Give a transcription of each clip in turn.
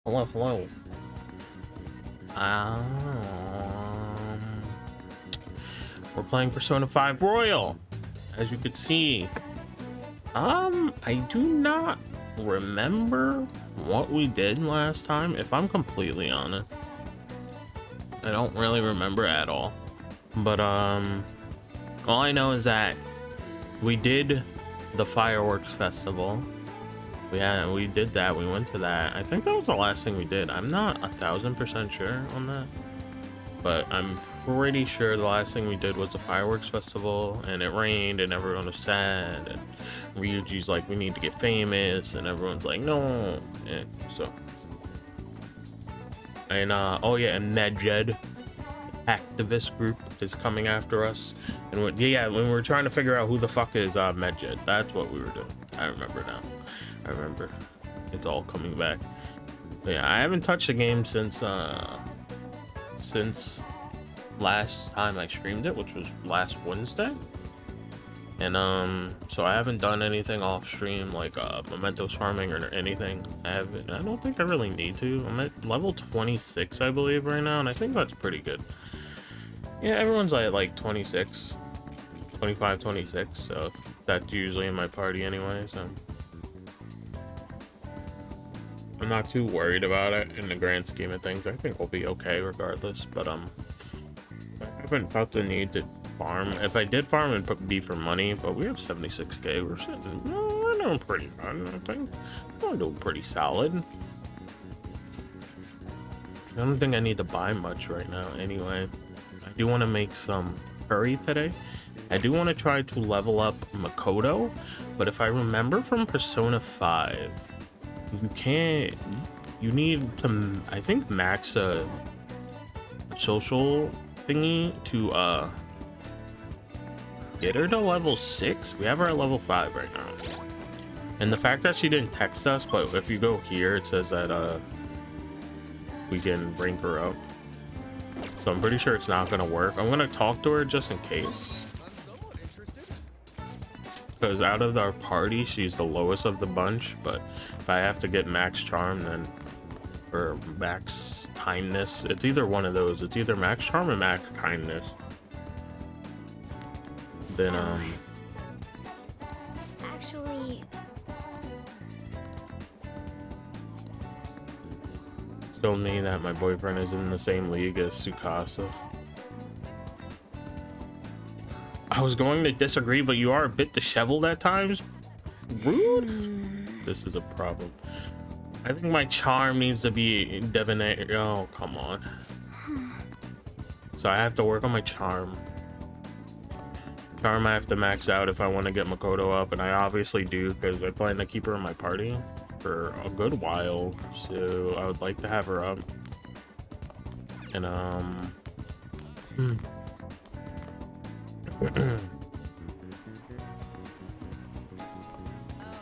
Hello, hello. We're playing Persona 5 Royal, as you could see. I do not remember what we did last time, if I'm completely honest. I don't really remember at all. But, all I know is that we did the fireworks festival. We did that. We went to that. I think that was the last thing we did. I'm not 1000% sure on that, but I'm pretty sure the last thing we did was the fireworks festival, and it rained and everyone was sad, and Ryuji's like, we need to get famous, and everyone's like, no. And so, and oh yeah, and Medjed activist group is coming after us, and when we were trying to figure out who the fuck is Medjed. That's what we were doing. I remember now. I remember. It's all coming back. But yeah, I haven't touched the game since last time I streamed it, which was last Wednesday. And so I haven't done anything off stream like mementos farming or anything. I don't think I really need to. I'm at level 26, I believe, right now, and I think that's pretty good. Yeah, everyone's at like 26, 25, 26, so that's usually in my party anyway, so I'm not too worried about it in the grand scheme of things. I think we'll be okay regardless, but I haven't felt the need to farm. If I did farm, it'd be for money, but we have 76k. We're doing pretty good, I think. We're doing pretty solid. I don't think I need to buy much right now anyway. I do want to make some curry today. I do want to try to level up Makoto, but if I remember from Persona 5, you need to, I think, max a social thingy to get her to level 6. We have her at level 5 right now, and the fact that she didn't text us, but if you go here it says that we can bring her up, so I'm pretty sure it's not gonna work. I'm gonna talk to her just in case, because out of our party she's the lowest of the bunch, but if I have to get max charm, then, or max kindness, it's either one of those. It's either max charm or max kindness. Then actually, told me that my boyfriend is in the same league as Tsukasa. I was going to disagree, but you are a bit disheveled at times. Rude. This is a problem. I think my charm needs to be debonair. Oh, come on. So I have to work on my charm. Charm I have to max out if I want to get Makoto up, and I obviously do because I plan to keep her in my party for a good while. So I would like to have her up. And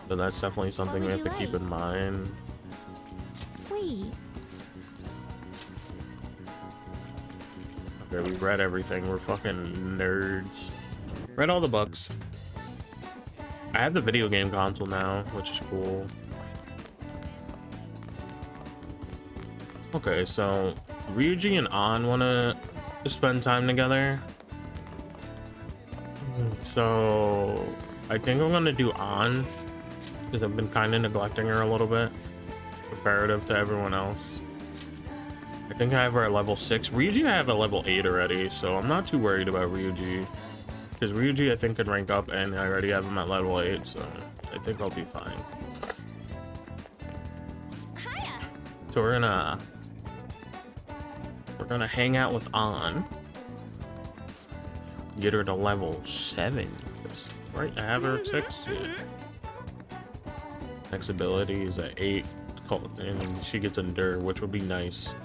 so that's definitely something we have to keep in mind. wait. Okay, we read everything. We're fucking nerds. Read all the books. I have the video game console now, which is cool. Okay, so Ryuji and An wanna spend time together. So I think I'm gonna do An, because I've been kind of neglecting her a little bit comparative to everyone else. I think I have her at level 6. Ryuji I have at level 8 already, so I'm not too worried about Ryuji, because Ryuji I think could rank up, and I already have him at level 8, so I think I'll be fine. So we're gonna hang out with An, get her to level 7. Right, I have her at 6. Yeah. Next ability is at 8, and she gets Endure, which would be nice.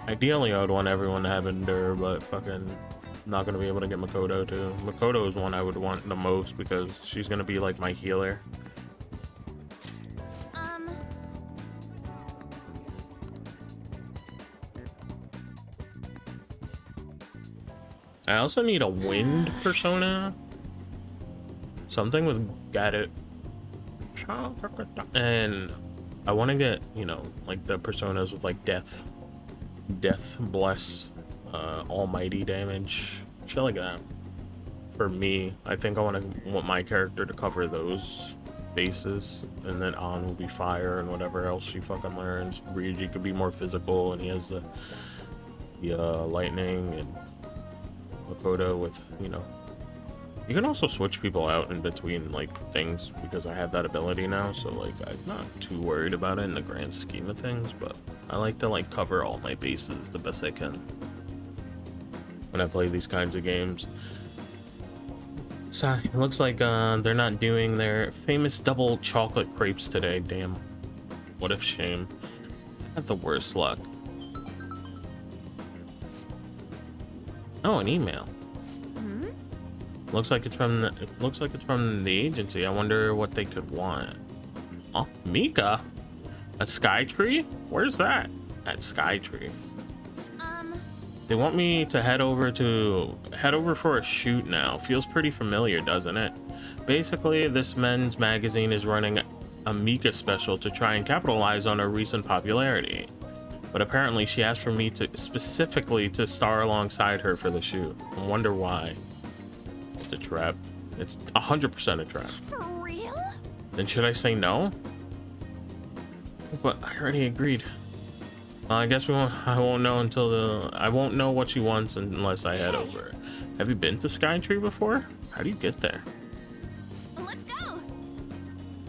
Ideally, I would want everyone to have Endure, but fucking not gonna be able to get Makoto too. Makoto is one I would want the most because she's gonna be like my healer. I also need a wind persona. Something with Garet. And I want to get, you know, like the personas with like death, bless, almighty damage, shit like that. For me, I think I want my character to cover those bases, and then On will be fire and whatever else she fucking learns. Ryuji could be more physical, and he has the lightning, and Makoto with, you know. You can also switch people out in between like things because I have that ability now, so like I'm not too worried about it in the grand scheme of things, but I like to like cover all my bases the best I can when I play these kinds of games. So it looks like they're not doing their famous double chocolate crepes today. Damn, what a shame. I have the worst luck. Oh, an email. Looks like it's from the agency. I wonder what they could want. Oh, Mika, a sky tree? Where's that? At Skytree. They want me to head over for a shoot now. Feels pretty familiar, doesn't it? Basically, this men's magazine is running a Mika special to try and capitalize on her recent popularity. But apparently she asked for me to specifically to star alongside her for the shoot. I wonder why. It's a trap. It's 100% a trap. For real? Then should I say no? But I already agreed. Well, I guess I won't know what she wants unless I head over. Have you been to Skytree before? How do you get there? Let's go.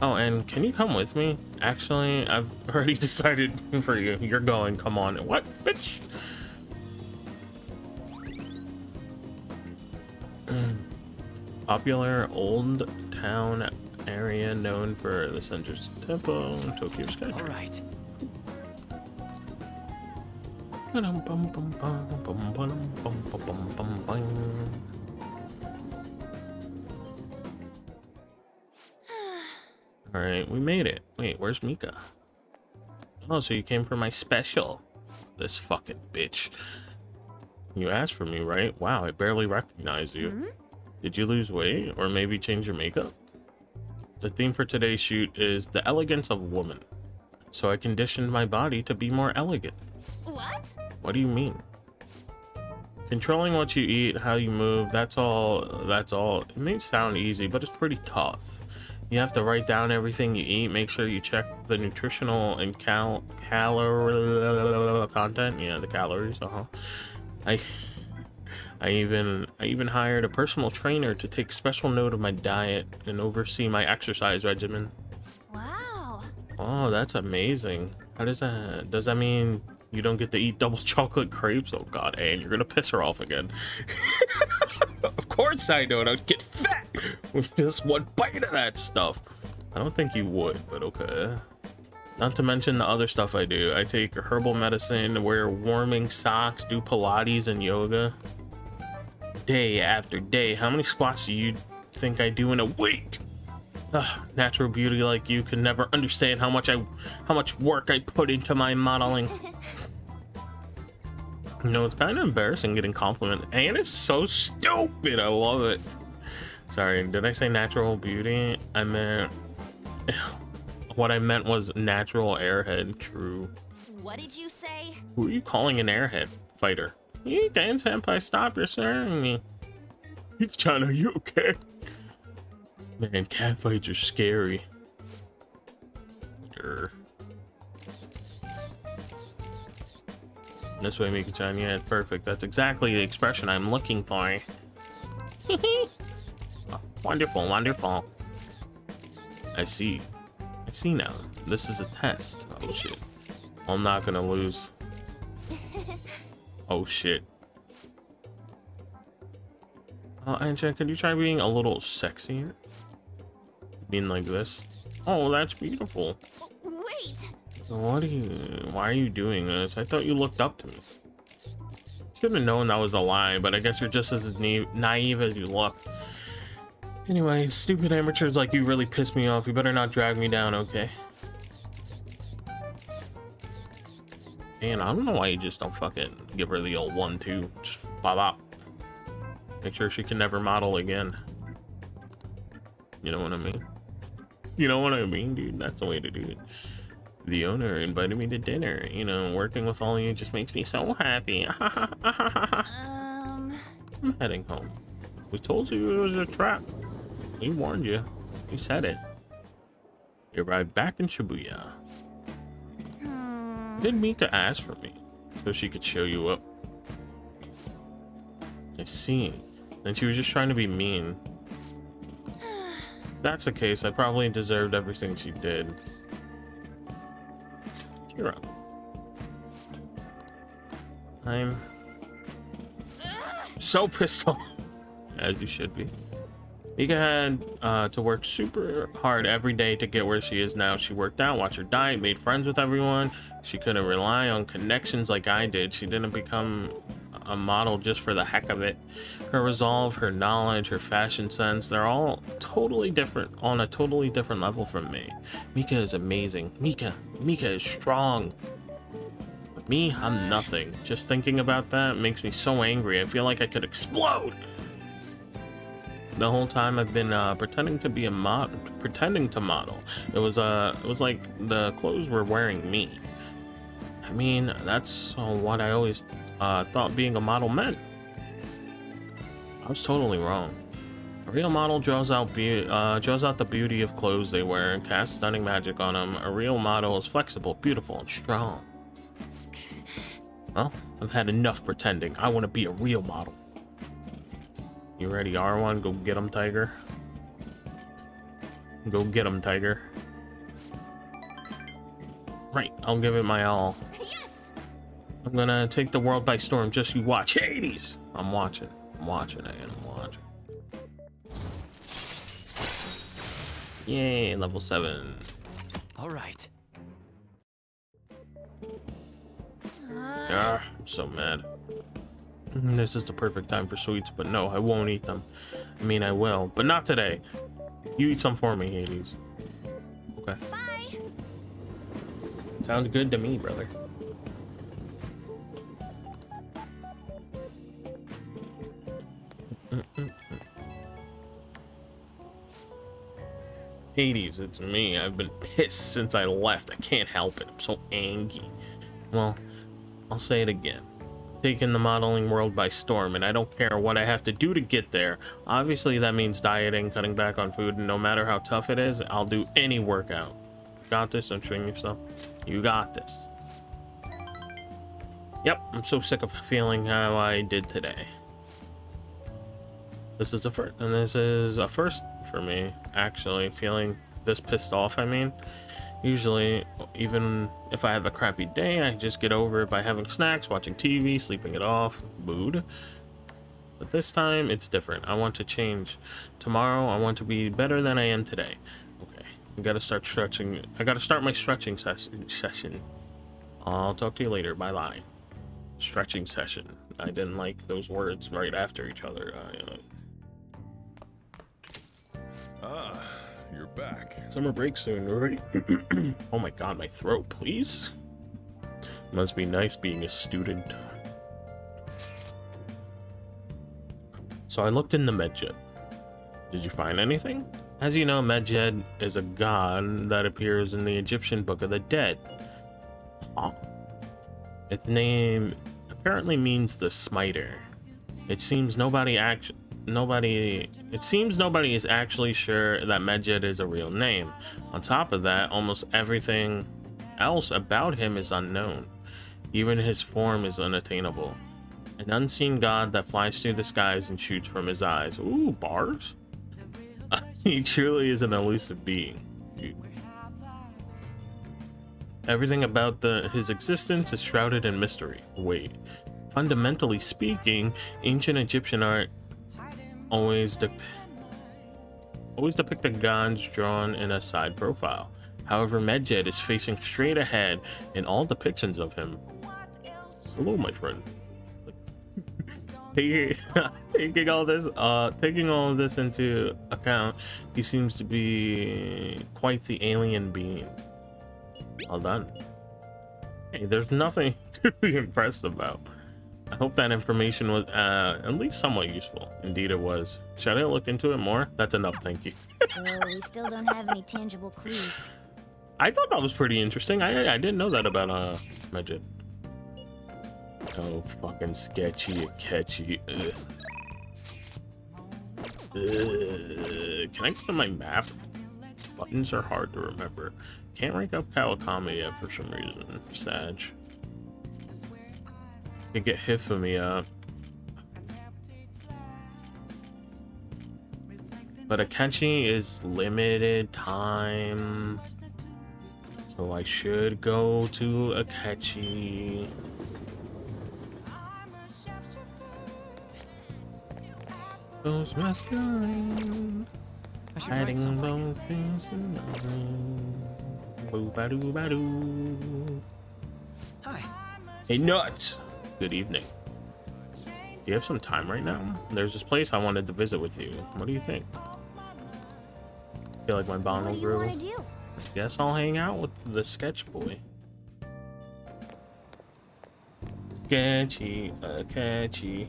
Oh, and can you come with me? Actually, I've already decided for you. You're going. Come on. What, bitch? Popular old town area known for the Senju's Temple, Tokyo Skytree. All right. All right, we made it. Wait, where's Mika? Oh, so you came for my special. This fucking bitch. You asked for me, right? Wow, I barely recognize you. Did you lose weight or maybe change your makeup? The theme for today's shoot is the elegance of woman. So I conditioned my body to be more elegant. What? What do you mean? Controlling what you eat, how you move, that's all. It may sound easy, but it's pretty tough. You have to write down everything you eat, make sure you check the nutritional and calorie content. Yeah, the calories, I even hired a personal trainer to take special note of my diet and oversee my exercise regimen. Wow. Oh, that's amazing. How does that mean you don't get to eat double chocolate crepes? Oh god, Anne, you're gonna piss her off again. Of course I don't. I'd get fat with just one bite of that stuff. I don't think you would, but okay. Not to mention the other stuff I do. I take herbal medicine, wear warming socks, do Pilates and yoga. Day after day. How many squats do you think I do in a week? Ugh, natural beauty like you can never understand how much work I put into my modeling. You know, it's kind of embarrassing getting complimented, and it's so stupid. I love it. Sorry, did I say natural beauty? I meant what I meant was natural airhead. True. What did you say? Who are you calling an airhead fighter? You can, senpai, stop, you're staring me. It's China, you okay? Man, catfights are scary. Grr. This way, Mika-chan, yeah, perfect. That's exactly the expression I'm looking for. Oh, wonderful, wonderful. I see now. This is a test. Oh shit. I'm not gonna lose. Oh shit. Oh, Anchan, could you try being a little sexier? Being like this. Oh, that's beautiful. Wait. Why are you doing this? I thought you looked up to me. Should have known that was a lie, but I guess you're just as naive as you look. Anyway, stupid amateurs like you really piss me off. You better not drag me down, okay? Man, I don't know why you just don't fucking give her the old 1-2. Just bop bop. Make sure she can never model again. You know what I mean? You know what I mean, dude? That's the way to do it. The owner invited me to dinner. You know, working with all you just makes me so happy. I'm heading home. We told you it was a trap. We warned you. We said it. You arrived back in Shibuya. Did Mika ask for me so she could show you up? I see. And she was just trying to be mean. If that's the case, I probably deserved everything she did. Cheer up. I'm so pissed off. As you should be. Mika had to work super hard every day to get where she is now. She worked out, watched her diet, made friends with everyone. She couldn't rely on connections like I did. She didn't become a model just for the heck of it. Her resolve, her knowledge, her fashion sense, they're all totally different, on a totally different level from me. Mika is amazing. Mika is strong. But me, I'm nothing. Just thinking about that makes me so angry. I feel like I could explode. The whole time I've been pretending to be a pretending to model. It was like the clothes were wearing me. I mean, that's what I always thought being a model meant. I was totally wrong. A real model draws out the beauty of clothes they wear and casts stunning magic on them. A real model is flexible, beautiful, and strong. Well, I've had enough pretending. I want to be a real model. You ready, R1? Go get him, Tiger. Go get him, Tiger. Right, I'll give it my all. Yes! I'm gonna take the world by storm. Just you watch. Hades! I'm watching, I'm watching. Yay, level 7. All right. Ah, I'm so mad. This is the perfect time for sweets, but no, I won't eat them. I mean, I will, but not today. You eat some for me, Hades. Okay. Bye. Sounds good to me, brother. Hades, it's me. I've been pissed since I left. I can't help it. I'm so angry. Well, I'll say it again. Taking the modeling world by storm, and I don't care what I have to do to get there. Obviously, that means dieting, cutting back on food, and no matter how tough it is, I'll do any workout. Got this? Don't string yourself. You got this. Yep, I'm so sick of feeling how I did today. This is a first, and this is a first for me, actually, feeling this pissed off, I mean. Usually, even if I have a crappy day, I just get over it by having snacks, watching TV, sleeping it off, mood. But this time, it's different. I want to change. Tomorrow, I want to be better than I am today. Okay, I gotta start stretching. I gotta start my stretching session. I'll talk to you later. Bye-bye. Stretching session. I didn't like those words right after each other. You're back. Summer break soon, right? Oh my god, my throat, please. Must be nice being a student. So I looked into Medjed. Did you find anything? As you know, Medjed is a god that appears in the Egyptian Book of the Dead. Huh? Its name apparently means the Smiter. It seems nobody is actually sure that Medjed is a real name. On top of that, almost everything else about him is unknown. Even his form is unattainable. An unseen god that flies through the skies and shoots from his eyes. Ooh, bars? He truly is an elusive being. Dude. Everything about his existence is shrouded in mystery. Wait. Fundamentally speaking, ancient Egyptian art always depicted gods drawn in a side profile. However, Medjed is facing straight ahead in all depictions of him. Hello, my friend. Taking all of this into account, he seems to be quite the alien being. Well done. Hey, there's nothing to be impressed about. I hope that information was at least somewhat useful. Indeed it was. Should I look into it more? That's enough, thank you. So we still don't have any tangible clues. I thought that was pretty interesting. I didn't know that about Medjed. Oh, fucking sketchy, catchy. Ugh. Can I get to my map? Buttons are hard to remember. Can't rank up Kawakami yet for some reason. Sag. Could get Hifumi up. But Akechi is limited time. So I should go to Akechi. Those masquerade. Hiding those things in the rain. Boo-ba-doo-ba-doo. Hi. Hey, nuts! Good evening. Do you have some time right now? There's this place I wanted to visit with you. What do you think? Feel like my bond will grow. What do you want to do? Guess I'll hang out with the sketch boy. Sketchy, catchy.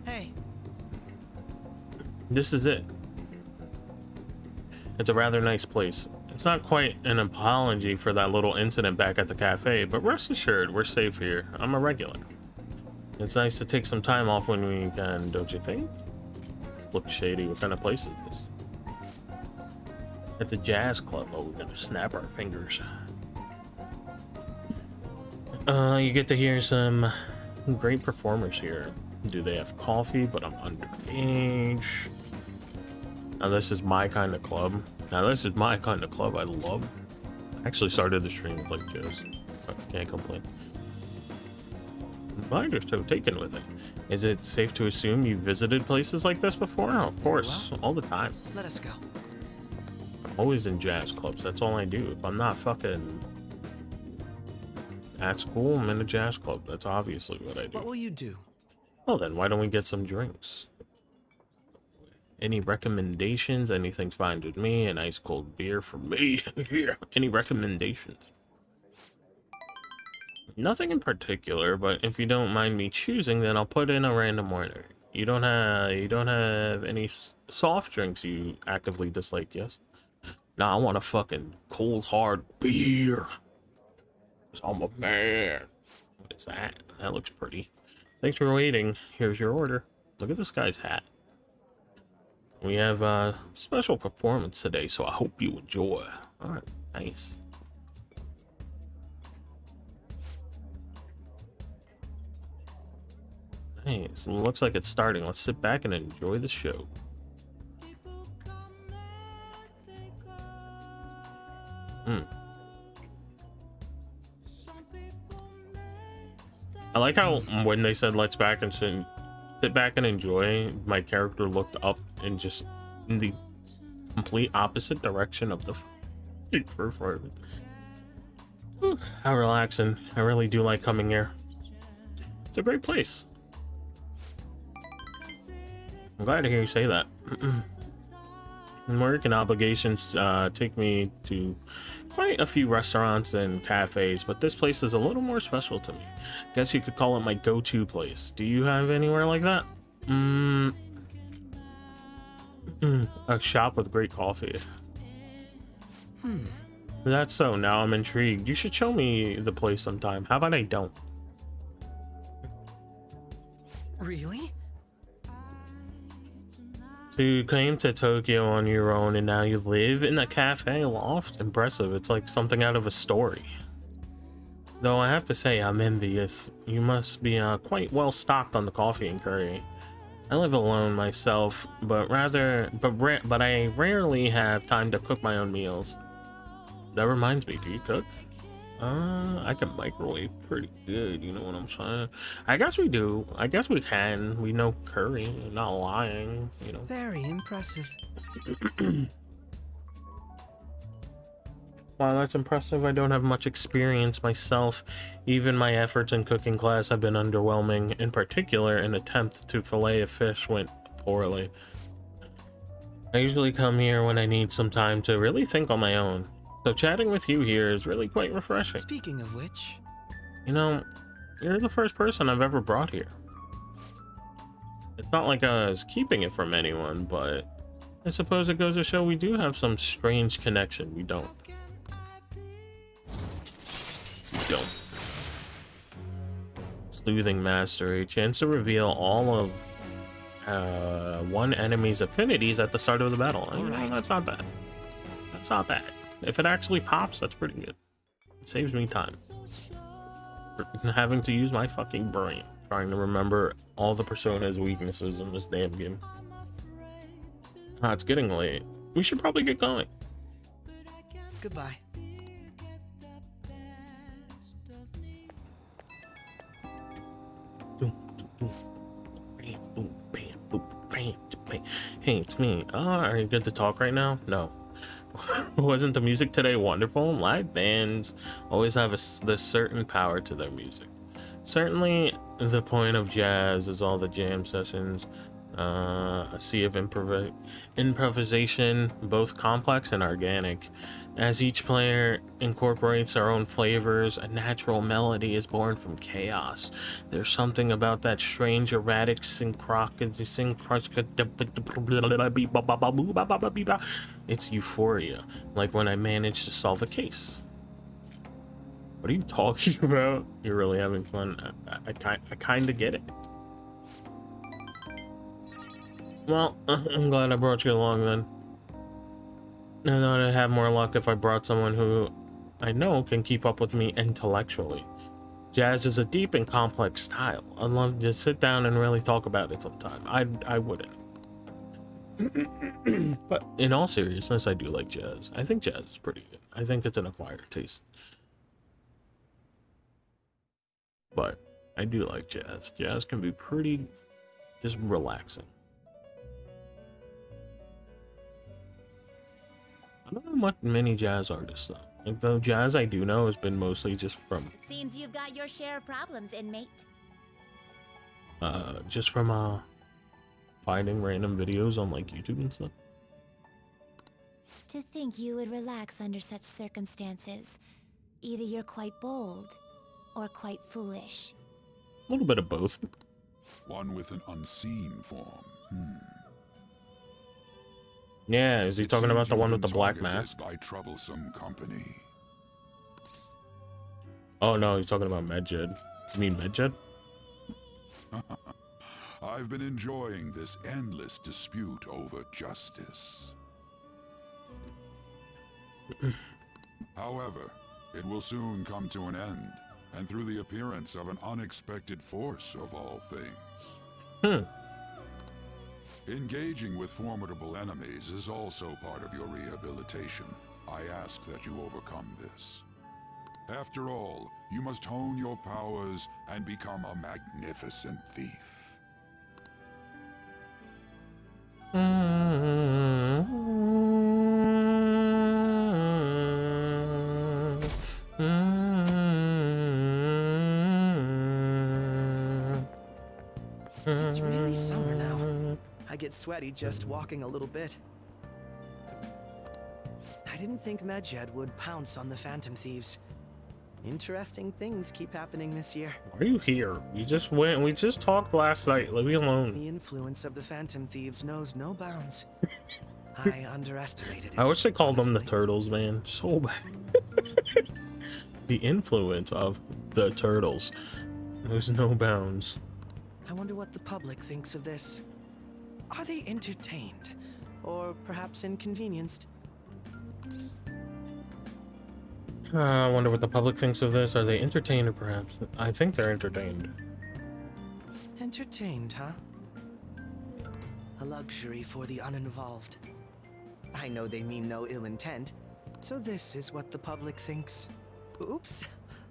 Hey. This is it. It's a rather nice place. It's not quite an apology for that little incident back at the cafe, but rest assured, we're safe here. I'm a regular. It's nice to take some time off when we can, don't you think? Looks shady. What kind of place is this? It's a jazz club. Oh, we're gonna snap our fingers. You get to hear some great performers here. Do they have coffee? But I'm underage. Now this is my kind of club. I love. I actually started the stream with like Joe's. Can't complain. Mine are so taken with it. Is it safe to assume you visited places like this before? Oh, of course, all the time. Let us go. I'm always in jazz clubs. That's all I do. If I'm not fucking at school, I'm in a jazz club. That's obviously what I do. What will you do? Well then, why don't we get some drinks? Any recommendations? Anything's fine with me. An ice cold beer for me. Any recommendations? Nothing in particular, but if you don't mind me choosing, then I'll put in a random order. You don't have any soft drinks you actively dislike, yes? Nah, I want a fucking cold hard beer. 'Cause I'm a man. What is that? That looks pretty. Thanks for waiting. Here's your order. Look at this guy's hat. We have a special performance today, so I hope you enjoy. All right, nice. Nice. Looks like it's starting. Let's sit back and enjoy the show. I like how when they said let's sit back and enjoy, my character looked up and just in the complete opposite direction of the performance. How relaxing. I really do like coming here. It's a great place. I'm glad to hear you say that. Work and obligations take me to quite a few restaurants and cafes, but this place is a little more special to me. Guess you could call it my go-to place. Do you have anywhere like that? A shop with great coffee. That's so. Now I'm intrigued. You should show me the place sometime. How about I don't? Really? So you came to Tokyo on your own and now you live in a cafe loft? Impressive. It's like something out of a story. Though I have to say I'm envious. You must be quite well stocked on the coffee and curry. I live alone myself, but I rarely have time to cook my own meals. That reminds me, do you cook? I can microwave pretty good, you know what I'm saying? I guess we do. I guess we can. We know curry. I'm not lying, you know. Very impressive. Wow, that's impressive. I don't have much experience myself. Even my efforts in cooking class have been underwhelming. In particular, an attempt to fillet a fish went poorly. I usually come here when I need some time to really think on my own. So chatting with you here is really quite refreshing. Speaking of which... You know, you're the first person I've ever brought here. It's not like I was keeping it from anyone, but I suppose it goes to show we do have some strange connection. We don't. Sleuthing Mastery. Chance to reveal all of one enemy's affinities at the start of the battle. You know, that's not bad. That's not bad. If it actually pops, that's pretty good. It saves me time. Having to use my fucking brain trying to remember all the Persona's weaknesses in this damn game. Ah, it's getting late. We should probably get going. Goodbye. Hey, it's me. Are you good to talk right now? No. Wasn't the music today wonderful? Live bands always have this certain power to their music. Certainly, the point of jazz is all the jam sessions, a sea of improvisation, both complex and organic. As each player incorporates their own flavors, a natural melody is born from chaos. There's something about that strange, erratic it's euphoria, like when I managed to solve a case. What are you talking about? You're really having fun. I kind of get it. Well, I'm glad I brought you along then. I thought I'd have more luck if I brought someone who I know can keep up with me intellectually. Jazz is a deep and complex style. I'd love to sit down and really talk about it sometime. I wouldn't. But in all seriousness, I do like jazz. I think jazz is pretty good. I think it's an acquired taste. But I do like jazz. Jazz can be pretty just relaxing. I don't know many jazz artists though. Like the jazz I do know has been mostly just from Seems you've got your share of problems, inmate. just from finding random videos on like YouTube and stuff. To think you would relax under such circumstances. Either you're quite bold, or quite foolish. A little bit of both. One with an unseen form. Yeah, is he talking about the one with the black mask? By troublesome company. Oh no, he's talking about Medjed. You mean Medjed? I've been enjoying this endless dispute over justice. However, it will soon come to an end, and through the appearance of an unexpected force of all things. Engaging with formidable enemies is also part of your rehabilitation. I ask that you overcome this. After all, you must hone your powers and become a magnificent thief. It's really summer now. I get sweaty just walking a little bit. I didn't think Medjed would pounce on the Phantom Thieves. Interesting things keep happening this year. Why are you here? We just went. We just talked last night. Leave me alone. The influence of the Phantom Thieves knows no bounds. I underestimated it. I wish they called them the honestly. Turtles, man. So bad. The influence of the Turtles. There's no bounds. I wonder what the public thinks of this. Are they entertained? Or perhaps inconvenienced? I wonder what the public thinks of this. Are they entertained or perhaps? I think they're entertained. Entertained, huh? A luxury for the uninvolved. I know they mean no ill intent, so this is what the public thinks. Oops,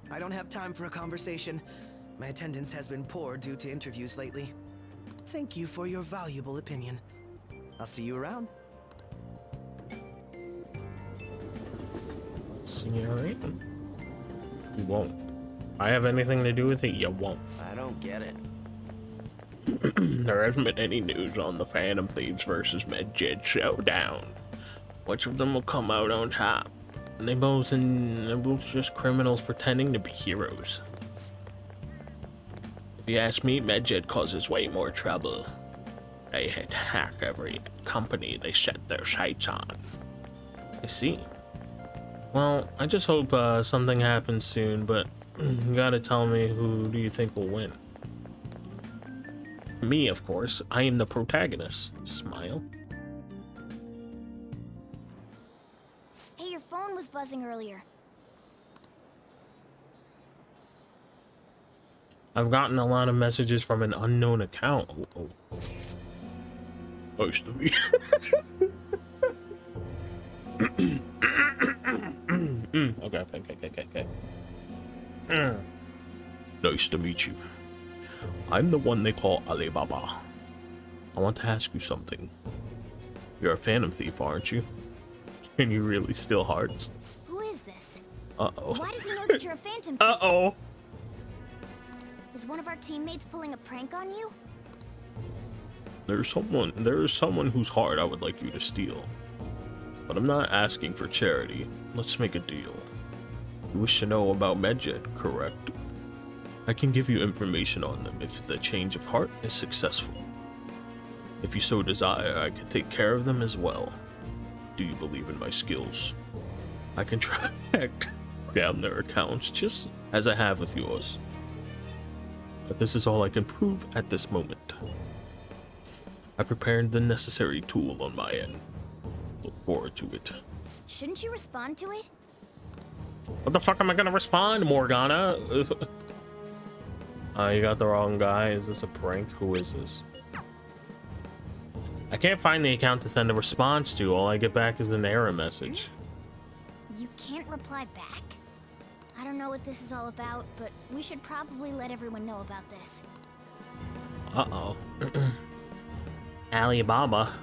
I don't have time for a conversation. My attendance has been poor due to interviews lately. Thank you for your valuable opinion. I'll see you around. See, alright? You won't. I have anything to do with it, you won't. I don't get it. There hasn't been any news on the Phantom Thieves versus Medjed showdown. Which of them will come out on top? And they're both just criminals pretending to be heroes. If you ask me, Medjed causes way more trouble. They had to hack every company they set their sights on. I see. Well, I just hope something happens soon, but You gotta tell me, who do you think will win? Me, of course. I am the protagonist. Smile. Hey, your phone was buzzing earlier. I've gotten a lot of messages from an unknown account. Supposed to be. Okay. Nice to meet you. I'm the one they call Alibaba. I want to ask you something. You're a phantom thief, aren't you? Can you really steal hearts? Who is this? Uh-oh. Why does he know that you're a phantom thief? Uh-oh. Was one of our teammates pulling a prank on you? There is someone whose heart I would like you to steal. But I'm not asking for charity. Let's make a deal. You wish to know about Medjed, correct? I can give you information on them if the change of heart is successful. If you so desire, I can take care of them as well. Do you believe in my skills? I can track down their accounts just as I have with yours. But this is all I can prove at this moment. I prepared the necessary tool on my end. Look forward to it. Shouldn't you respond to it? What the fuck am I gonna respond, Morgana? You got the wrong guy. Is this a prank? Who is this? I can't find the account to send a response to. All I get back is an error message. You can't reply back? I don't know what this is all about, but we should probably let everyone know about this. Uh-oh. Alibaba.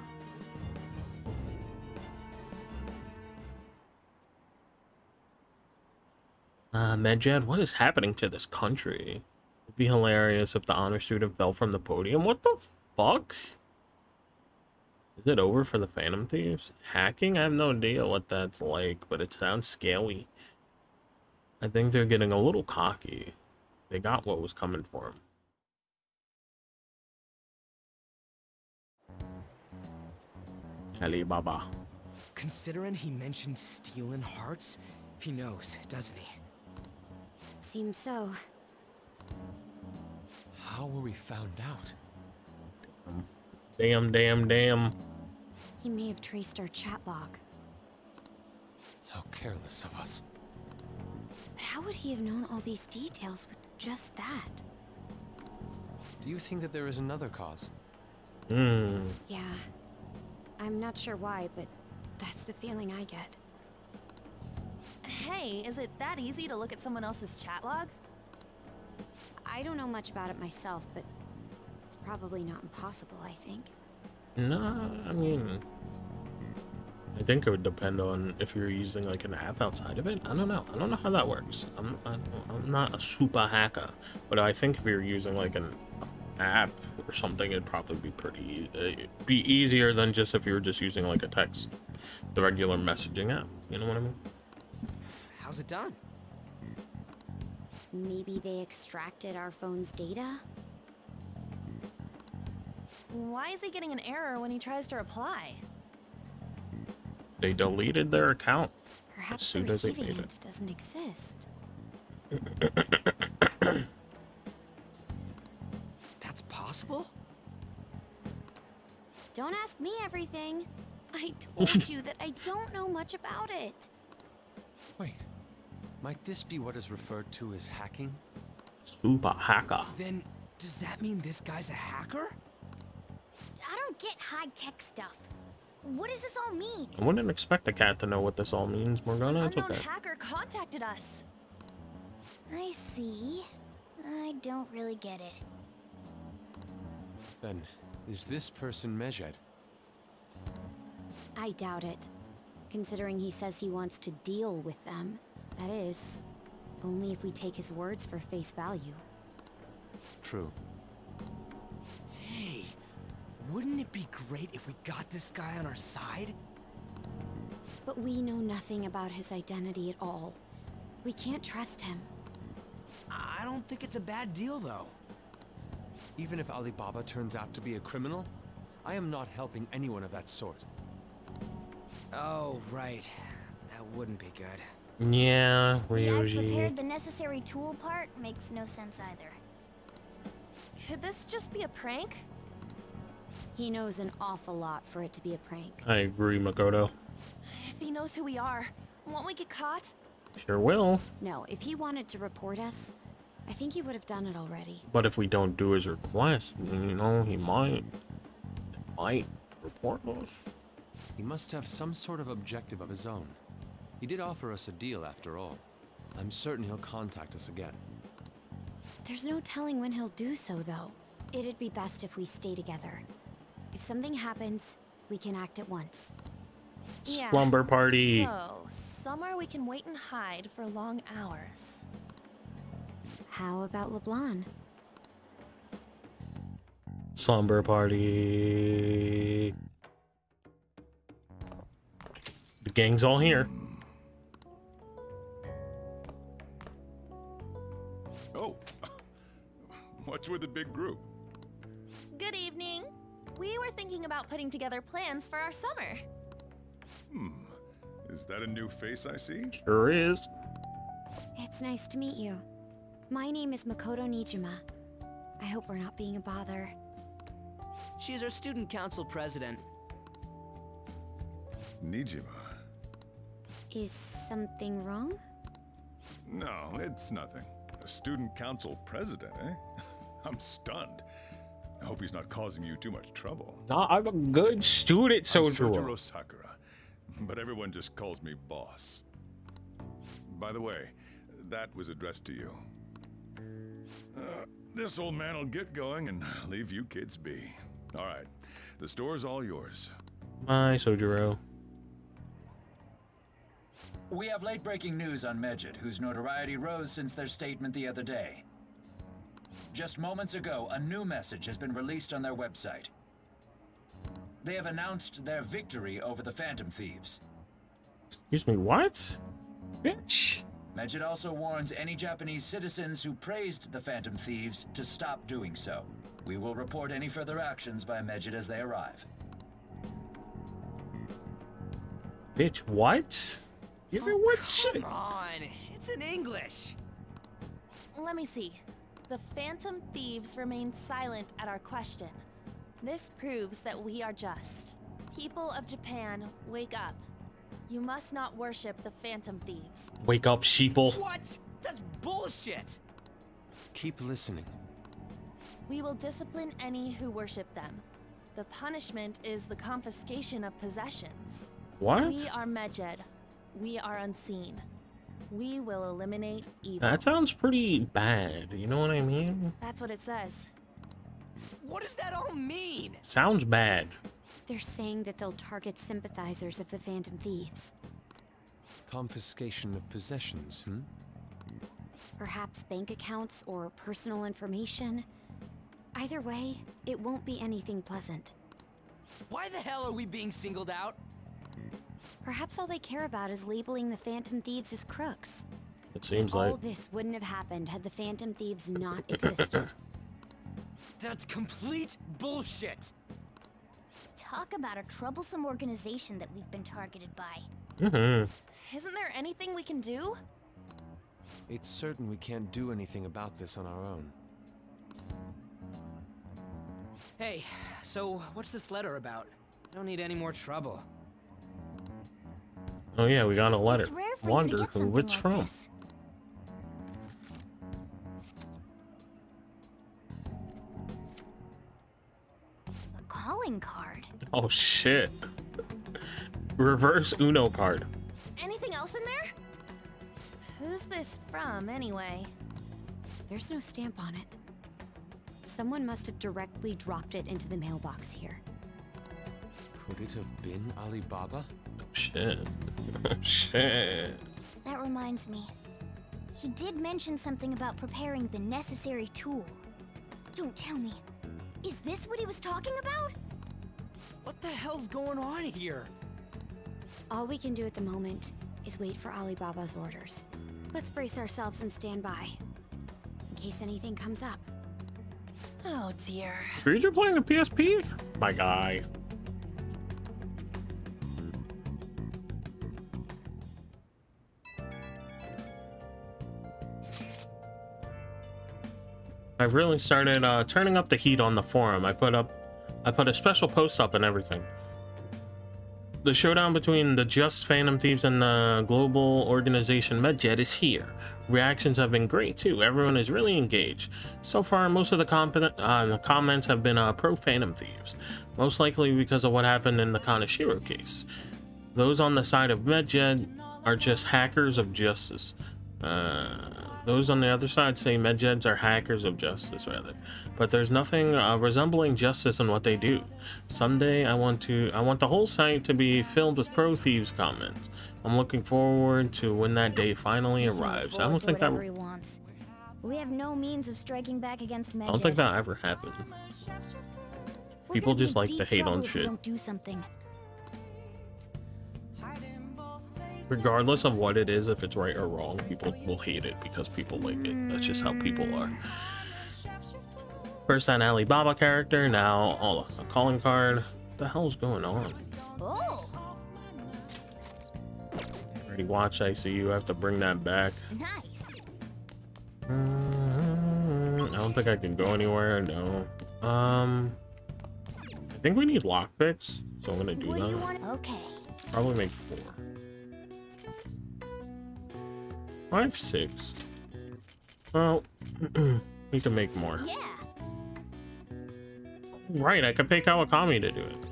Medjed, what is happening to this country? It'd be hilarious if the honor student fell from the podium. What the fuck? Is it over for the Phantom Thieves? Hacking? I have no idea what that's like, but it sounds scary. I think they're getting a little cocky. They got what was coming for them. Alibaba. Considering he mentioned stealing hearts, he knows, doesn't he? Seems so. How were we found out? Damn. He may have traced our chat log. How careless of us. But how would he have known all these details with just that? Do you think that there is another cause? Yeah. I'm not sure why, but that's the feeling I get. Hey, is it that easy to look at someone else's chat log? I don't know much about it myself, but it's probably not impossible, I think. No, I mean, I think it would depend on if you're using like an app outside of it. I don't know how that works. I'm not a super hacker, but I think if you're using like an app or something, it'd probably be be easier than just if you're just using like a text, the regular messaging app. You know what I mean? How's it done? Maybe they extracted our phone's data? Why is he getting an error when he tries to reply? They deleted their account Perhaps as the soon as they receiving made end doesn't exist. That's possible? Don't ask me everything. I told you that I don't know much about it. Wait, might this be what is referred to as hacking? Super hacker. Then, does that mean this guy's a hacker? I don't get high-tech stuff. What does this all mean? I wouldn't expect a cat to know what this all means, Morgana. It's An unknown okay. hacker contacted us. I see. I don't really get it. Then, is this person Medjed? I doubt it. Considering he says he wants to deal with them. That is, only if we take his words for face value. True. Hey, wouldn't it be great if we got this guy on our side? But we know nothing about his identity at all. We can't trust him. I don't think it's a bad deal, though. Even if Alibaba turns out to be a criminal, I am not helping anyone of that sort. Oh, right. That wouldn't be good. Yeah, The I've Ryuji. prepared the necessary tool part makes no sense either. Could this just be a prank? He knows an awful lot for it to be a prank. I agree, Makoto. If he knows who we are, won't we get caught? Sure will. No, if he wanted to report us, I think he would have done it already. But if we don't do his request, you know, he might report us. He must have some sort of objective of his own. He did offer us a deal after all. I'm certain he'll contact us again. There's no telling when he'll do so, though. It'd be best if we stay together. If something happens, we can act at once. Yeah. Slumber party. So, somewhere we can wait and hide for long hours. How about LeBlanc? Slumber party. The gang's all here. Oh, what's with the big group? Good evening. We were thinking about putting together plans for our summer. Is that a new face I see? Sure is. It's nice to meet you. My name is Makoto Nijima. I hope we're not being a bother. She's our student council president. Nijima. Is something wrong? No, it's nothing. A student council president, eh? I'm stunned. I hope he's not causing you too much trouble. Nah, I'm a good student, I'm Sojiro. Sojiro Sakura, but everyone just calls me boss. By the way, that was addressed to you. This old man will get going and leave you kids be. All right, the store's all yours. Bye, Sojiro. We have late-breaking news on Medjed, whose notoriety rose since their statement the other day. Just moments ago, a new message has been released on their website. They have announced their victory over the Phantom Thieves. Excuse me, what? Bitch. Medjed also warns any Japanese citizens who praised the Phantom Thieves to stop doing so. We will report any further actions by Medjed as they arrive. Bitch, what? You know what shit? Come on, it's in English. Let me see. The Phantom Thieves remain silent at our question. This proves that we are just. People of Japan, wake up. You must not worship the Phantom Thieves. Wake up, sheeple. What? That's bullshit. Keep listening. We will discipline any who worship them. The punishment is the confiscation of possessions. What? We are Medjed. We are unseen. We will eliminate evil. That sounds pretty bad, you know what I mean? That's what it says. What does that all mean? Sounds bad. They're saying that they'll target sympathizers of the Phantom Thieves. Confiscation of possessions, Perhaps bank accounts or personal information. Either way, it won't be anything pleasant. Why the hell are we being singled out? Perhaps all they care about is labeling the Phantom Thieves as crooks. It seems All like. this wouldn't have happened had the Phantom Thieves not existed. That's complete bullshit. Talk about a troublesome organization that we've been targeted by. Isn't there anything we can do? It's certain we can't do anything about this on our own. Hey, so what's this letter about? I don't need any more trouble. Oh yeah, we got a letter. It's rare for you to Wonder get who something it's like from. this. A calling card. Oh shit. Reverse Uno card. Anything else in there? Who's this from, anyway? There's no stamp on it. Someone must have directly dropped it into the mailbox here. Could it have been Alibaba? Shit. Shit. That reminds me. He did mention something about preparing the necessary tool. Don't tell me. Is this what he was talking about? What the hell's going on here? All we can do at the moment is wait for Alibaba's orders. Let's brace ourselves and stand by, in case anything comes up. Oh dear. You're playing the PSP? My guy. I've really started turning up the heat on the forum. I put a special post up and everything. The showdown between the Just Phantom Thieves and the global organization Medjet is here. Reactions have been great too. Everyone is really engaged. So far, most of the comments have been pro Phantom Thieves, most likely because of what happened in the Kaneshiro case. Those on the side of Medjet are just hackers of justice. Those on the other side say Medjeds are hackers of justice, rather. But there's nothing resembling justice in what they do. Someday I want the whole site to be filled with pro thieves comments. I'm looking forward to when that day finally arrives. I don't think that we have no means of striking back against Medjed. I don't think that ever happened. People just like to hate on shit. Don't do something. Regardless of what it is, if it's right or wrong, people will hate it because people like it. That's just how people are. First that Alibaba character, now a calling card. What the hell's going on? Oh. Already watched ICU, I have to bring that back. Nice. I don't think I can go anywhere, no. I think we need lockpicks, so I'm gonna do that. Okay. Probably make 4. 5, 6. Well, we can make more. Yeah. Right, I could pay Kawakami to do it.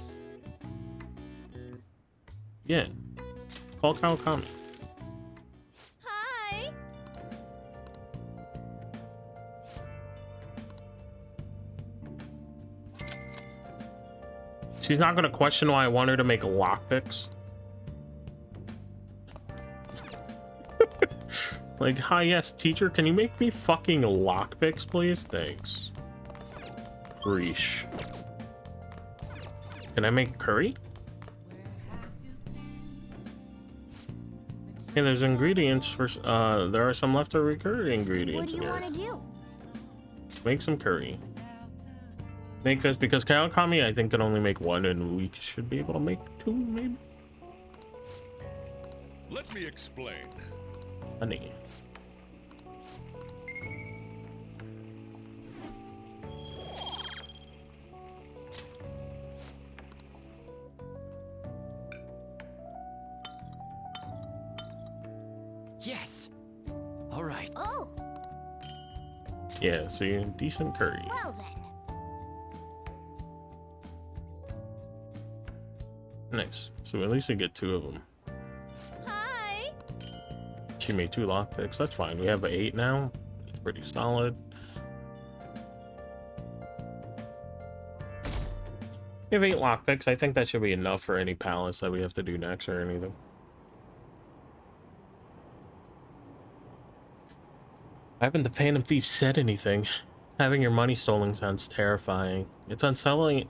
Yeah. Call Kawakami. Hi. She's not gonna question why I want her to make lockpicks. Like, hi, yes, teacher, can you make me fucking lockpicks, please? Thanks. Preesh. Can I make curry? Hey, there's ingredients for, there are some leftover curry ingredients in here. What do you want to do? Make some curry. Make this because Kawakami, I think, can only make 1, and we should be able to make 2, maybe? Let me explain. Honey. Yes. All right. Oh. Yeah, see, decent curry. Well then. Nice. So at least I get 2 of them. Hi. She made 2 lockpicks. That's fine. We have 8 now. It's pretty solid. We have 8 lockpicks. I think that should be enough for any palace that we have to do next or anything. Haven't the Phantom Thief said anything? Having your money stolen sounds terrifying. It's unsettling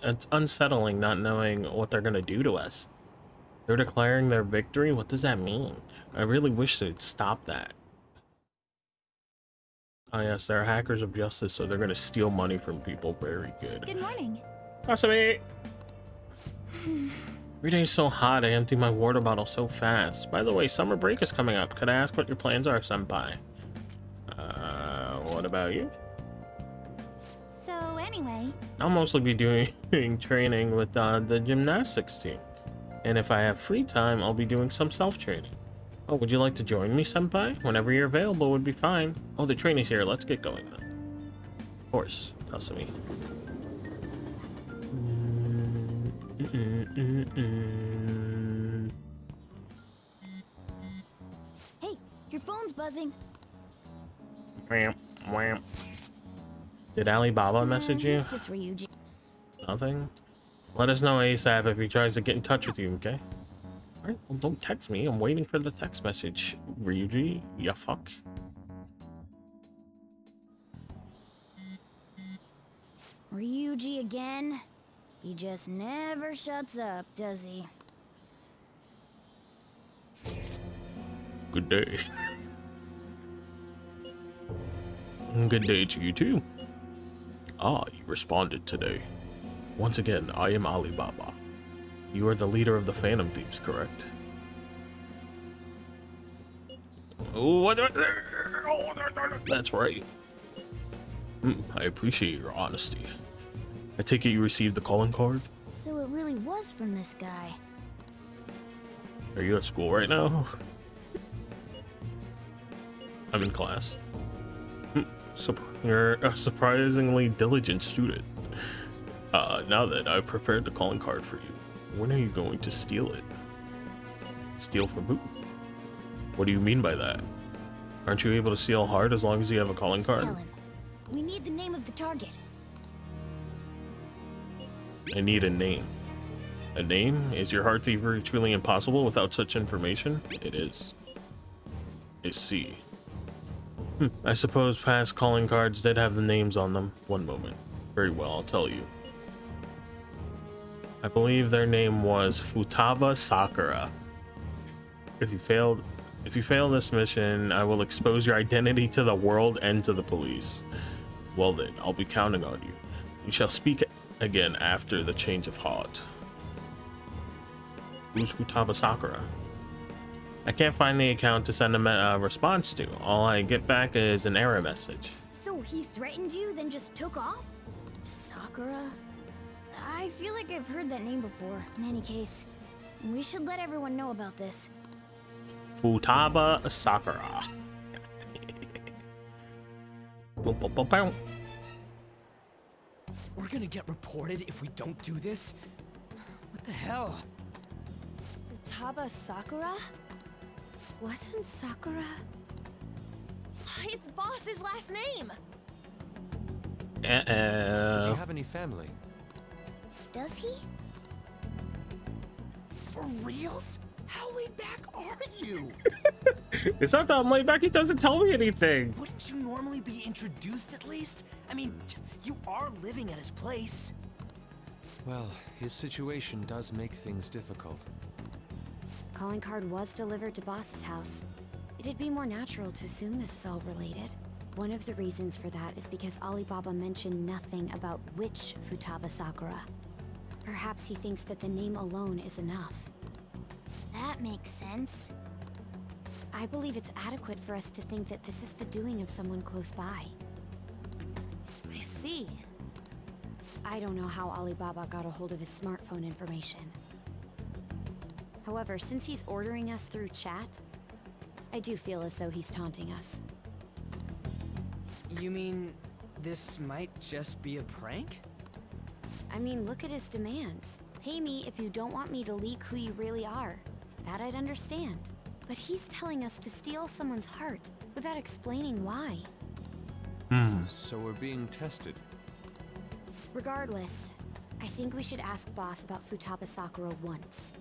not knowing what they're gonna do to us. They're declaring their victory? What does that mean? I really wish they'd stop that. Oh yes, they're hackers of justice, so they're gonna steal money from people. Very good. Good morning. Awesome. Every day is so hot, I empty my water bottle so fast. By the way, summer break is coming up. Could I ask what your plans are, senpai? What about you? So anyway, I'll mostly be doing training with the gymnastics team. And if I have free time, I'll be doing some self-training. Oh, would you like to join me, senpai? Whenever you're available would be fine. Oh, the training's here. Let's get going then. Of course, Kasumi. hey, your phone's buzzing. Wham, wham. Did Alibaba message you? It's just Ryuji. Nothing? Let us know ASAP if he tries to get in touch with you, okay? Alright, well, don't text me. I'm waiting for the text message. Ryuji, ya fuck. Ryuji again? He just never shuts up, does he? Good day. Good day to you too. Ah, you responded today. Once again, I am Alibaba. You are the leader of the Phantom Thieves, correct? Oh, what? That's right. I appreciate your honesty. I take it you received the calling card? So it really was from this guy. Are you at school right now? I'm in class. You're a surprisingly diligent student. Now that I've prepared the calling card for you, when are you going to steal it? Steal from who? What do you mean by that? Aren't you able to steal hard as long as you have a calling card? Tell him. We need the name of the target. I need a name. A name? Is your heart thievery truly impossible without such information? It is. I see. I suppose past calling cards did have the names on them. One moment. Very well, I'll tell you. I believe their name was Futaba Sakura. If you fail this mission, I will expose your identity to the world and to the police. Well then, I'll be counting on you. We shall speak again after the change of heart. Who's Futaba Sakura? I can't find the account to send a response to. All I get back is an error message. So he threatened you, then just took off? Sakura? I feel like I've heard that name before. In any case, we should let everyone know about this. Futaba Sakura. We're gonna get reported if we don't do this? What the hell? Futaba Sakura? Wasn't Sakura? It's Boss's last name! Does he have any family? Does he? For reals? How laid back are you? It's not that I'm laid back, he doesn't tell me anything. Wouldn't you normally be introduced at least? I mean, you are living at his place. Well, his situation does make things difficult. Calling card was delivered to Boss's house. It'd be more natural to assume this is all related. One of the reasons for that is because Alibaba mentioned nothing about which Futaba Sakura. Perhaps he thinks that the name alone is enough. That makes sense. I believe it's adequate for us to think that this is the doing of someone close by. I see. I don't know how Alibaba got a hold of his smartphone information. However, since he's ordering us through chat, I do feel as though he's taunting us. You mean this might just be a prank? I mean, look at his demands. Pay me if you don't want me to leak who you really are. That I'd understand. But he's telling us to steal someone's heart without explaining why. So we're being tested. Regardless, I think we should ask Boss about Futaba Sakura once.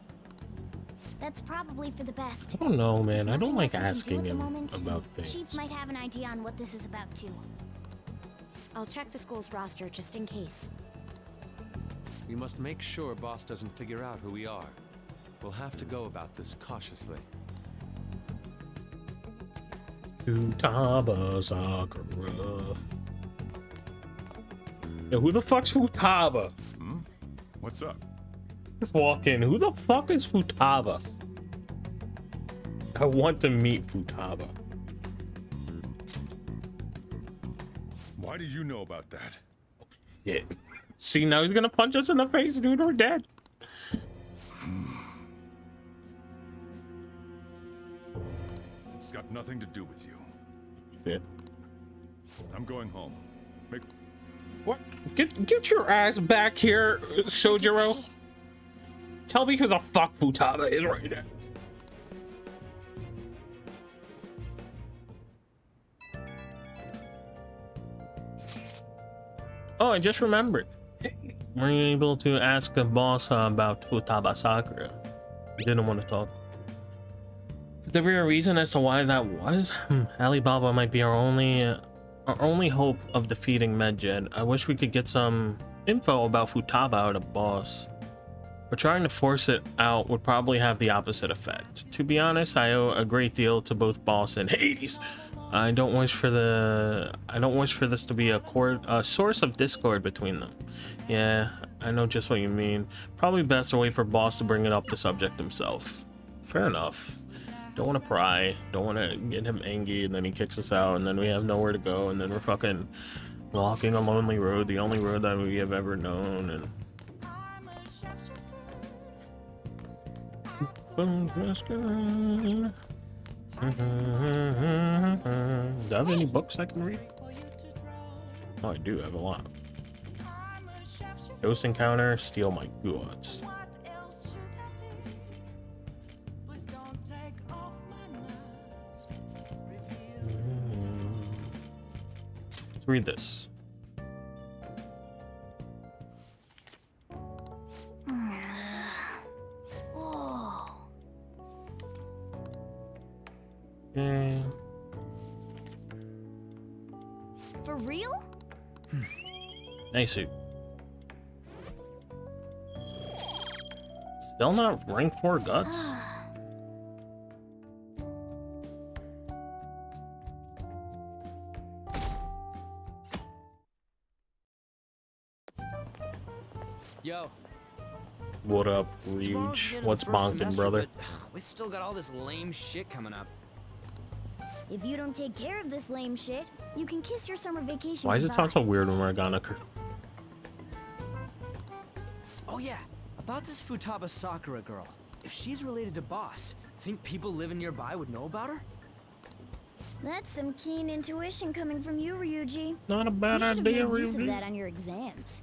That's probably for the best. I don't know, man. There's I don't nothing like else we can do asking at the him moment. about things. Chief might have an idea on what this is about too. I'll check the school's roster just in case. We must make sure Boss doesn't figure out who we are. We'll have to go about this cautiously. Futaba Sakura. Yo, who the fuck's Futaba? What's up? Just walk in. Who the fuck is Futaba? I want to meet Futaba. Why did you know about that? Yeah. See, now he's gonna punch us in the face, dude. We're dead. It's got nothing to do with you. Yeah. I'm going home. Make... What? Get your ass back here, Sojiro. Tell me who the fuck Futaba is right now. Oh, I just remembered. Were you able to ask the boss about Futaba Sakura? He didn't want to talk. Could there be a reason as to why that was? Alibaba might be our only hope of defeating Medjed. I wish we could get some info about Futaba out of boss. But trying to force it out would probably have the opposite effect. To be honest, I owe a great deal to both boss and Hades. I don't wish for this to be a source of discord between them. Yeah, I know just what you mean. Probably best to wait for boss to bring it up the subject himself. Fair enough. Don't want to pry. Don't want to get him angry, and then he kicks us out, and then we have nowhere to go, and then we're fucking Walking a lonely road, the only road that we have ever known, and... Do I have any books I can read? Oh, I do have a lot. Ghost encounter, steal my goods. Let's read this. Okay. For real? Nice suit. Still not rank 4 guts? Yo. What up, Ryuj? What's bonking, brother? We still got all this lame shit coming up. If you don't take care of this lame shit, you can kiss your summer vacation. Why does it sound so weird when we're gonna... Oh yeah, about this Futaba Sakura girl. If she's related to Boss, think people living nearby would know about her? That's some keen intuition coming from you, Ryuji. Not a bad idea, Ryuji. Use of Ryuji. that on your exams.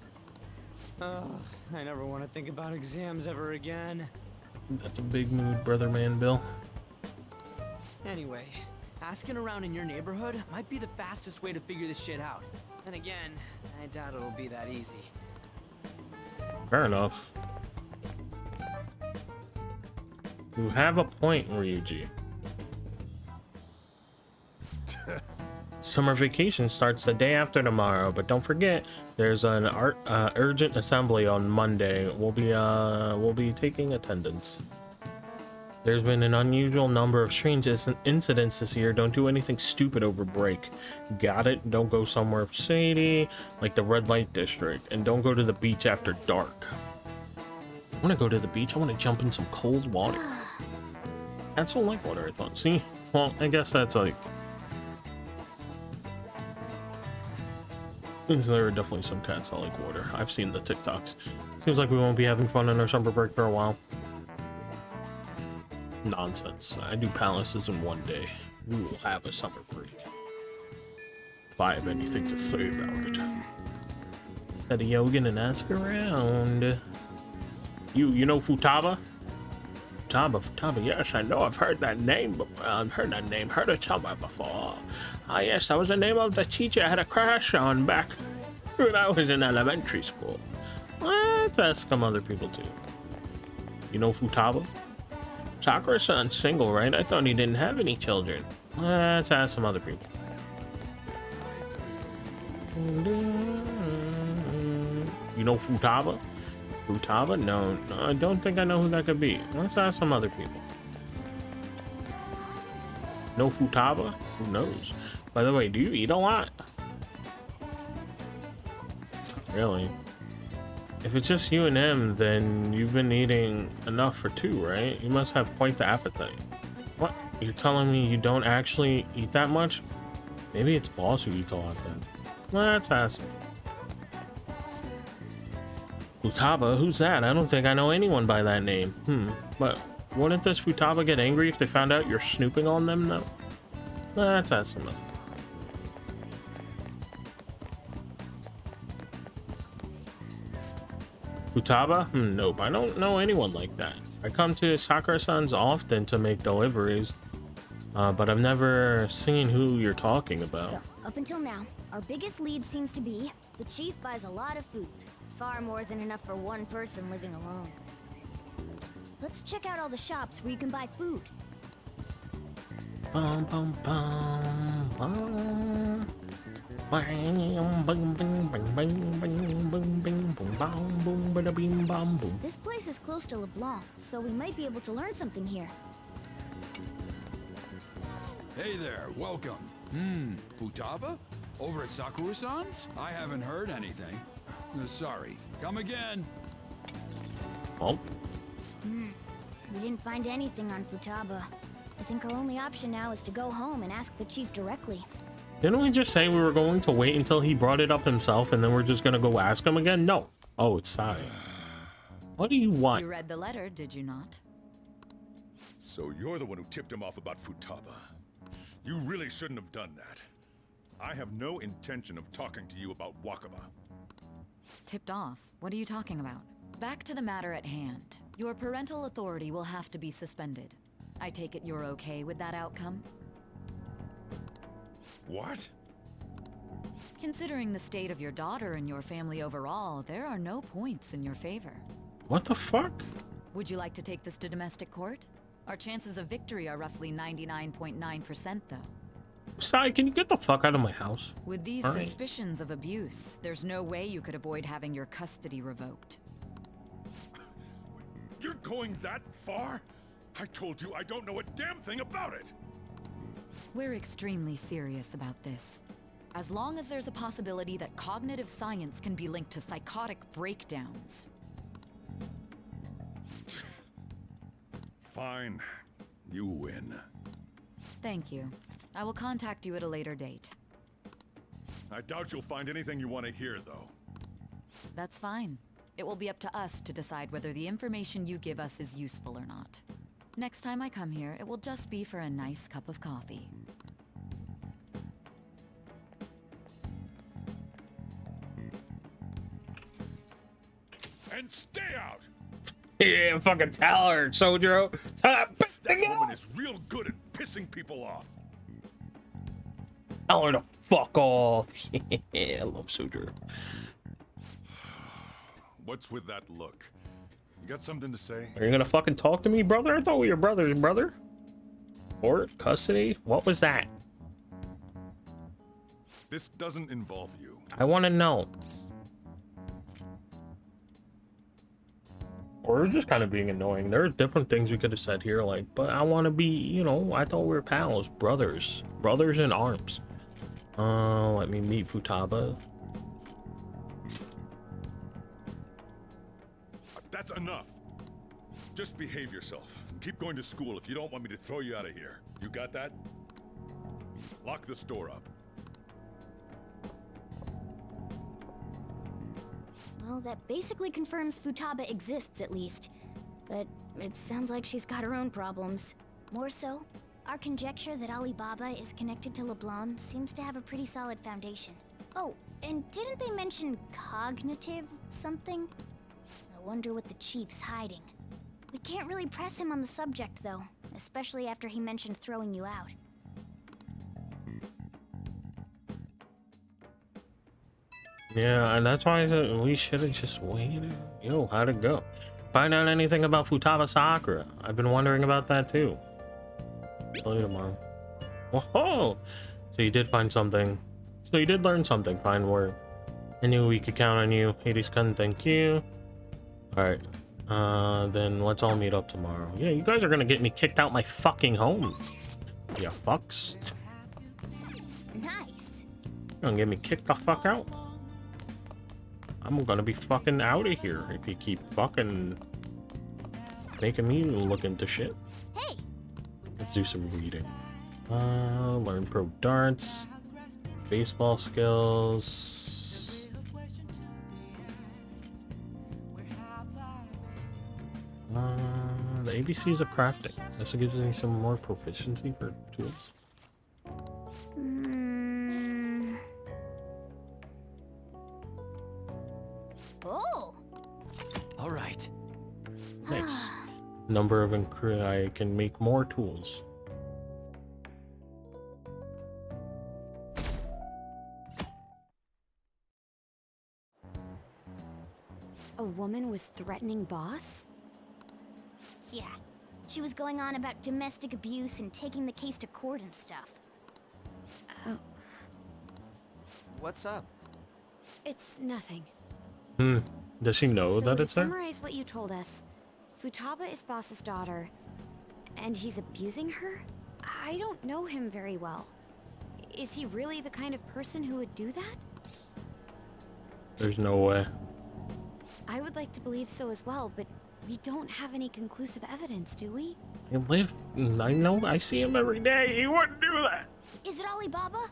Ugh, I never want to think about exams ever again. That's a big mood, brother man, Bill. Anyway, asking around in your neighborhood might be the fastest way to figure this shit out. And again, I doubt it'll be that easy. Fair enough. You have a point, Ryuji. Summer vacation starts the day after tomorrow, but don't forget, there's an urgent assembly on Monday. We'll be taking attendance. There's been an unusual number of strange incidents this year. Don't do anything stupid over break. Got it? Don't go somewhere shady, like the red light district, and don't go to the beach after dark. I want to go to the beach. I want to jump in some cold water. Cats don't like water, I thought. See? Well, I guess that's like... There are definitely some cats that like water. I've seen the TikToks. Seems like we won't be having fun on our summer break for a while. Nonsense. I do palaces in one day. We will have a summer break. If I have anything to say about it. Head to Yogan and ask around. You know Futaba? Futaba, yes, I know. I've heard that name. Heard it somewhere before. Ah, yes, that was the name of the teacher I had a crush on back when I was in elementary school. Let's ask some other people too. You know Futaba? Sakura-san's single, right? I thought he didn't have any children. Let's ask some other people. You know Futaba? Futaba? No, I don't think I know who that could be. Let's ask some other people. No Futaba? Who knows? By the way, do you eat a lot? Really? If it's just you and him, then you've been eating enough for two, right? You must have quite the appetite. What? You're telling me you don't actually eat that much? Maybe it's Boss who eats a lot then. Let's ask him. Futaba? Who's that? I don't think I know anyone by that name. But wouldn't this Futaba get angry if they found out you're snooping on them now? Let's ask him. Futaba? Nope, I don't know anyone like that. I come to Sakura-san's often to make deliveries, but I've never seen who you're talking about. So, up until now, our biggest lead seems to be the chief buys a lot of food. Far more than enough for one person living alone. Let's check out all the shops where you can buy food. Bum, bum, bum, bum. This place is close to LeBlanc, so we might be able to learn something here. Hey there, welcome. Futaba? Over at Sakura-san's? I haven't heard anything. Sorry. Come again. Oh. We didn't find anything on Futaba. I think our only option now is to go home and ask the chief directly. Didn't we just say we were going to wait until he brought it up himself and then we're just gonna go ask him again? No. Oh, it's Sai. What do you want? You read the letter, did you not? So you're the one who tipped him off about Futaba. You really shouldn't have done that. I have no intention of talking to you about Wakaba. Tipped off? What are you talking about? Back to the matter at hand. Your parental authority will have to be suspended. I take it you're okay with that outcome? What? Considering the state of your daughter and your family overall, there are no points in your favor. What the fuck? Would you like to take this to domestic court? Our chances of victory are roughly 99.9%, though. Sai, can you get the fuck out of my house? With these All right. suspicions of abuse, there's no way you could avoid having your custody revoked. You're going that far? I told you I don't know a damn thing about it! We're extremely serious about this. As long as there's a possibility that cognitive science can be linked to psychotic breakdowns. Fine. You win. Thank you. I will contact you at a later date. I doubt you'll find anything you want to hear, though. That's fine. It will be up to us to decide whether the information you give us is useful or not. Next time I come here, it will just be for a nice cup of coffee. And stay out! Yeah, fucking tell her, Sojiro. That woman is real good at pissing people off. Tell her to fuck off. Yeah, I love Sojiro. What's with that look? You got something to say? Are you gonna fucking talk to me, brother? I thought we were brothers, brother. Court, custody? What was that? This doesn't involve you. I want to know. Or we're just kind of being annoying. There are different things we could have said here, like, but I want to be, you know, I thought we were pals, brothers in arms. Let me meet Futaba. That's enough. Just behave yourself. Keep going to school if you don't want me to throw you out of here. You got that? Lock the store up. Well, that basically confirms Futaba exists, at least. But it sounds like she's got her own problems. More so, our conjecture that Alibaba is connected to LeBlanc seems to have a pretty solid foundation. Oh, and didn't they mention cognitive something? I wonder what the chief's hiding. We can't really press him on the subject, though, especially after he mentioned throwing you out. Yeah, and that's why I said we should have just waited. Yo, how'd it go? Find out anything about Futaba Sakura? I've been wondering about that too. Tell you tomorrow. Whoa! So you did find something. So you did learn something. Fine work. I knew we could count on you. Hades-kun, thank you. Alright. Then let's all meet up tomorrow. Yeah, you guys are gonna get me kicked out my fucking home. Yeah, fucks. Nice. You're gonna get me kicked the fuck out. I'm gonna be fucking out of here if you keep fucking making me look into shit. Hey. Let's do some reading. Learn pro darts, baseball skills. The ABCs of crafting. This gives me some more proficiency for tools. Oh. All right. Nice. Number of I can make more tools. A woman was threatening Boss? Yeah. She was going on about domestic abuse and taking the case to court and stuff. Oh. What's up? It's nothing. Does she know that it's to there? summarize what you told us, Futaba is Boss's daughter, and he's abusing her? I don't know him very well. Is he really the kind of person who would do that? There's no way. I would like to believe so as well, but we don't have any conclusive evidence, do we? I know, I see him every day. He wouldn't do that. Is it Alibaba?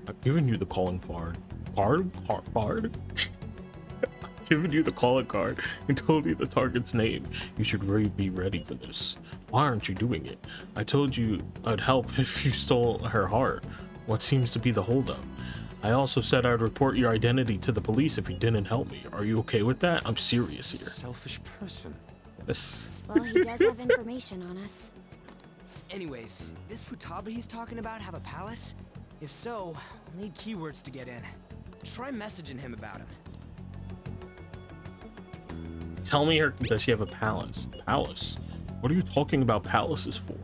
I've given you the calling card. Card? I've given you the calling card and told you the target's name. You should really be ready for this. Why aren't you doing it? I told you I'd help if you stole her heart. What seems to be the holdup? I also said I'd report your identity to the police if you didn't help me. Are you okay with that? I'm serious here. Selfish person. Yes. Well, he does have information on us. Anyways, this Futaba he's talking about have a palace? If so, we'll need keywords to get in. Try messaging him about him. Tell me does she have a palace? Palace? What are you talking about palaces for?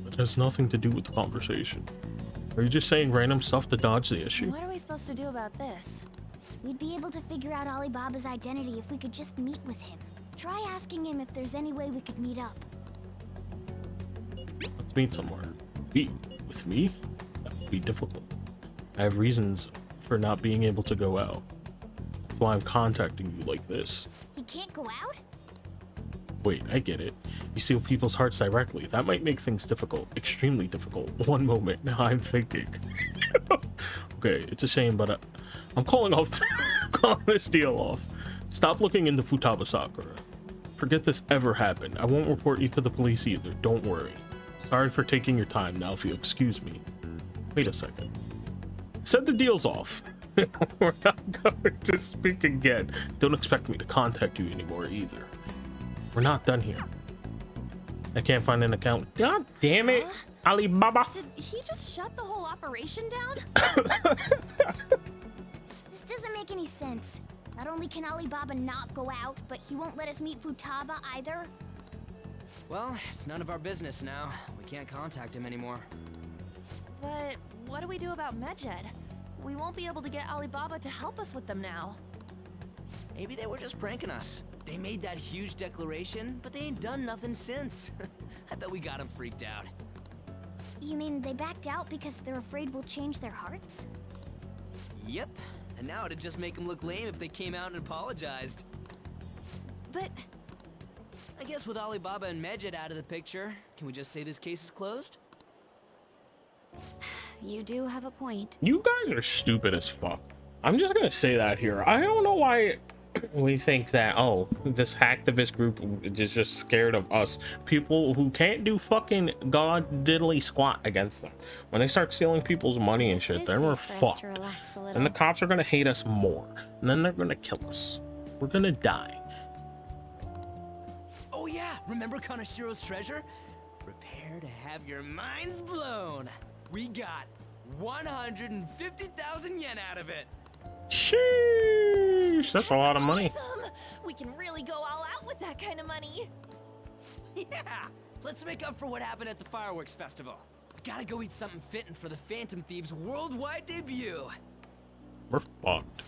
It has nothing to do with the conversation. Are you just saying random stuff to dodge the issue? What are we supposed to do about this? We'd be able to figure out Alibaba's identity if we could just meet with him. Try asking him if there's any way we could meet up. Let's meet somewhere. Meet with me? That would be difficult. I have reasons for not being able to go out. That's why I'm contacting you like this. He can't go out? Wait, I get it. You steal people's hearts directly. That might make things difficult. Extremely difficult. One moment. Now I'm thinking. Okay, it's a shame, but I'm calling this deal off. Stop looking into Futaba Sakura. Forget this ever happened. I won't report you to the police either. Don't worry. Sorry for taking your time. Now, if you excuse me. Wait a second. Said the deal's off. We're not going to speak again. Don't expect me to contact you anymore either. We're not done here. I can't find an account. God damn it, Alibaba. Did he just shut the whole operation down? This doesn't make any sense. Not only can Alibaba not go out, but he won't let us meet Futaba either. Well, it's none of our business now. We can't contact him anymore. But what do we do about Medjed? We won't be able to get Alibaba to help us with them now. Maybe they were just pranking us. They made that huge declaration, but they ain't done nothing since. I bet we got them freaked out. You mean they backed out because they're afraid we'll change their hearts? Yep. And now it'd just make them look lame if they came out and apologized. But I guess with Alibaba and Medjed out of the picture, can we just say this case is closed? You do have a point. You guys are stupid as fuck. I'm just gonna say that here. I don't know why we think that, oh, this hacktivist group is just scared of us. People who can't do fucking god diddly squat against them. When they start stealing people's money and shit, then we're fucked. And the cops are gonna hate us more. And then they're gonna kill us. We're gonna die. Oh yeah, remember Kanashiro's treasure? Prepare to have your minds blown. We got 150,000 yen out of it. Sheesh, that's a lot of money. Awesome. We can really go all out with that kind of money. Yeah, let's make up for what happened at the fireworks festival. We gotta go eat something fitting for the Phantom Thieves' worldwide debut. We're fucked.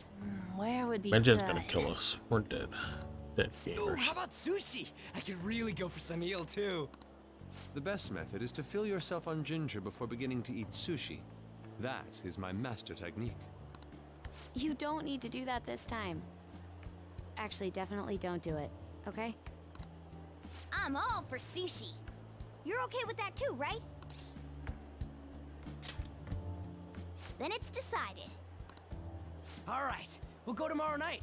Where would be Medjed's good? gonna kill us. We're dead. Dead gamers. Ooh, how about sushi? I could really go for some eel too. The best method is to fill yourself on ginger before beginning to eat sushi. That is my master technique. You don't need to do that this time. Actually, definitely don't do it, okay? I'm all for sushi. You're okay with that too, right? Then it's decided. All right, we'll go tomorrow night.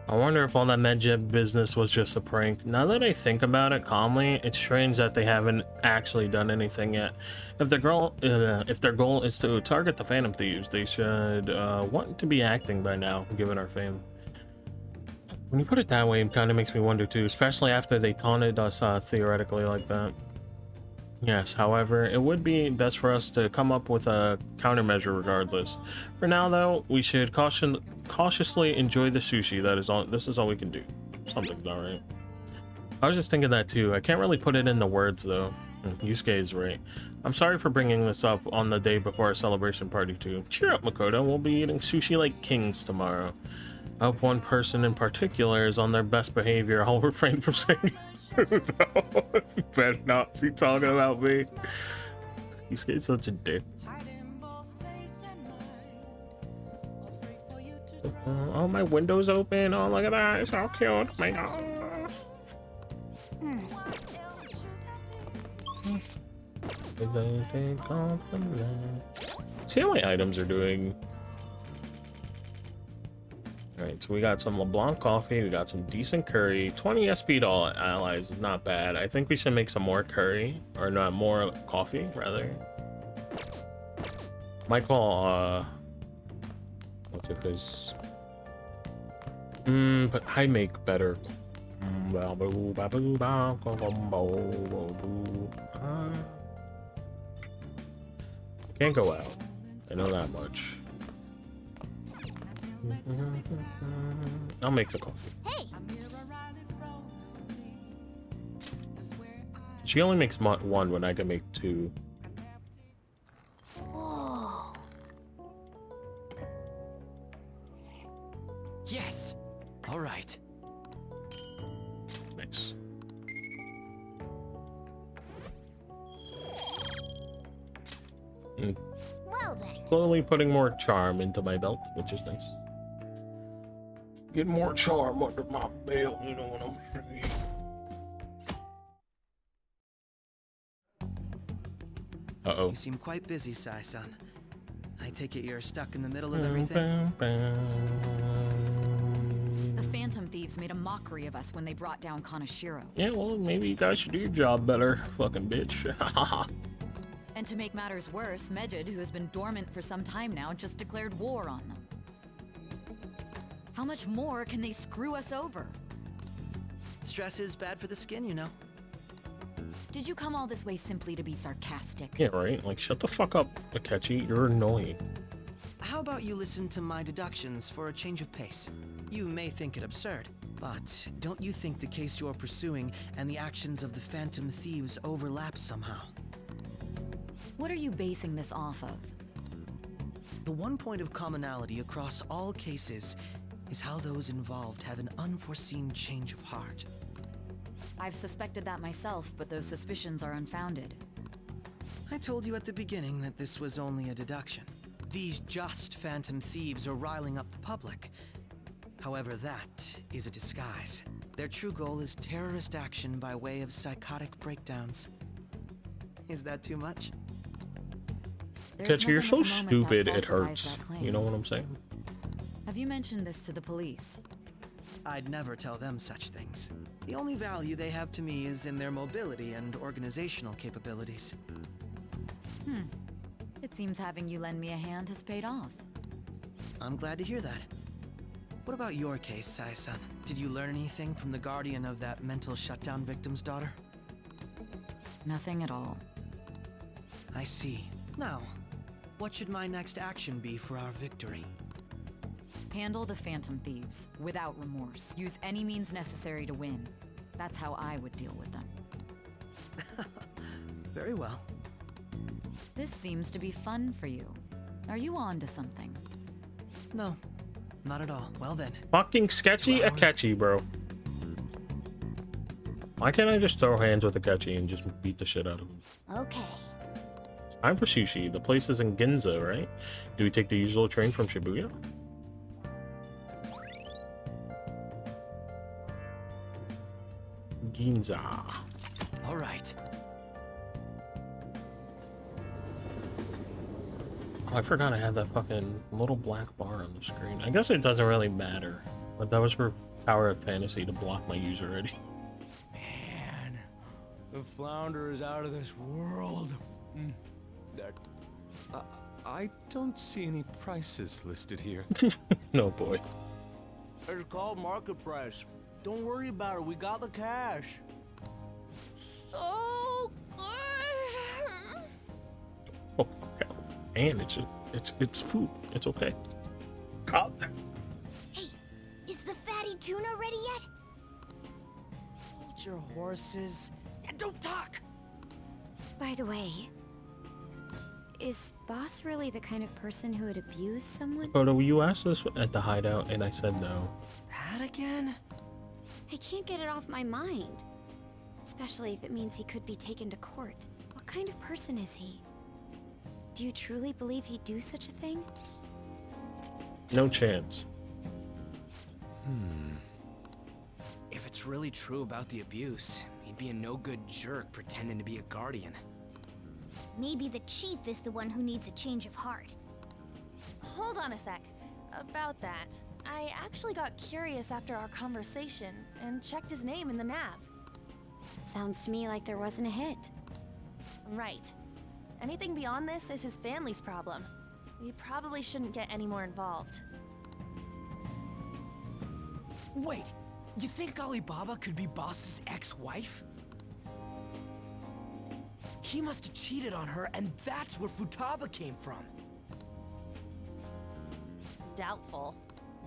I wonder if all that Medjed business was just a prank. Now that I think about it calmly, it's strange that they haven't actually done anything yet. If their goal is to target the Phantom Thieves, they should want to be acting by now, given our fame. When you put it that way, it kind of makes me wonder too, especially after they taunted us theoretically like that. Yes, however, it would be best for us to come up with a countermeasure regardless. For now, though, we should cautiously enjoy the sushi. This is all we can do. Something's not right. I was just thinking that too. I can't really put it into words though. Yusuke is right. I'm sorry for bringing this up on the day before our celebration party too. Cheer up, Makoto. We'll be eating sushi like kings tomorrow. I hope one person in particular is on their best behavior. I'll refrain from saying though. You better not be talking about me. Yusuke is such a dick. Oh, my window's open. Oh, look at that. It's so cute. Oh my god. See how my items are doing. Alright, so we got some LeBlanc coffee, we got some decent curry, 20 SP to all allies is not bad. I think we should make some more curry, or not, more coffee, rather. Might call, what's it, cause... but I make better. Can't go out. I know that much. I'll make the coffee. Hey. She only makes one when I can make two. Whoa. Yes. All right. Nice. Well then. Slowly putting more charm into my belt, which is nice. Get more charm under my belt, you know what I'm saying? Uh-oh. You seem quite busy, Sai-san. I take it you're stuck in the middle of everything? The Phantom Thieves made a mockery of us when they brought down Kaneshiro. Yeah, well, maybe you guys should do your job better, fucking bitch. And to make matters worse, Medjed, who has been dormant for some time now, just declared war on them. How much more can they screw us over? Stress is bad for the skin, you know. Did you come all this way simply to be sarcastic? Yeah, right? Like, shut the fuck up, Akechi. You're annoying. How about you listen to my deductions for a change of pace? You may think it absurd, but don't you think the case you're pursuing and the actions of the Phantom Thieves overlap somehow? What are you basing this off of? The one point of commonality across all cases is how those involved have an unforeseen change of heart. I've suspected that myself, but those suspicions are unfounded. I told you at the beginning that this was only a deduction. These just Phantom Thieves are riling up the public. However, that is a disguise. Their true goal is terrorist action by way of psychotic breakdowns. Is that too much? Akechi, you're so stupid, it hurts. You know what I'm saying? Have you mentioned this to the police? I'd never tell them such things. The only value they have to me is in their mobility and organizational capabilities. It seems having you lend me a hand has paid off. I'm glad to hear that. What about your case, Sai-san? Did you learn anything from the guardian of that mental shutdown victim's daughter? Nothing at all. I see. Now, what should my next action be for our victory? Handle the Phantom Thieves, without remorse. Use any means necessary to win. That's how I would deal with them. Very well. This seems to be fun for you. Are you on to something? No, not at all. Well then. Fucking sketchy Akechi, bro. Why can't I just throw hands with Akechi and just beat the shit out of him? Okay. Time for sushi. The place is in Ginza, right? Do we take the usual train from Shibuya? Ginza. All right. Oh, I forgot I had that fucking little black bar on the screen. I guess it doesn't really matter. But that was for Tower of Fantasy to block my user already. Man, the flounder is out of this world. I don't see any prices listed here. No boy. It's called market price. Don't worry about it. We got the cash. So good. Oh, okay. And it's food. It's okay. God. Hey, is the fatty tuna ready yet? Hold your horses and don't talk. By the way, is Boss really the kind of person who would abuse someone? Photo, you asked this at the hideout, and I said no. That again? I can't get it off my mind. Especially if it means he could be taken to court. What kind of person is he? Do you truly believe he'd do such a thing? No chance. it's really true about the abuse, he'd be a no-good jerk pretending to be a guardian. Maybe the chief is the one who needs a change of heart. Hold on a sec. About that, I actually got curious after our conversation and checked his name in the nav. Sounds to me like there wasn't a hit. Right. Anything beyond this is his family's problem. We probably shouldn't get any more involved. Wait, you think Alibaba could be Boss's ex-wife? He must have cheated on her, and that's where Futaba came from. Doubtful.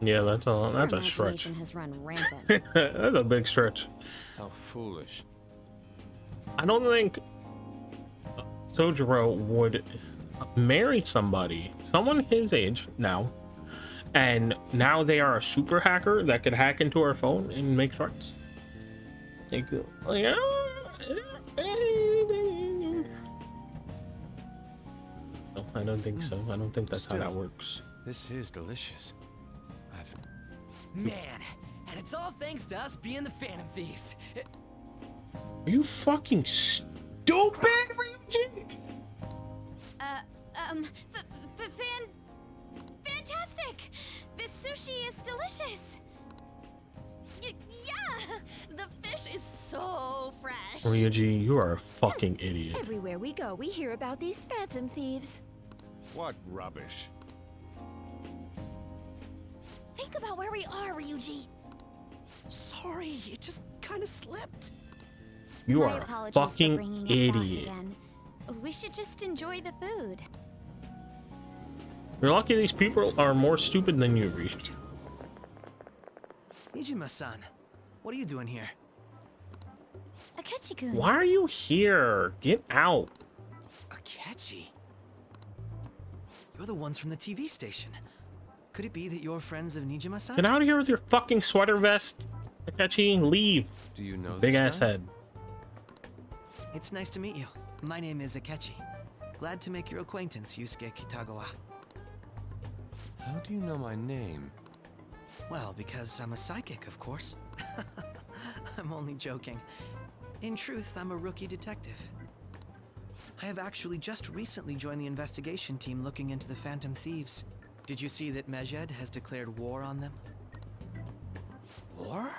Yeah, that's a stretch. Has run rampant. That's a big stretch. How foolish. I don't think Sojiro would marry someone his age now, and now they are a super hacker that could hack into our phone and make threats. Like, yeah. No, I don't think so. I don't think that's how that works. This is delicious. Man, and it's all thanks to us being the Phantom Thieves. Are you fucking stupid, Ryuji? Fantastic! This sushi is delicious! Yeah! The fish is so fresh! Ryuji, you are a fucking idiot. Everywhere we go, we hear about these Phantom Thieves. What rubbish. Think about where we are, Ryuji. Sorry, it just kind of slipped. You My are a apologies for fucking bringing up Boss idiot. again. We should just enjoy the food. You're lucky these people are more stupid than you, Ryuji. Nijima-san, what are you doing here? Akechi-kun. Why are you here? Get out. Akechi? You're the ones from the TV station. Could it be that you're friends of Nijima-san? Get out of here with your fucking sweater vest, Akechi. Leave. Do you know Big this ass guy? head. It's nice to meet you. My name is Akechi. Glad to make your acquaintance, Yusuke Kitagawa. How do you know my name? Well, because I'm a psychic, of course. I'm only joking. In truth, I'm a rookie detective. I have actually just recently joined the investigation team looking into the Phantom Thieves. Did you see that Mejed has declared war on them? War?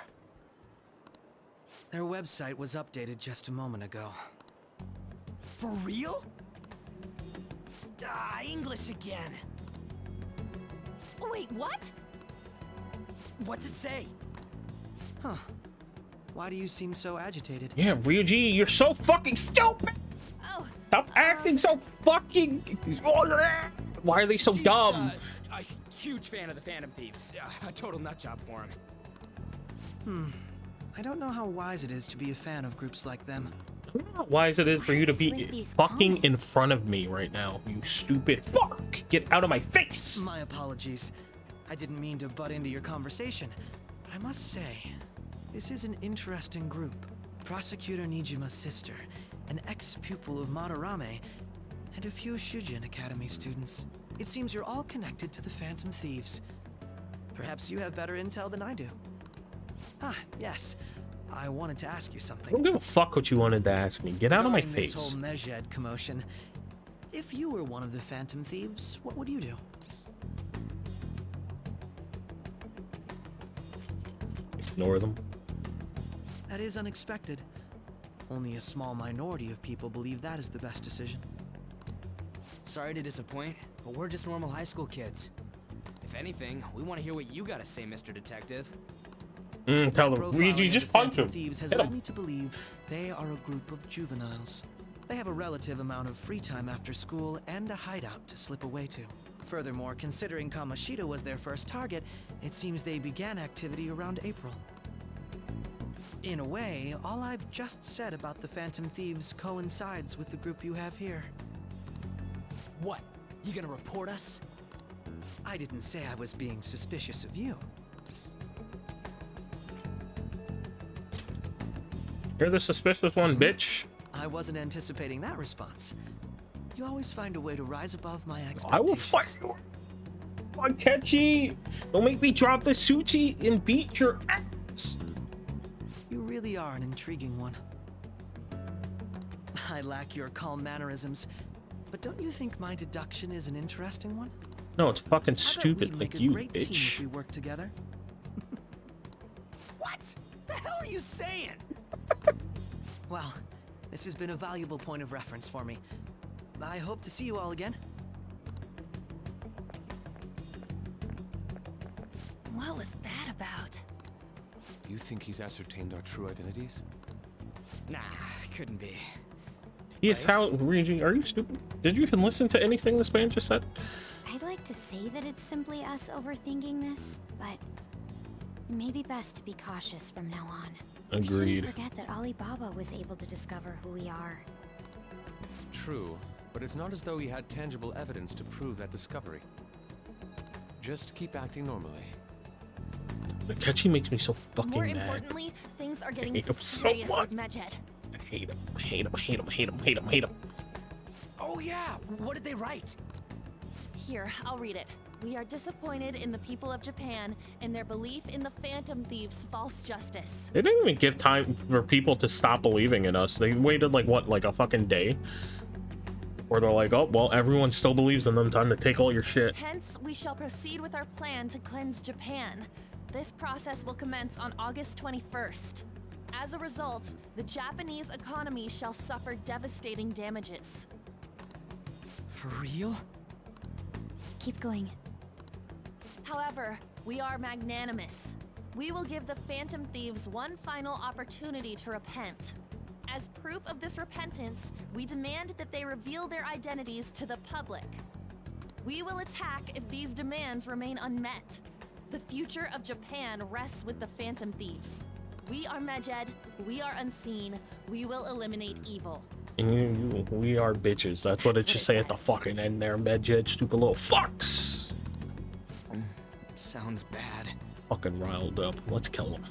Their website was updated just a moment ago. For real? English again. Wait, what? What's it say? Huh. Why do you seem so agitated? Yeah, Ryuji, you're so fucking stupid. Oh. Stop acting so fucking. Why are they so She's, dumb? A huge fan of the Phantom Thieves. A total nutjob for him. I don't know how wise it is to be a fan of groups like them. Why is it for you to with be these fucking in front of me right now? You stupid fuck! Get out of my face! My apologies. I didn't mean to butt into your conversation. But I must say, this is an interesting group. Prosecutor Nijima's sister, an ex-pupil of Madarame, and a few Shujin Academy students. It seems you're all connected to the Phantom Thieves. Perhaps you have better intel than I do. Ah, yes. I wanted to ask you I something. don't give a fuck what you wanted to ask me. Get out of my Regarding face. This whole Mejed commotion. If you were one of the Phantom Thieves, what would you do? Ignore them. That is unexpected. Only a small minority of people believe that is the best decision. Sorry to disappoint, but we're just normal high school kids. If anything, we want to hear what you gotta say, Mr. Detective. Tell them. Profiling You of just the punch Phantom him. Thieves has Hit led him. me to believe they are a group of juveniles. They have a relative amount of free time after school and a hideout to slip away to. Furthermore, considering Kamoshida was their first target, it seems they began activity around April. In a way, all I've just said about the Phantom Thieves coincides with the group you have here. What? You gonna report us? I didn't say I was being suspicious of you. You're the suspicious one, bitch. I wasn't anticipating that response. You always find a way to rise above my expectations. I will fight you. Akechi! Don't make me drop the sushi and beat your ass. You really are an intriguing one. I lack your calm mannerisms, but don't you think my deduction is an interesting one? No, it's fucking I bet stupid, we'd like make a you, great team if bitch. we work together. What the hell are you saying? Well, this has been a valuable point of reference for me. I hope to see you all again. What was that about? Do you think he's ascertained our true identities? Nah, couldn't be. Yes, how, Reggie, are you stupid? Did you even listen to anything this man just said? I'd like to say that it's simply us overthinking this, but it may be best to be cautious from now on. Agreed. We shouldn't forget that Alibaba was able to discover who we are. True, but it's not as though he had tangible evidence to prove that discovery. Just keep acting normally. Akechi makes me so fucking More mad. importantly, things are getting hate him so serious much. with Medjed. I hate him, hate him, hate him, hate him, hate him, hate him. Oh yeah, what did they write? Here, I'll read it. We are disappointed in the people of Japan and their belief in the Phantom Thieves' false justice. They didn't even give time for people to stop believing in us. They waited like, what, like a fucking day? Where they're like, oh, well, everyone still believes in them, time to take all your shit. Hence, we shall proceed with our plan to cleanse Japan. This process will commence on August 21st. As a result, the Japanese economy shall suffer devastating damages. For real? Keep going. However, we are magnanimous. We will give the Phantom Thieves one final opportunity to repent. As proof of this repentance, we demand that they reveal their identities to the public. We will attack if these demands remain unmet. The future of Japan rests with the Phantom Thieves. We are Medjed, we are unseen, we will eliminate evil. We are bitches. That's what it should say at the fucking end there, Medjed, stupid little fucks. Sounds bad. Fucking riled up. Let's kill them.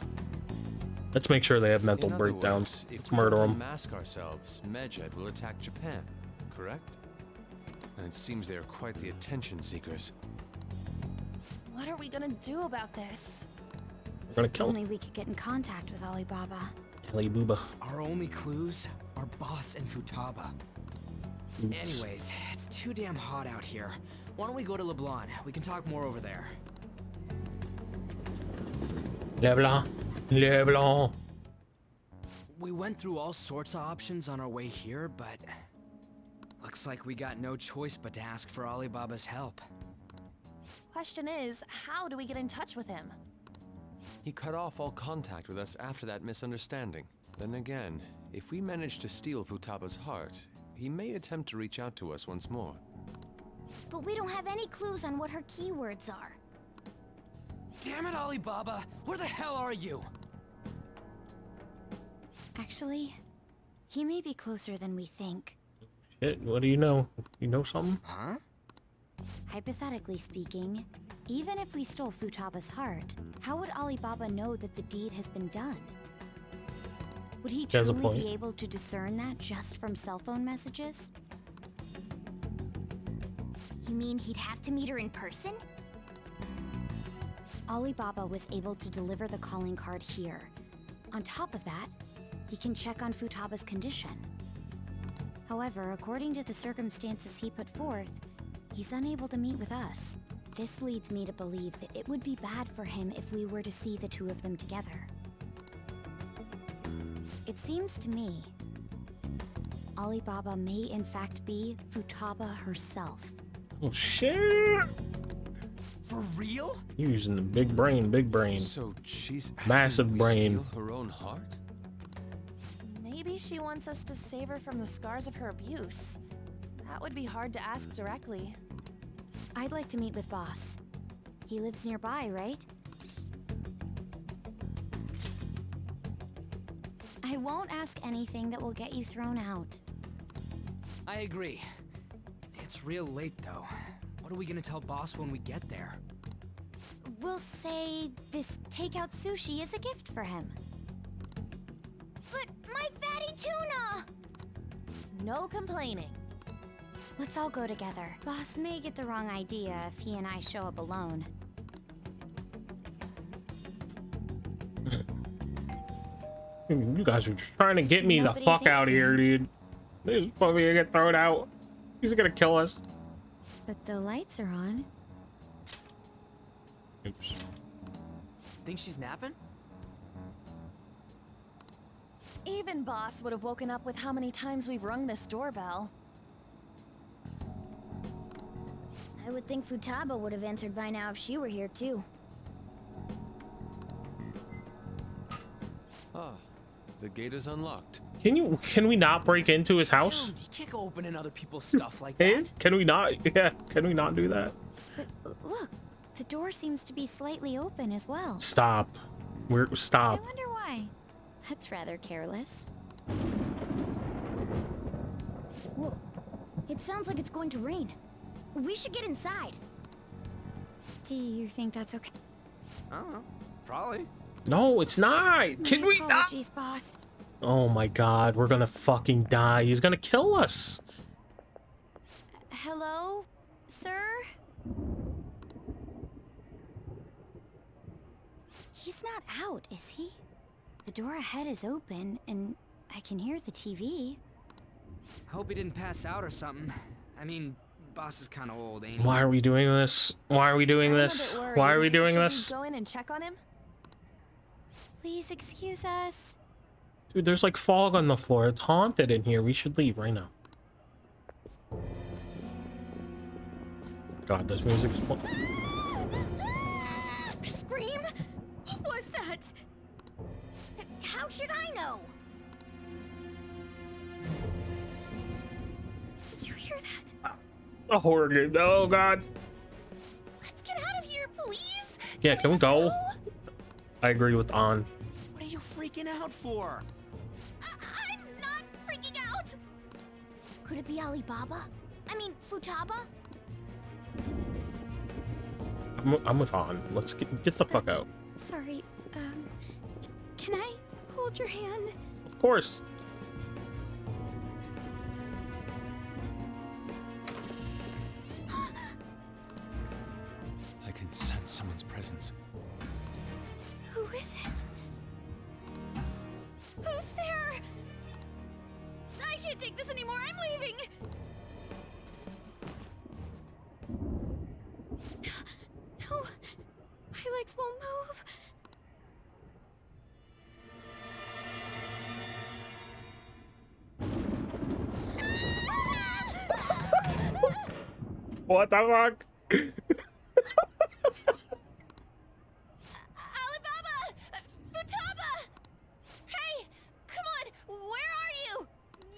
Let's make sure they have mental In other breakdowns. words, Let's murder them. If we mask ourselves, Medjed will attack Japan, correct? And it seems they are quite the attention seekers. What are we gonna do about this? We're gonna kill Only them. we could get in contact with Alibaba. Alibaba. Our only clues are Boss and Futaba. Oops. Anyways, it's too damn hot out here. Why don't we go to LeBlanc? We can talk more over there. LeBlanc. LeBlanc. We went through all sorts of options on our way here, but looks like we got no choice but to ask for Alibaba's help. Question is, how do we get in touch with him? He cut off all contact with us after that misunderstanding. Then again, if we manage to steal Futaba's heart, he may attempt to reach out to us once more. But we don't have any clues on what her keywords are. Damn it, Alibaba! Where the hell are you? Actually, he may be closer than we think. Shit, what do you know? You know something? Huh? Hypothetically speaking, even if we stole Futaba's heart, how would Alibaba know that the deed has been done? Would he Has a truly point. be able to discern that just from cell phone messages? You mean he'd have to meet her in person? Alibaba was able to deliver the calling card here. On top of that, he can check on Futaba's condition. However, according to the circumstances he put forth, he's unable to meet with us. This leads me to believe that it would be bad for him if we were to see the two of them together. It seems to me, Alibaba may in fact be Futaba herself. Oh shit! For real? You're using the big brain, big brain. So she's asking Massive we brain. steal her own heart? Maybe she wants us to save her from the scars of her abuse. That would be hard to ask directly. I'd like to meet with Boss. He lives nearby, right? I won't ask anything that will get you thrown out. I agree. It's real late, though. What are we gonna tell Boss when we get there? We'll say this takeout sushi is a gift for him. But my fatty tuna! No complaining. Let's all go together. Boss may get the wrong idea if he and I show up alone. You guys are just trying to get me Nobody's the fuck out of here, dude. This is probably gonna get thrown out. He's gonna kill us. But the lights are on. Oops. Think she's napping? Even Boss would have woken up with how many times we've rung this doorbell. I would think Futaba would have answered by now if she were here too. Ah, the gate is unlocked. Can we not break into his house? Dude, you can't go opening other people's stuff like Hey, that. can we not? Yeah, can we not do that? But look, the door seems to be slightly open as well. Stop. Stop. I wonder why. That's rather careless. Whoa. It sounds like it's going to rain. We should get inside. Do you think that's okay? I don't know. Probably. No, it's not. Can we not? Apologies, boss. Oh my god, we're gonna fucking die. He's gonna kill us. Hello, sir? He's not out, is he? The door ahead is open, and I can hear the TV. Hope he didn't pass out or something. I mean, boss is kind of old, ain't he? Why are we doing this? Why are we doing this? Why are we doing this? Should we go in and check on him? Please excuse us. Dude, there's like fog on the floor. It's haunted in here. We should leave right now. God, this music is... Scream? What was that? How should I know? Did you hear that? A horror game. Oh god. Let's get out of here, please. Yeah, can we go? I agree with An. What are you freaking out for? I'm not freaking out. Could it be Alibaba? I mean, Futaba? I'm with An. Let's get the fuck out. Sorry, can I hold your hand? Of course. I can sense someone's presence. Who is it? Who's there? I can't take this anymore. I'm leaving. No, my legs won't move. What the fuck? Alibaba! Futaba! Hey, come on. Where are you?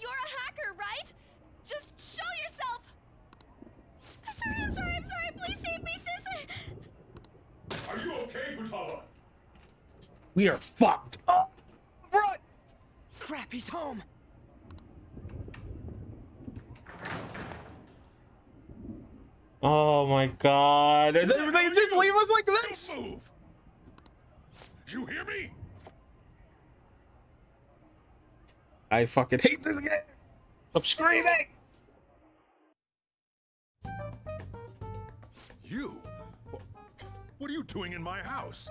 You're a hacker, right? Just show yourself. I'm sorry. Please save me, sis. Are you okay, Futaba? We are fucked up. Run! Crap, he's home. Oh my god. They just leave us like this? Don't move! You hear me? I fucking hate this game. I'm screaming. You? What are you doing in my house?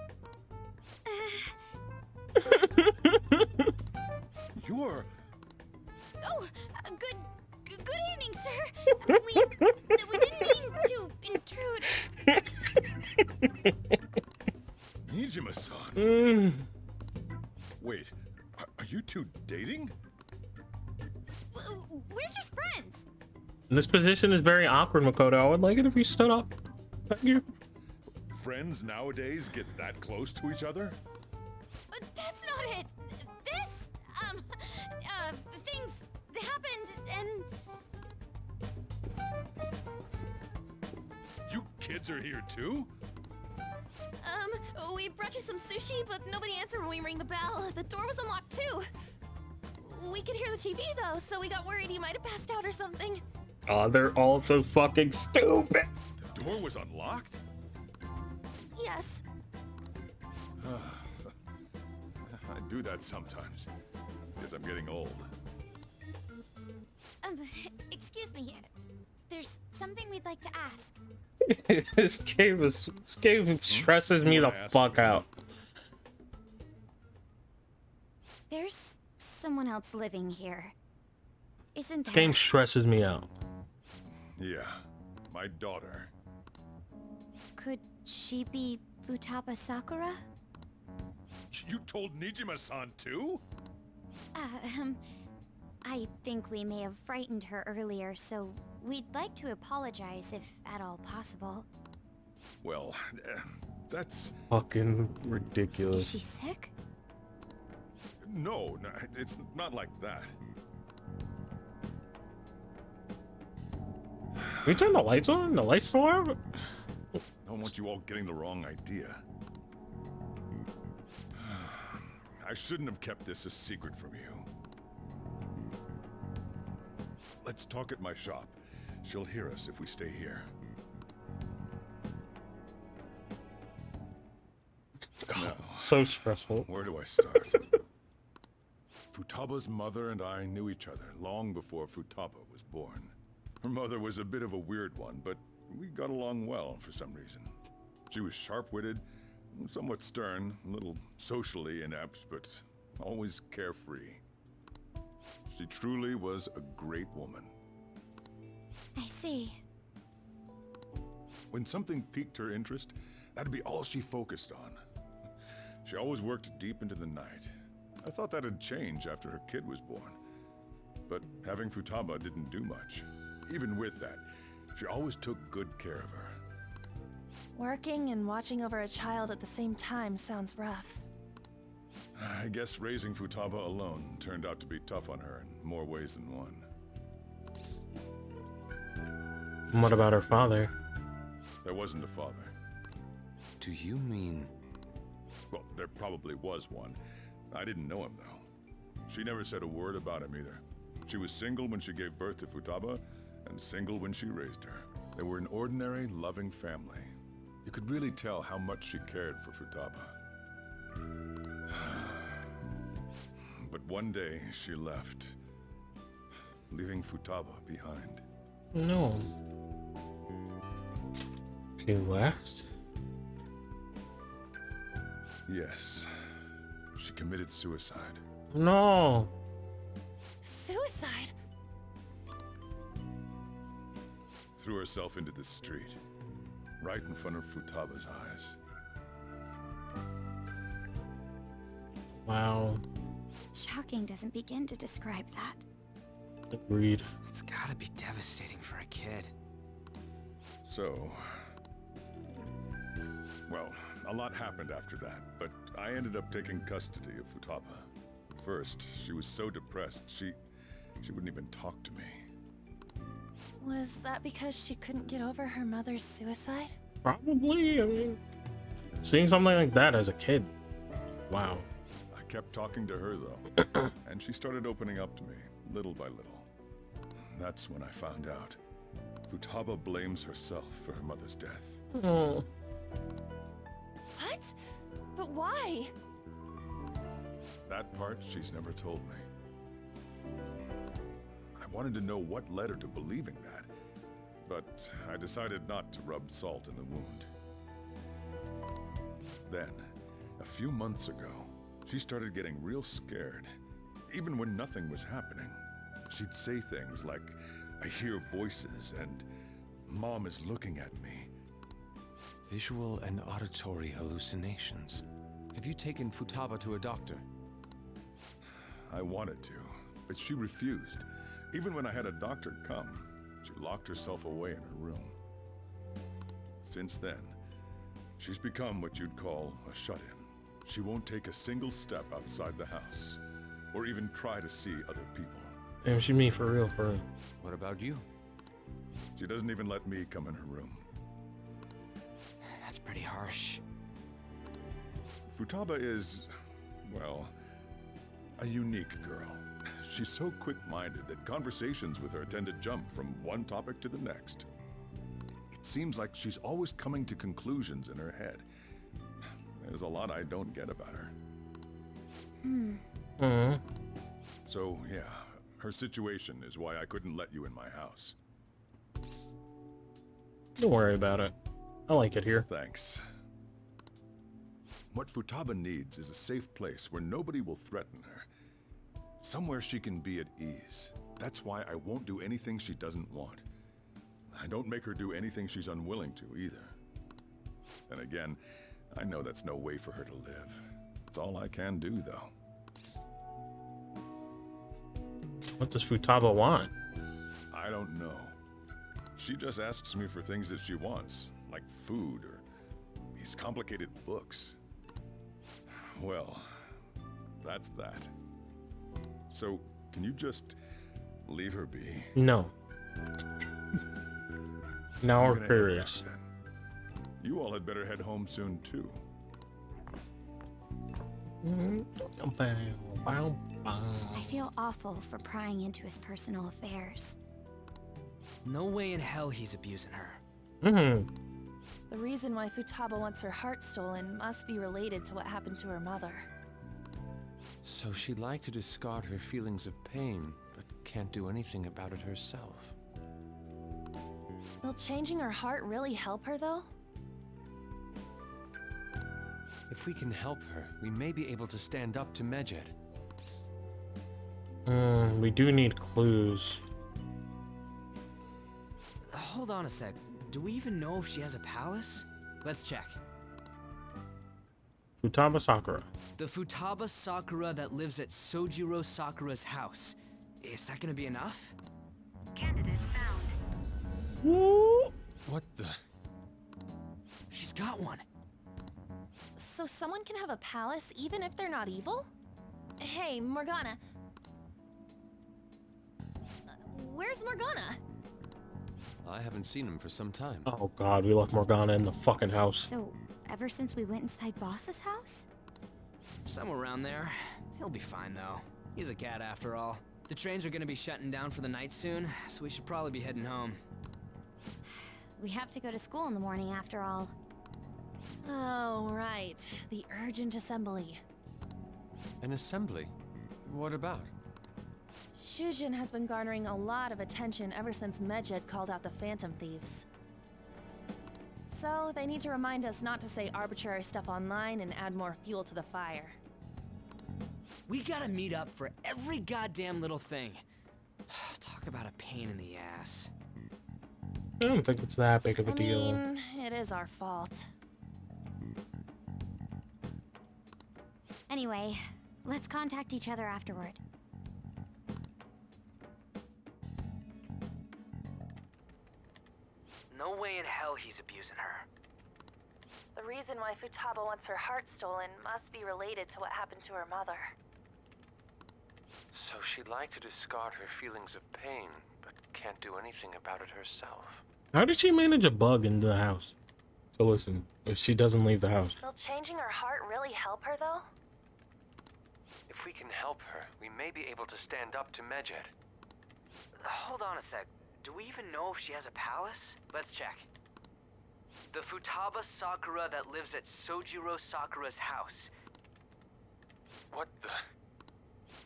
You're... Oh, good evening, sir. We didn't mean to intrude. Nijima-san. Wait, are you two dating? We're just friends. This position is very awkward, Makoto. I would like it if you stood up. Thank you. Friends nowadays get that close to each other? But that's not it. Things happened and... You kids are here too? We brought you some sushi, but nobody answered when we rang the bell. The door was unlocked too. We could hear the TV though, so we got worried you might have passed out or something. Oh, they're all so fucking stupid. The door was unlocked? Yes. I do that sometimes. Because I'm getting old. Excuse me. There's something we'd like to ask. This game stresses me the fuck out. There's someone else living here. Isn't This there? game stresses me out. Yeah, my daughter. Could she be Futaba Sakura? You told Nijima-san too? I think we may have frightened her earlier, so we'd like to apologize if at all possible. Well, that's... Fucking ridiculous. Is she sick? No, it's not like that. Can we turn the lights on? The lights still out? I don't want you all getting the wrong idea. I shouldn't have kept this a secret from you. Let's talk at my shop. She'll hear us if we stay here. God, Now, so stressful. where do I start? Futaba's mother and I knew each other long before Futaba was born. Her mother was a bit of a weird one, but we got along well for some reason. She was sharp-witted, somewhat stern, a little socially inept, but always carefree. She truly was a great woman. I see. When something piqued her interest, that'd be all she focused on. She always worked deep into the night. I thought that'd change after her kid was born. But having Futaba didn't do much. Even with that, she always took good care of her. Working and watching over a child at the same time sounds rough. I guess raising Futaba alone turned out to be tough on her in more ways than one. And what about her father? There wasn't a father. Do you mean... Well, there probably was one. I didn't know him, though. She never said a word about him either. She was single when she gave birth to Futaba, and single when she raised her. They were an ordinary, loving family. You could really tell how much she cared for Futaba. But one day, she left, leaving Futaba behind. No. She left? Yes. She committed suicide. No. Suicide? Threw herself into the street, right in front of Futaba's eyes. Wow. Shocking doesn't begin to describe that. Agreed. It's gotta be devastating for a kid. So... Well, a lot happened after that, but I ended up taking custody of Futaba. First, she was so depressed, she wouldn't even talk to me. Was that because she couldn't get over her mother's suicide? Probably. I mean, seeing something like that as a kid. Wow. I kept talking to her, though, and she started opening up to me, little by little. That's when I found out. Futaba blames herself for her mother's death. Oh. What? But why? That part she's never told me. I wanted to know what led her to believing that, but I decided not to rub salt in the wound. Then, a few months ago, she started getting real scared, even when nothing was happening. She'd say things like, "I hear voices," and "Mom is looking at me." Visual and auditory hallucinations. Have you taken Futaba to a doctor? I wanted to, but she refused. Even when I had a doctor come, she locked herself away in her room. Since then, she's become what you'd call a shut-in. She won't take a single step outside the house, or even try to see other people. Damn, she mean for real, for real. What about you? She doesn't even let me come in her room. That's pretty harsh. Futaba is, well, a unique girl. She's so quick-minded that conversations with her tend to jump from one topic to the next. It seems like she's always coming to conclusions in her head. There's a lot I don't get about her. So, yeah, her situation is why I couldn't let you in my house. Don't worry about it. I like it here. Thanks. What Futaba needs is a safe place where nobody will threaten her, Somewhere she can be at ease. That's why I won't do anything she doesn't want. I don't make her do anything she's unwilling to, either. And again, I know that's no way for her to live. It's all I can do, though. What does Futaba want? I don't know. She just asks me for things that she wants, like food or these complicated books. Well, that's that. So, can you just leave her be? No. Now we're curious. You all had better head home soon, too. I feel awful for prying into his personal affairs. No way in hell he's abusing her. The reason why Futaba wants her heart stolen must be related to what happened to her mother. So she'd like to discard her feelings of pain, but can't do anything about it herself. Will changing her heart really help her, though? If we can help her, we may be able to stand up to Medjed. We do need clues. Hold on a sec. Do we even know if she has a palace? Let's check. Futaba Sakura. The Futaba Sakura that lives at Sojiro Sakura's house. Is that gonna be enough? Candidate found. Woo! What the? She's got one. So someone can have a palace even if they're not evil? Hey, Morgana. Where's Morgana? I haven't seen him for some time. Oh god, we left Morgana in the fucking house. So, ever since we went inside Boss's house? Somewhere around there. He'll be fine, though. He's a cat after all. The trains are gonna be shutting down for the night soon, so we should probably be heading home. We have to go to school in the morning after all. Oh, right. The urgent assembly. An assembly? What about? Shujin has been garnering a lot of attention ever since Medjed called out the Phantom Thieves. So, they need to remind us not to say arbitrary stuff online and add more fuel to the fire. We gotta meet up for every goddamn little thing. Talk about a pain in the ass. I don't think it's that big of a deal. I mean, it is our fault. Anyway, let's contact each other afterward. No way in hell he's abusing her. The reason why Futaba wants her heart stolen must be related to what happened to her mother. So she'd like to discard her feelings of pain, but can't do anything about it herself. How did she manage a bug in the house? So listen, if she doesn't leave the house. Will changing her heart really help her, though? If we can help her, we may be able to stand up to Medjed. Hold on a sec. Do we even know if she has a palace? Let's check. The Futaba Sakura that lives at Sojiro Sakura's house. What the?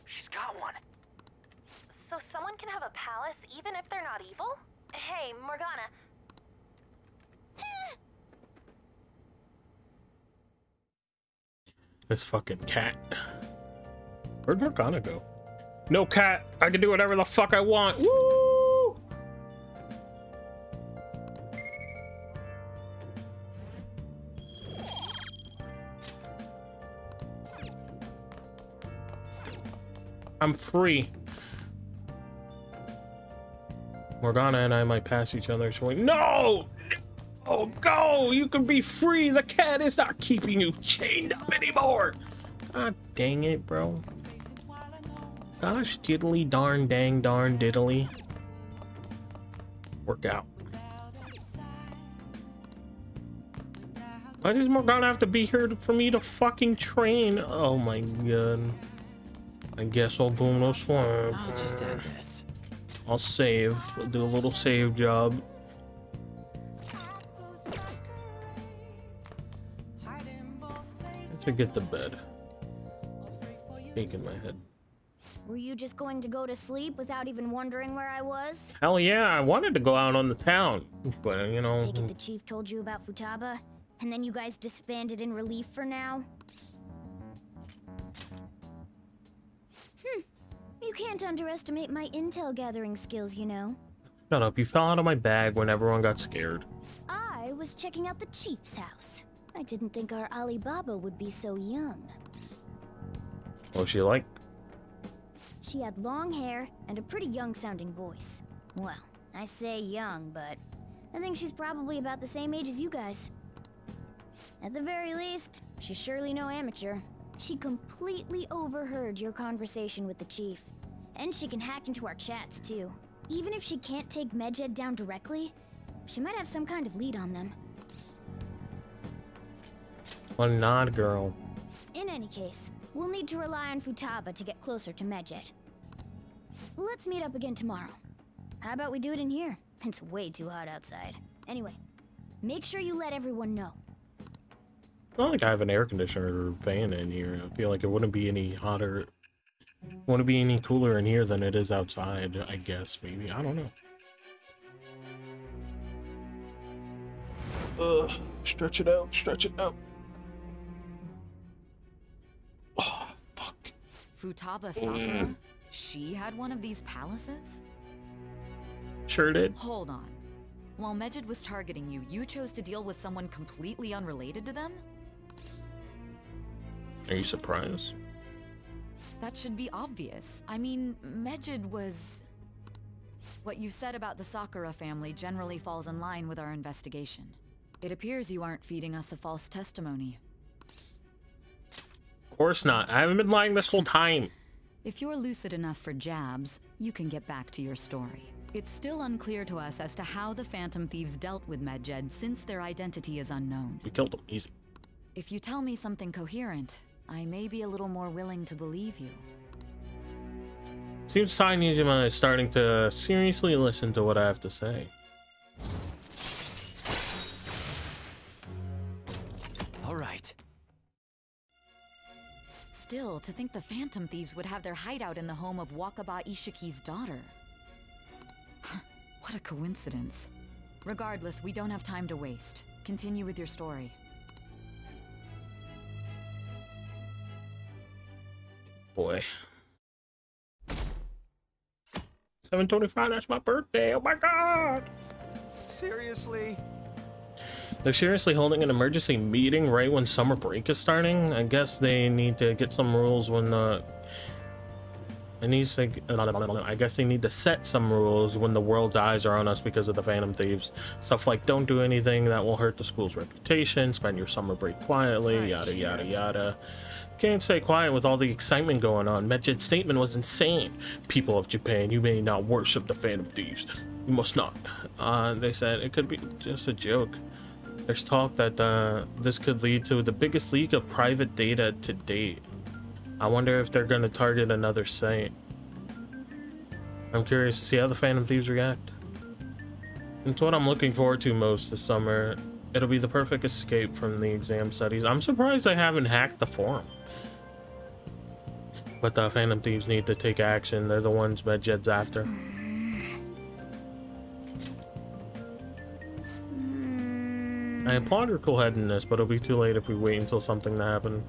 She's got one. So someone can have a palace even if they're not evil? Hey, Morgana. This fucking cat. Where'd Morgana go? No cat! I can do whatever the fuck I want! Woo! I'm free. Morgana and I might pass each other, so no! Oh, go! You can be free! The cat is not keeping you chained up anymore! God dang it, bro. Gosh diddly darn dang darn diddly. Work out. Why does Morgana have to be here for me to fucking train? Oh my god. I guess I'll go in a swamp. I'll just add this. I'll save. I'll do a little save job. To get to bed. Ache in my head. Were you just going to go to sleep without even wondering where I was? Hell yeah, I wanted to go out on the town, but you know. Take it the chief told you about Futaba, and then you guys disbanded in relief for now? can't underestimate my intel gathering skills, you know. Shut up, you fell out of my bag when everyone got scared. I was checking out the chief's house. I didn't think our Alibaba would be so young. What was she like? She had long hair and a pretty young-sounding voice. Well, I say young, but I think she's probably about the same age as you guys. At the very least, she's surely no amateur. She completely overheard your conversation with the chief. And she can hack into our chats, too. Even if she can't take Medjed down directly, she might have some kind of lead on them. What an odd girl. In any case, we'll need to rely on Futaba to get closer to Medjed. Let's meet up again tomorrow. How about we do it in here? It's way too hot outside. Anyway, make sure you let everyone know. It's not like I have an air conditioner or fan in here. I feel like it wouldn't be any hotter, wouldn't be any cooler in here than it is outside, I guess, maybe. I don't know. Stretch it out, stretch it out. Oh, fuck. Futaba Sakura? She had one of these palaces? Sure did. Hold on. While Medjed was targeting you, you chose to deal with someone completely unrelated to them? Are you surprised? That should be obvious. I mean, Medjed was... What you said about the Sakura family generally falls in line with our investigation. It appears you aren't feeding us a false testimony. Of course not. I haven't been lying this whole time. If you're lucid enough for jabs, you can get back to your story. It's still unclear to us as to how the Phantom Thieves dealt with Medjed since their identity is unknown. We killed them, easy. If you tell me something coherent, I may be a little more willing to believe you. Seems Sainijima is starting to seriously listen to what I have to say. All right. Still, to think the Phantom Thieves would have their hideout in the home of Wakaba Ishiki's daughter. What a coincidence. Regardless, we don't have time to waste. Continue with your story. Boy. 7/25, that's my birthday. Oh my god! Seriously? They're seriously holding an emergency meeting right when summer break is starting? I guess they need to get some rules when I guess they need to set some rules when the world's eyes are on us because of the Phantom Thieves. Stuff like don't do anything that will hurt the school's reputation, spend your summer break quietly, yada yada yada. Can't stay quiet with all the excitement going on. Medjed's statement was insane. People of Japan, you may not worship the Phantom Thieves. You must not. They said it could be just a joke. There's talk that this could lead to the biggest leak of private data to date. I wonder if they're going to target another site. I'm curious to see how the Phantom Thieves react. It's what I'm looking forward to most this summer. It'll be the perfect escape from the exam studies. I'm surprised I haven't hacked the forum. But the Phantom Thieves need to take action. They're the ones Medjed's after. I applaud her cool-headedness, but it'll be too late if we wait until something to happen.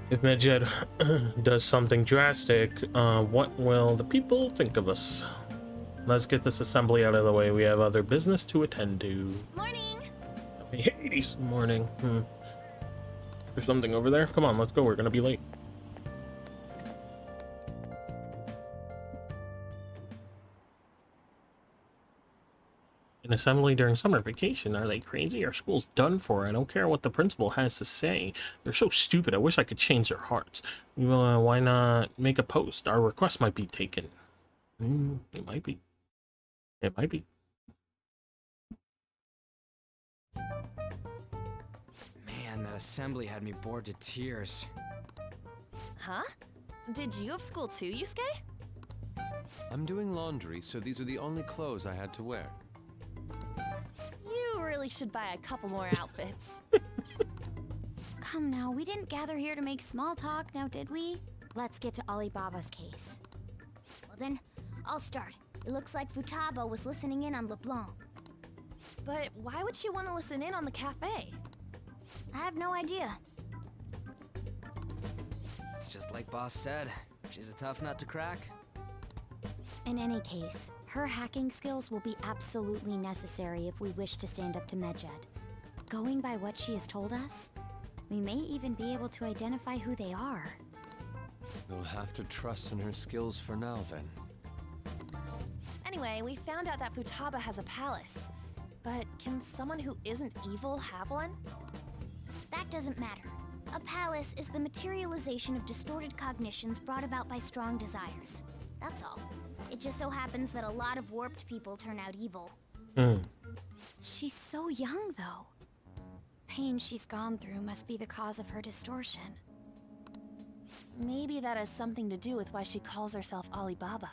If Medjed does something drastic, what will the people think of us? Let's get this assembly out of the way. We have other business to attend to. Morning! Hades, morning. There's something over there. Come on, let's go. We're gonna be late. An assembly during summer vacation? Are they crazy? Our school's done for. I don't care what the principal has to say. They're so stupid. I wish I could change their hearts. Why not make a post? Our request might be taken. It might be. It might be. Man, that assembly had me bored to tears. Huh? Did you have school too, Yusuke? I'm doing laundry, so these are the only clothes I had to wear. You really should buy a couple more outfits. Come now, we didn't gather here to make small talk, now did we? Let's get to Alibaba's case. Well then, I'll start. It looks like Futaba was listening in on LeBlanc. But why would she want to listen in on the cafe? I have no idea. It's just like Boss said. She's a tough nut to crack. In any case, her hacking skills will be absolutely necessary if we wish to stand up to Medjed. Going by what she has told us, we may even be able to identify who they are. We'll have to trust in her skills for now, then. Anyway, we found out that Futaba has a palace. But can someone who isn't evil have one? That doesn't matter. A palace is the materialization of distorted cognitions brought about by strong desires. That's all. It just so happens that a lot of warped people turn out evil. She's so young, though. Pain she's gone through must be the cause of her distortion. Maybe that has something to do with why she calls herself Alibaba.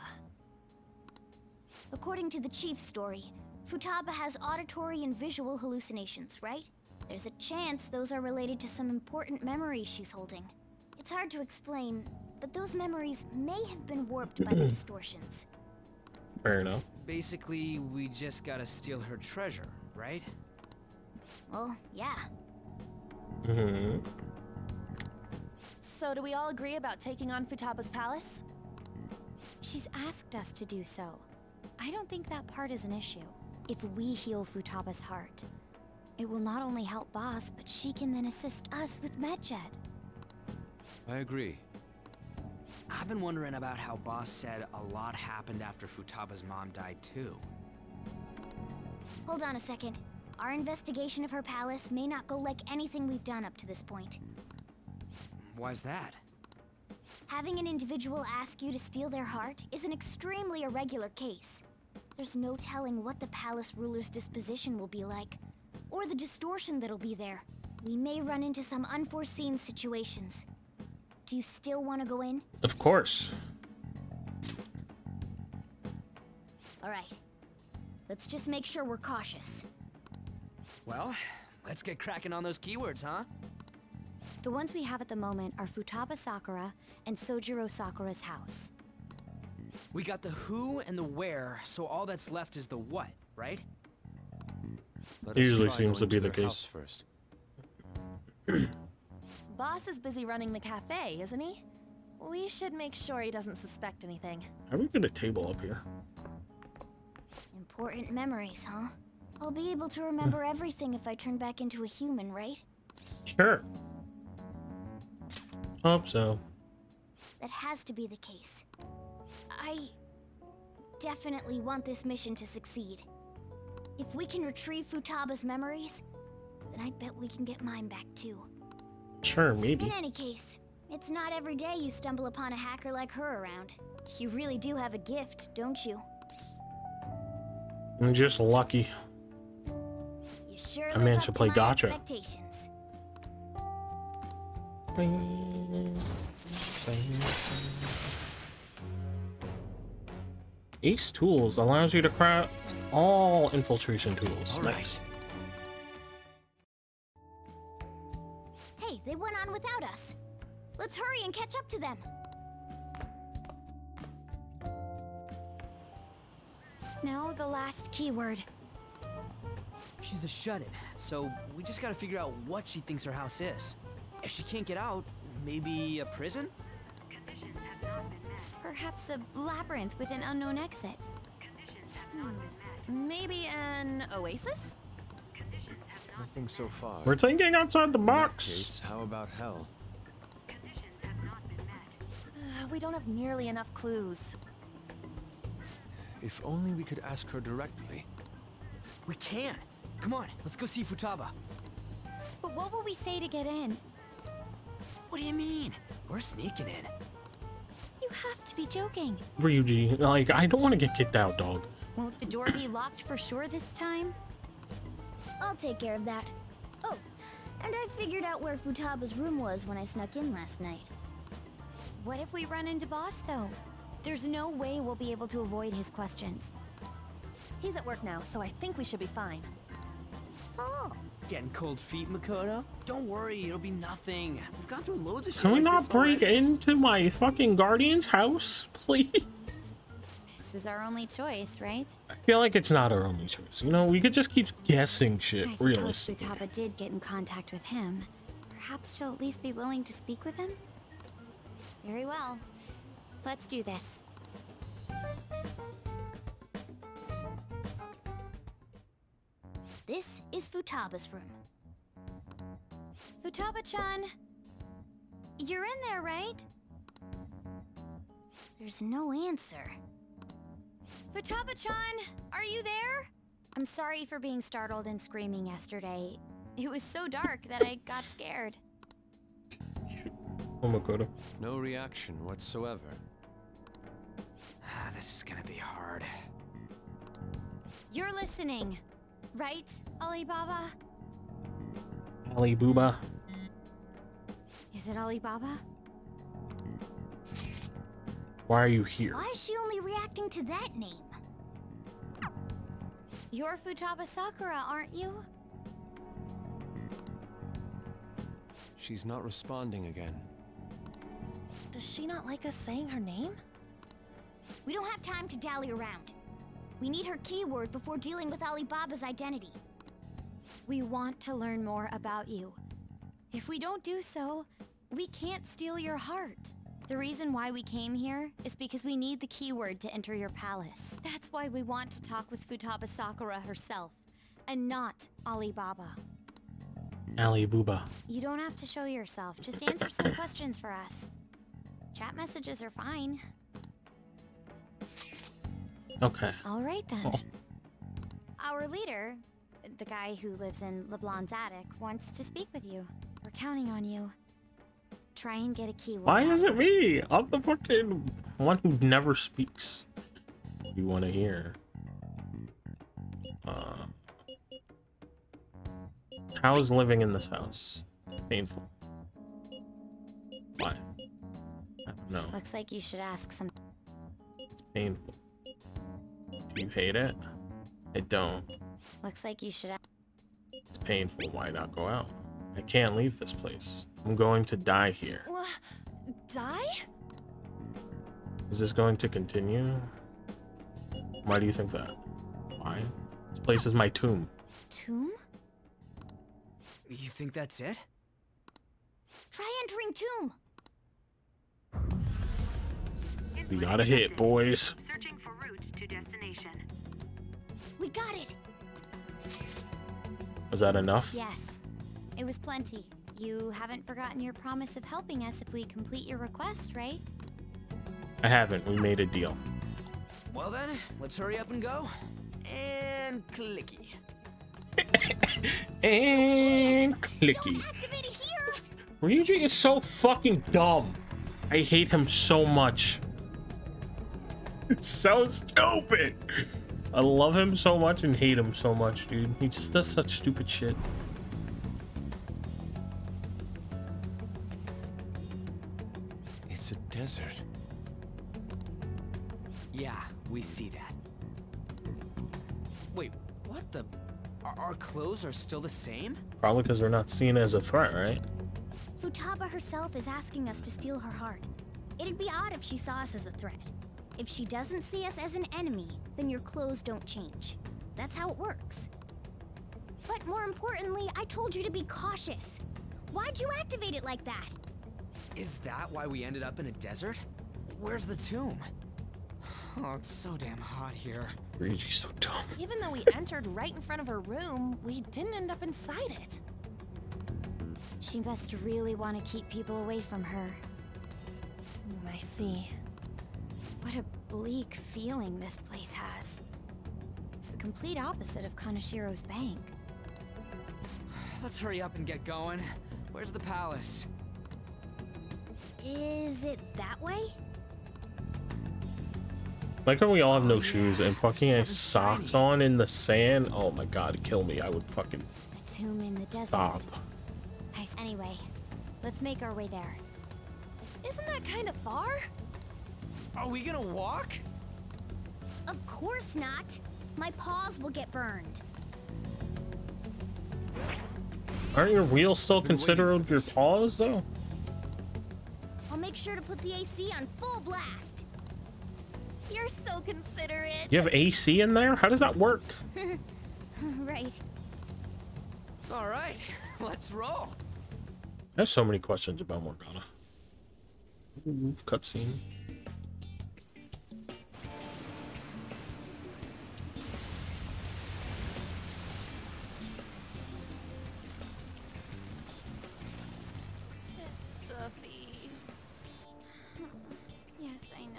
According to the chief's story, Futaba has auditory and visual hallucinations, right? There's a chance those are related to some important memories she's holding. It's hard to explain, but those memories may have been warped by the distortions. Fair enough. Basically, we just gotta steal her treasure, right? Well, yeah. So do we all agree about taking on Futaba's palace? She's asked us to do so. I don't think that part is an issue. If we heal Futaba's heart, it will not only help Boss, but she can then assist us with Medjed. I agree. I've been wondering about how Boss said a lot happened after Futaba's mom died too. Hold on a second. Our investigation of her palace may not go like anything we've done up to this point. Why's that? Having an individual ask you to steal their heart is an extremely irregular case. There's no telling what the palace ruler's disposition will be like, or the distortion that'll be there. We may run into some unforeseen situations. Do you still want to go in? Of course. Alright. Let's just make sure we're cautious. Well, let's get cracking on those keywords, huh? The ones we have at the moment are Futaba Sakura and Sojiro Sakura's house. We got the who and the where, so all that's left is the what, right? Usually seems to be the case. First. Boss is busy running the cafe, isn't he? We should make sure he doesn't suspect anything. How do we get a table up here? Important memories, huh? I'll be able to remember everything if I turn back into a human, right? Sure. Hope so. That has to be the case. I definitely want this mission to succeed. If we can retrieve Futaba's memories, then I bet we can get mine back too. Sure, maybe. In any case, it's not every day you stumble upon a hacker like her around. You really do have a gift, don't you? I'm just lucky. You sure I managed to play my gotcha. Expectations. Ace Tools allows you to craft all infiltration tools. All nice. Hey, they went on without us. Let's hurry and catch up to them. Now the last keyword. She's a shut-in, so we just gotta figure out what she thinks her house is. If she can't get out, maybe a prison? Perhaps a labyrinth with an unknown exit. Maybe an oasis? Nothing so far. We're thinking outside the In that box. case, how about hell? We don't have nearly enough clues. If only we could ask her directly. We can! Come on, let's go see Futaba. But what will we say to get in? What do you mean? We're sneaking in. You have to be joking. Ryuji, like, I don't want to get kicked out, dog. Won't the door be locked for sure this time? I'll take care of that. Oh, and I figured out where Futaba's room was when I snuck in last night. What if we run into Boss, though? There's no way we'll be able to avoid his questions. He's at work now, so I think we should be fine. Oh. Getting cold feet, Makoto? Don't worry, it'll be nothing. We've gone through loads of shit Can we like not this break already. into my fucking guardian's house, please? This is our only choice, right? I feel like it's not our only choice. You know, we could just keep guessing shit, I suppose realistically. Futaba did get in contact with him. Perhaps she'll at least be willing to speak with him? Very well. Let's do this. This is Futaba's room. Futaba-chan, you're in there, right? There's no answer. Futaba-chan, are you there? I'm sorry for being startled and screaming yesterday. It was so dark that I got scared. Oh my god. No reaction whatsoever. This is gonna be hard. You're listening, right, Alibaba? Ali Booba. Is it Alibaba? Why are you here? Why is she only reacting to that name? You're Futaba Sakura, aren't you? She's not responding again. Does she not like us saying her name? We don't have time to dally around. We need her keyword before dealing with Alibaba's identity. We want to learn more about you. If we don't do so, we can't steal your heart. The reason why we came here is because we need the keyword to enter your palace. That's why we want to talk with Futaba Sakura herself, and not Alibaba. Ali Booba. You don't have to show yourself, just answer some questions for us. Chat messages are fine. Okay. All right then. Oh. Our leader, the guy who lives in LeBlanc's attic, wants to speak with you. We're counting on you. Try and get a keyword. Why is it me? I'm the fucking one who never speaks. You want to hear? How is living in this house? Painful. Why? I don't know. Looks like you should ask some. It's painful. Do you hate it? I don't. Looks like you should. It's painful. Why not go out? I can't leave this place. I'm going to die here. Die? Is this going to continue? Why do you think that? Why? This place is my tomb. Tomb? You think that's it? Try entering tomb. We got a hit, boys. Searching for route to destination. We got it. Was that enough? Yes. It was plenty. You haven't forgotten your promise of helping us if we complete your request, right? I haven't. We made a deal. Well then, let's hurry up and go. And clicky. And clicky. Ryuji is so fucking dumb. I hate him so much. It's so stupid. I love him so much and hate him so much, dude. He just does such stupid shit. It's a desert. Yeah, we see that. Wait, what the? Our clothes are still the same? Probably because we're not seen as a threat, right? Futaba herself is asking us to steal her heart. It'd be odd if she saw us as a threat. If she doesn't see us as an enemy, then your clothes don't change. That's how it works. But more importantly, I told you to be cautious. Why'd you activate it like that? Is that why we ended up in a desert? Where's the tomb? Oh, it's so damn hot here. Ryuji's so dumb. Even though we entered right in front of her room, we didn't end up inside it. She must really want to keep people away from her. I see. What a bleak feeling this place has. It's the complete opposite of Kanashiro's bank. Let's hurry up and get going. Where's the palace? Is it that way? Like how we all have no shoes and fucking has socks on in the sand. Oh my god, kill me. I would fucking A tomb in the desert. stop. Nice. Anyway, let's make our way there. Isn't that kind of far? Are we gonna walk? Of course not. My paws will get burned. Aren't your wheels still considered your paws though? I'll make sure to put the AC on full blast. You're so considerate. You have AC in there? How does that work? Right. All right, let's roll. I have so many questions about Morgana. Cutscene.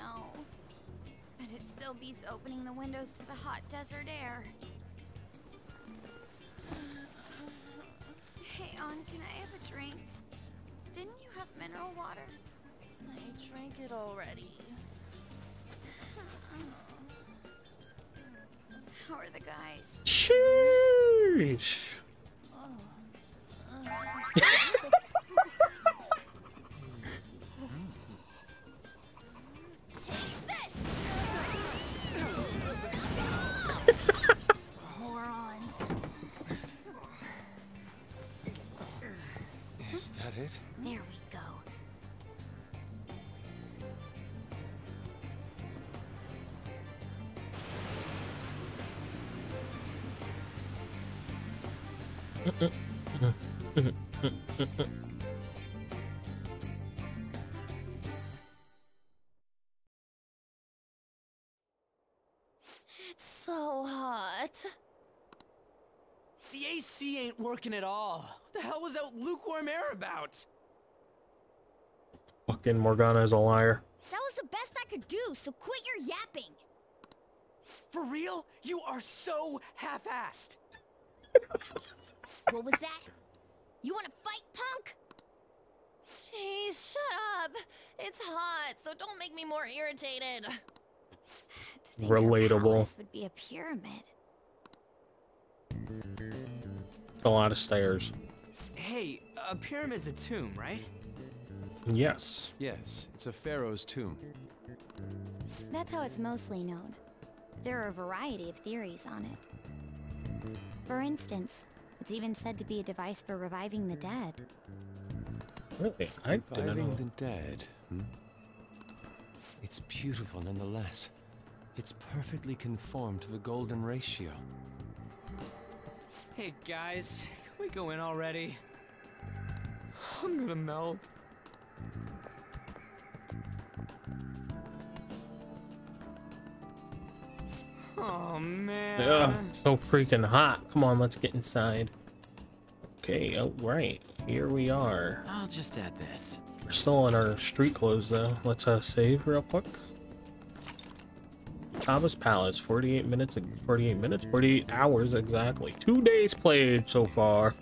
know. But it still beats opening the windows to the hot desert air. Hey, On, can I have a drink? Didn't you have mineral water? I drank it already. How are the guys? Sheesh. Take this! Morons. Is that it? There we go. It's so hot. The AC ain't working at all. What the hell was that lukewarm air about? Fucking Morgana is a liar. That was the best I could do, so quit your yapping. For real? You are so half-assed. What was that? You wanna fight, punk? Jeez, shut up. It's hot, so don't make me more irritated. Relatable. This would be a pyramid. It's a lot of stairs. Hey, a pyramid's a tomb, right? Yes. Yes, it's a pharaoh's tomb. That's how it's mostly known. There are a variety of theories on it. For instance, it's even said to be a device for reviving the dead. Really? I didn't know. Reviving the dead. It's beautiful nonetheless. It's perfectly conformed to the golden ratio. Hey guys, can we go in already? I'm gonna melt. Oh man. Ugh, it's so freaking hot. Come on, let's get inside. Okay, oh right. Here we are. I'll just add this. We're still in our street clothes though. Let's save real quick. Jabba's Palace, 48 minutes, 48 hours exactly. 2 days played so far.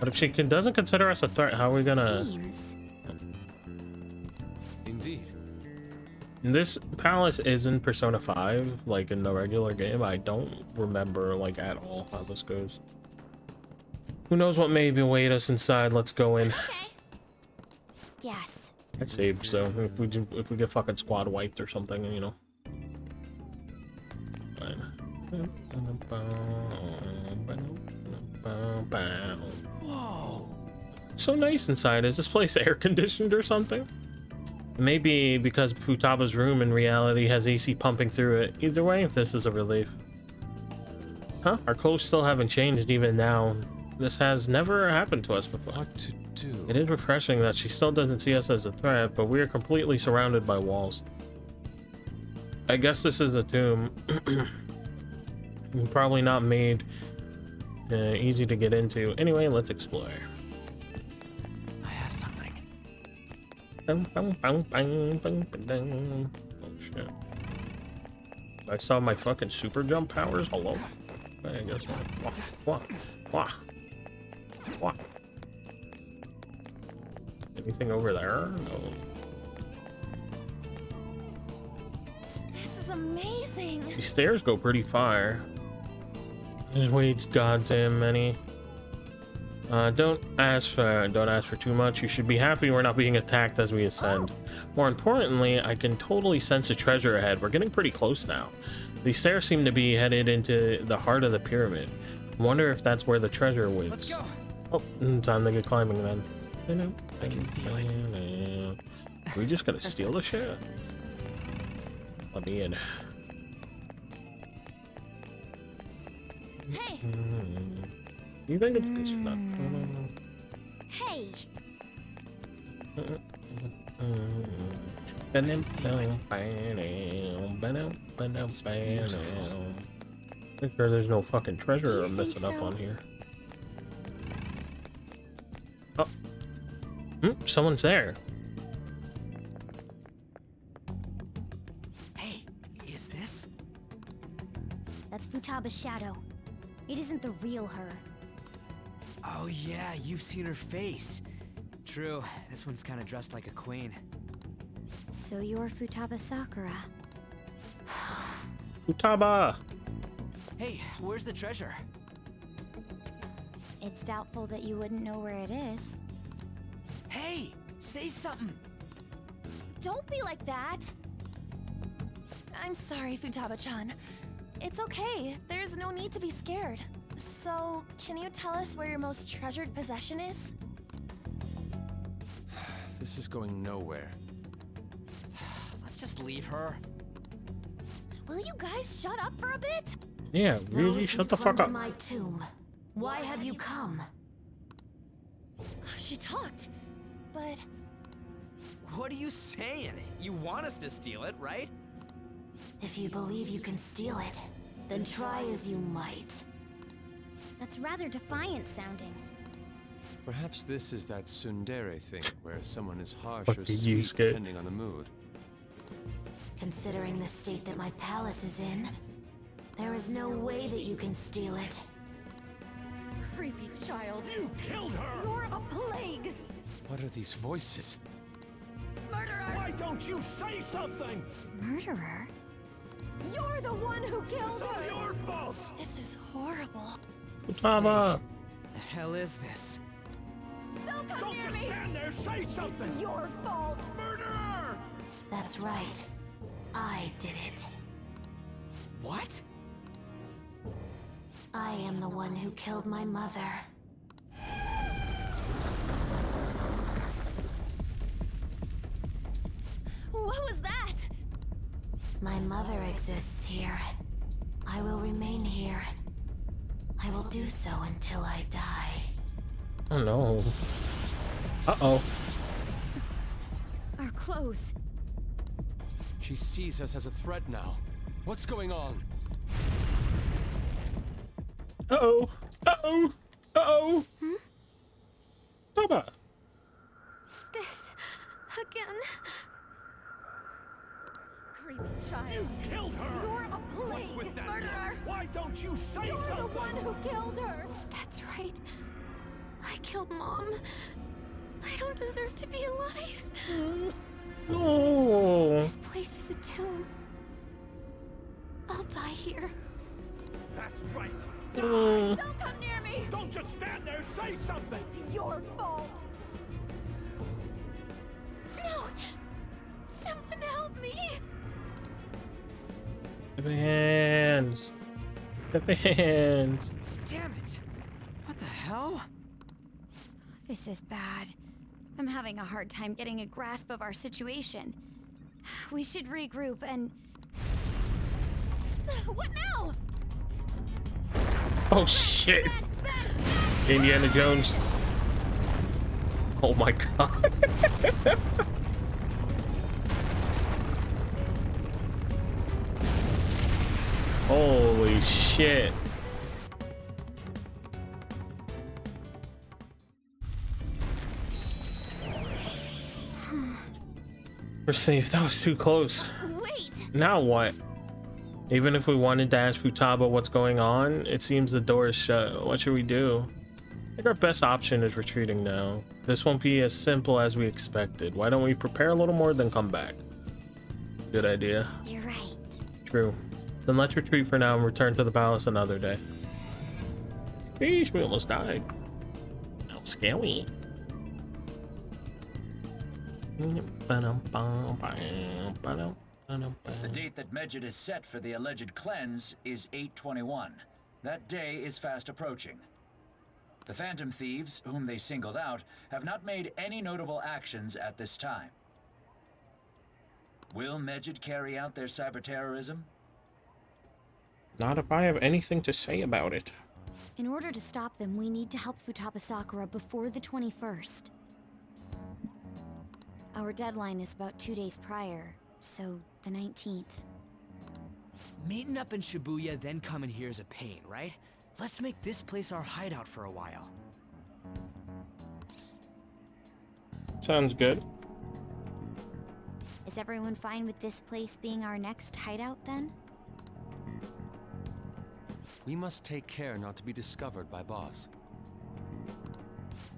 But if she doesn't consider us a threat, how are we gonna... Indeed. This palace is in Persona 5, like in the regular game. I don't remember, like, at all how this goes. Who knows what may await us inside? Let's go in. Yes. I saved, so if we get fucking squad wiped or something, you know. Fine. Whoa. So nice inside. Is this place air conditioned or something? Maybe because Futaba's room in reality has AC pumping through it. Either way, this is a relief. Huh? Our clothes still haven't changed even now. This has never happened to us before. What to do? It is refreshing that she still doesn't see us as a threat, but we are completely surrounded by walls. I guess this is a tomb. Probably not made easy to get into. Anyway, let's explore. I have something. Oh shit. I saw my fucking super jump powers. Hello? I guess. What? Anything over there? No. This is amazing. These stairs go pretty far. There's way goddamn many. Don't ask for too much. You should be happy we're not being attacked as we ascend. More importantly, I can totally sense a treasure ahead. We're getting pretty close now. These stairs seem to be headed into the heart of the pyramid. Wonder if that's where the treasure lives. Let's go. Oh, time to get climbing then. I can feel it. We just gonna steal the shit? Let me in. Hey. You think it's good or not? Hey. Make sure there's no fucking treasure I'm missing up on here. Oh. Someone's there. Hey, is this? That's Futaba's shadow. It isn't the real her. Oh yeah, you've seen her face. True, this one's kind of dressed like a queen. So you're Futaba Sakura. Futaba! Hey, where's the treasure? It's doubtful that you wouldn't know where it is. Hey, say something. Don't be like that. I'm sorry, Futaba-chan. It's okay. There's no need to be scared. So, can you tell us where your most treasured possession is? This is going nowhere. Let's just leave her. Will you guys shut up for a bit? Yeah, really? Shut the fuck up. My tomb. Why have you come? She talked, but... What are you saying? You want us to steal it, right? If you believe you can steal it, then try as you might. That's rather defiant sounding. Perhaps this is that tsundere thing, where someone is harsh Fuck or you, sweet Skit. depending on the mood. Considering the state that my palace is in, there is no way that you can steal it. Creepy child. You killed her! You're a plague! What are these voices? Murderer! Why don't you say something? Murderer? You're the one who killed It's all her! your fault! This is horrible. Futaba! The hell is this? Don't come near just me! stand there, say something! It's your fault! Murderer! That's right. I did it. What? I am the one who killed my mother. What was that? My mother exists here. I will remain here. I will do so until I die. Oh no. Uh-oh. Our clothes. She sees us as a threat now. What's going on? Uh-oh. Uh-oh. Uh-oh. Futaba. This... again. Creepy child. You killed her! You're a plague! What's with that? Murderer! Why don't you say You're something? the one who killed her! That's right. I killed Mom. I don't deserve to be alive. No. This place is a tomb. I'll die here. That's right. Mm. Don't come near me! Don't just stand there, say something! It's your fault! No! Someone help me! The hands. The hands. Damn it! What the hell? This is bad. I'm having a hard time getting a grasp of our situation. We should regroup and... What now? Oh shit. Indiana Jones. Oh my god. Holy shit. We're safe. That was too close. Wait! Now what? Even if we wanted to ask Futaba what's going on, it seems the door is shut. What should we do? I think our best option is retreating now. This won't be as simple as we expected. Why don't we prepare a little more, then come back? Good idea. You're right. True. Then let's retreat for now and return to the palace another day. Sheesh, we almost died. How scary. The date that Medjed is set for the alleged cleanse is 8/21. That day is fast approaching. The Phantom Thieves, whom they singled out, have not made any notable actions at this time. Will Medjed carry out their cyber-terrorism? Not if I have anything to say about it. In order to stop them, we need to help Futaba Sakura before the 21st. Our deadline is about 2 days prior, so the 19th. Meeting up in Shibuya, then coming here is a pain, right? Let's make this place our hideout for a while. Sounds good. Is everyone fine with this place being our next hideout then? We must take care not to be discovered by Boss.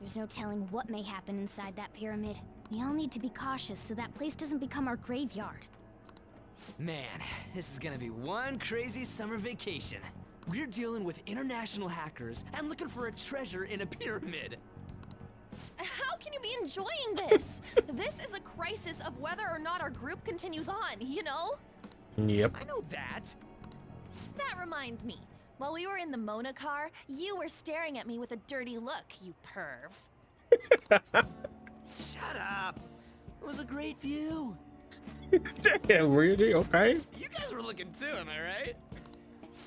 There's no telling what may happen inside that pyramid. We all need to be cautious so that place doesn't become our graveyard. Man, this is gonna be one crazy summer vacation. We're dealing with international hackers and looking for a treasure in a pyramid. How can you be enjoying this? This is a crisis of whether or not our group continues on, you know? Yep. I know that. That reminds me. While we were in the Mona car, you were staring at me with a dirty look, you perv. Shut up. It was a great view. Damn, really? Okay. You guys were looking too, am I right?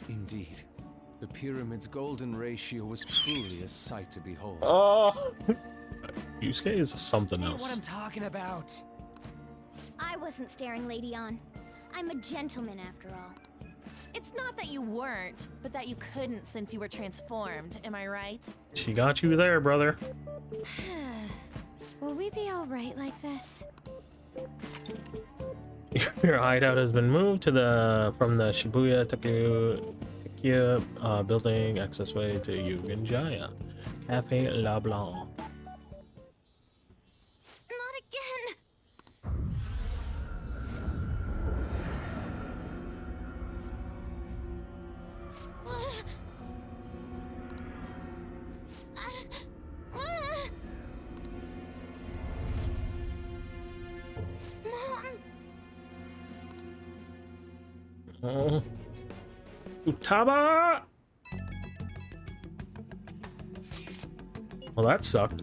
Indeed. The pyramid's golden ratio was truly a sight to behold. Oh! Yusuke is something You know else. what I'm talking about. I wasn't staring Lady on. I'm a gentleman after all. It's not that you weren't, but that you couldn't since you were transformed, am I right? She got you there, brother. Will we be alright like this? Your hideout has been moved to from the Shibuya Takuya building access way to Yugenjaya Cafe La Blanc. Not again! Oh. Futaba! Well, that sucked.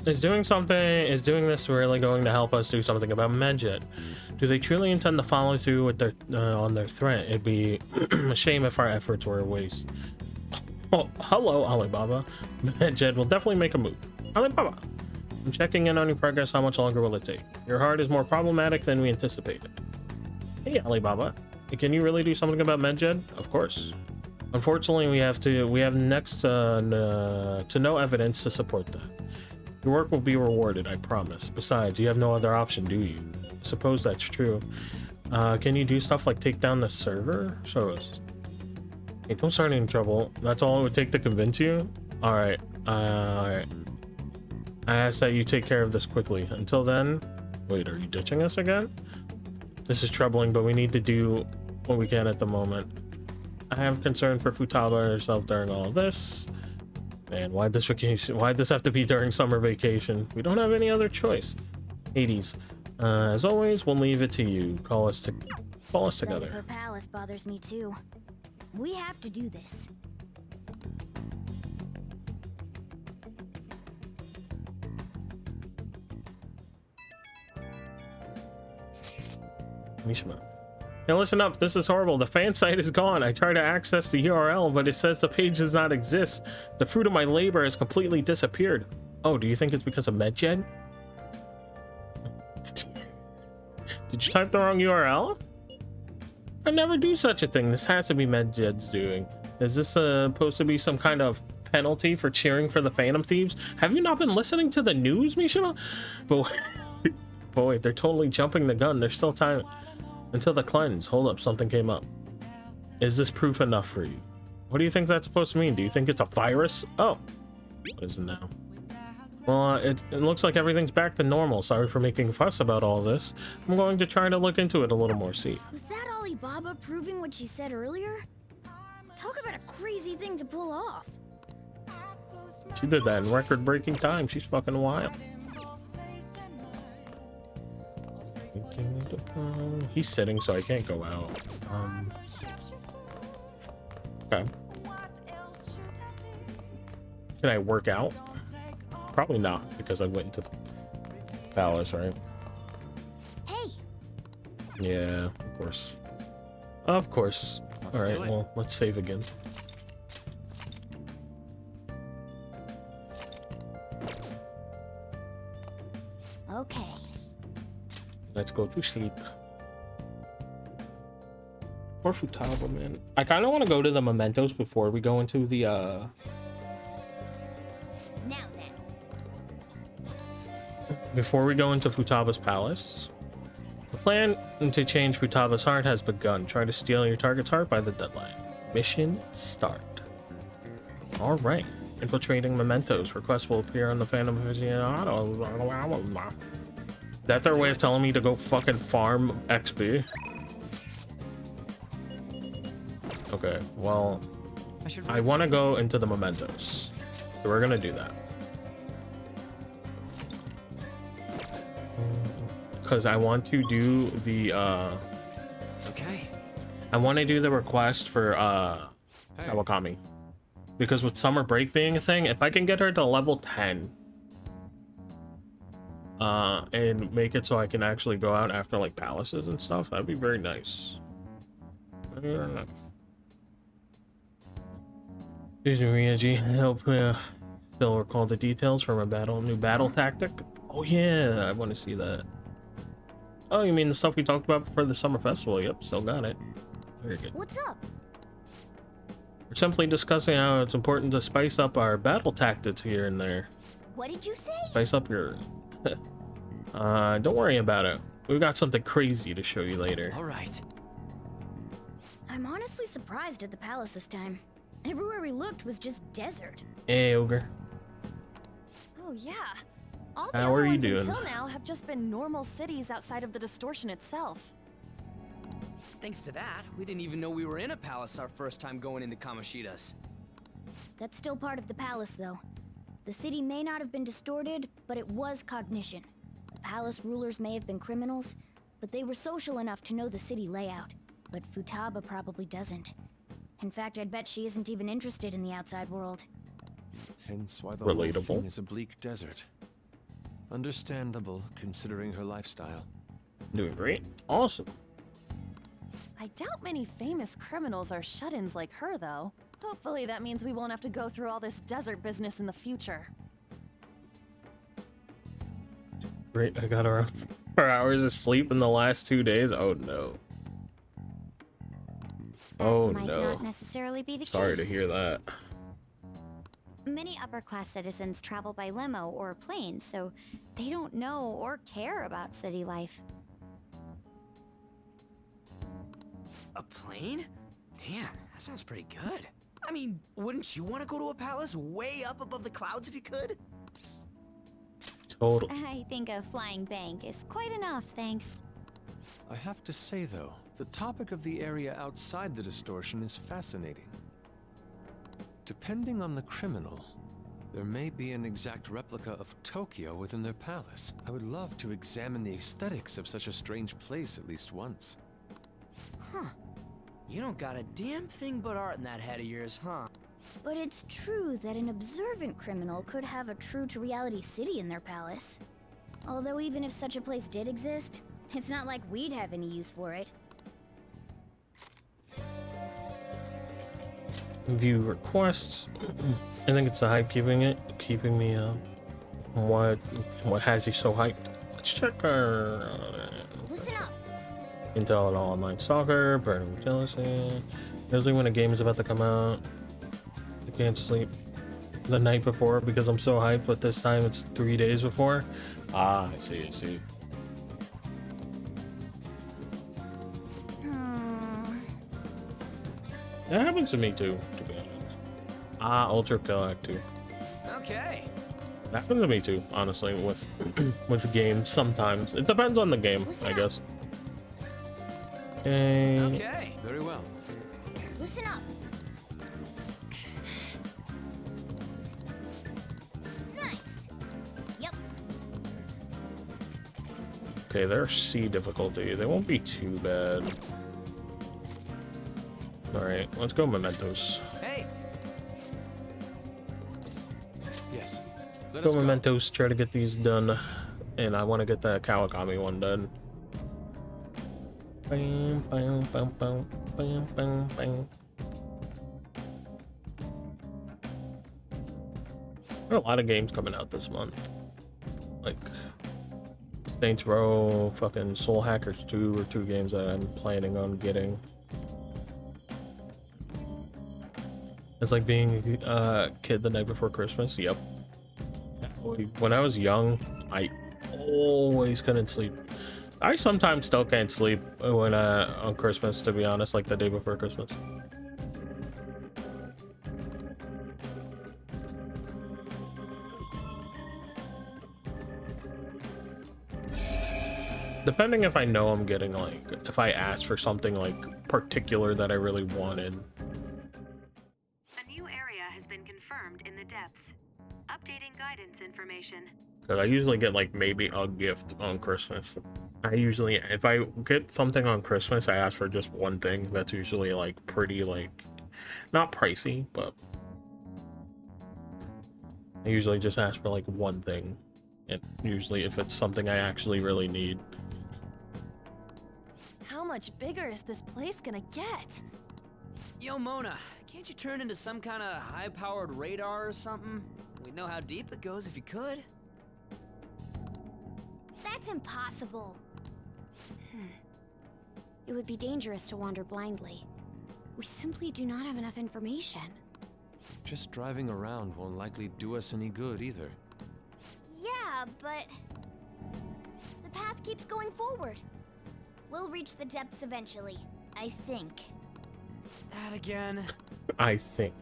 Is doing this really going to help us do something about Medjet? Do they truly intend to follow through with their on their threat? It'd be a shame if our efforts were a waste. Oh, hello, Alibaba. Medjet will definitely make a move. Alibaba, I'm checking in on your progress. How much longer will it take? Your heart is more problematic than we anticipated. Hey, Alibaba. Can you really do something about Medjet? Of course. Unfortunately, we have next to no evidence to support that. Your work will be rewarded, I promise. Besides, you have no other option, do you? I suppose that's true. Can you do stuff like take down the server? Show us. Hey, don't start any trouble. That's all it would take to convince you? Alright. Alright. I ask that you take care of this quickly. Until then... Wait, are you ditching us again? This is troubling, but we need to do what we can at the moment. I have concern for Futaba herself during all of this. Man, why'd this have to be during summer vacation? We don't have any other choice. Hades, as always, we'll leave it to you. Call us together. Her palace bothers me too. We have to do this. Mishima. Hey, listen up. This is horrible. The fan site is gone. I tried to access the URL, but it says the page does not exist. The fruit of my labor has completely disappeared. Oh, do you think it's because of Medjet? Did you type the wrong URL? I never do such a thing. This has to be Medjed's doing. Is this supposed to be some kind of penalty for cheering for the Phantom Thieves? Have you not been listening to the news, Mishima? But boy, they're totally jumping the gun. There's still time until the cleanse. Hold up, something came up. Is this proof enough for you? What do you think that's supposed to mean? Do you think it's a virus? Oh, what is it now? Well, it looks like everything's back to normal. Sorry for making a fuss about all this. I'm going to try to look into it a little more. See. Was that Alibaba proving what she said earlier? Talk about a crazy thing to pull off. She did that in record-breaking time. She's fucking wild. He's sitting, so I can't go out. Okay. Can I work out? Probably not, because I went into the palace, right? Hey. Yeah, of course. Of course. All right, well, let's save again. Okay. Let's go to sleep. Poor Futaba, man. I kind of want to go to the mementos before we go into the Now then. Before we go into Futaba's palace, the plan to change Futaba's heart has begun. Try to steal your target's heart by the deadline. Mission start. All right. Infiltrating mementos. Request will appear on the Phantom Aficionado. That's their way of telling me to go fucking farm XP. Okay, well, I want to go into the mementos. So we're going to do that. Because I want to do the, Okay. I want to do the request for, Kawakami. Because with summer break being a thing, if I can get her to level 10, and make it so I can actually go out after, like, palaces and stuff, that'd be very nice. Very nice. Here's Ryuji. Help still recall the details from a new battle tactic. Oh yeah, I want to see that. Oh, you mean the stuff we talked about for the summer festival? Yep, still got it. Very good. What's up? We're simply discussing how it's important to spice up our battle tactics here and there. What did you say? Spice up your... don't worry about it. We've got something crazy to show you later. All right. I'm honestly surprised at the palace this time. Everywhere we looked was just desert. Hey, Ogre. Oh yeah. All the How other are you ones doing? until now have just been normal cities outside of the distortion itself. Thanks to that, we didn't even know we were in a palace our first time going into Kamoshida's. That's still part of the palace, though. The city may not have been distorted, but it was cognition. The palace rulers may have been criminals, but they were social enough to know the city layout. But Futaba probably doesn't. In fact, I'd bet she isn't even interested in the outside world. Hence why the Relatable. whole thing is a bleak desert. Understandable, considering her lifestyle. Doing great. Awesome. I doubt many famous criminals are shut-ins like her, though. Hopefully that means we won't have to go through all this desert business in the future. Great, I got around 4 hours of sleep in the last 2 days. Oh no. Oh Might no. not necessarily be the Sorry case. to hear that. Many upper-class citizens travel by limo or plane, so they don't know or care about city life. A plane? Man, that sounds pretty good. I mean, wouldn't you want to go to a palace way up above the clouds if you could? Totally. I think a flying bank is quite enough, thanks. I have to say, though, the topic of the area outside the distortion is fascinating. Depending on the criminal, there may be an exact replica of Tokyo within their palace. I would love to examine the aesthetics of such a strange place at least once. Huh. You don't got a damn thing but art in that head of yours, huh? But it's true that an observant criminal could have a true-to-reality city in their palace. Although even if such a place did exist, it's not like we'd have any use for it. View requests. I think it's the hype keeping me what has you so hyped? Let's check our Listen up. Intel and online soccer, burning jealousy. Usually when a game is about to come out, I can't sleep the night before because I'm so hyped, but this time it's 3 days before. Ah, I see. That happens to me too, to be honest. Ah, Ultra Kill Act 2. Okay. That happens to me too, honestly, with with games sometimes. It depends on the game, I guess. Okay. Very well. Listen up. Nice. Yep. Okay, they're C difficulty. They won't be too bad. Alright, let's go Mementos. Hey. Yes. Let Go us go. Mementos, try to get these done. And I want to get the Kawakami one done. Bam, bam, bam, bam, bam, bam, bam. There are a lot of games coming out this month. Like Saints Row, fucking Soul Hackers 2 are 2 games that I'm planning on getting. It's like being a kid the night before Christmas. Yep. When I was young, I always couldn't sleep. I sometimes still can't sleep when on Christmas, to be honest, like the day before Christmas. Depending if I know I'm getting, like, if I ask for something like particular that I really wanted. A new area has been confirmed in the depths. Updating guidance information. Because I usually get like maybe a gift on Christmas. I usually, if I get something on Christmas, I ask for just one thing. That's usually like pretty, like, not pricey, but I usually just ask for like one thing. And usually if it's something I actually really need. How much bigger is this place gonna get? Yo, Mona, can't you turn into some kind of high-powered radar or something? We'd know how deep it goes if you could. That's impossible. It would be dangerous to wander blindly. We simply do not have enough information. Just driving around won't likely do us any good either. Yeah, but the path keeps going forward. We'll reach the depths eventually, I think. That again. I think.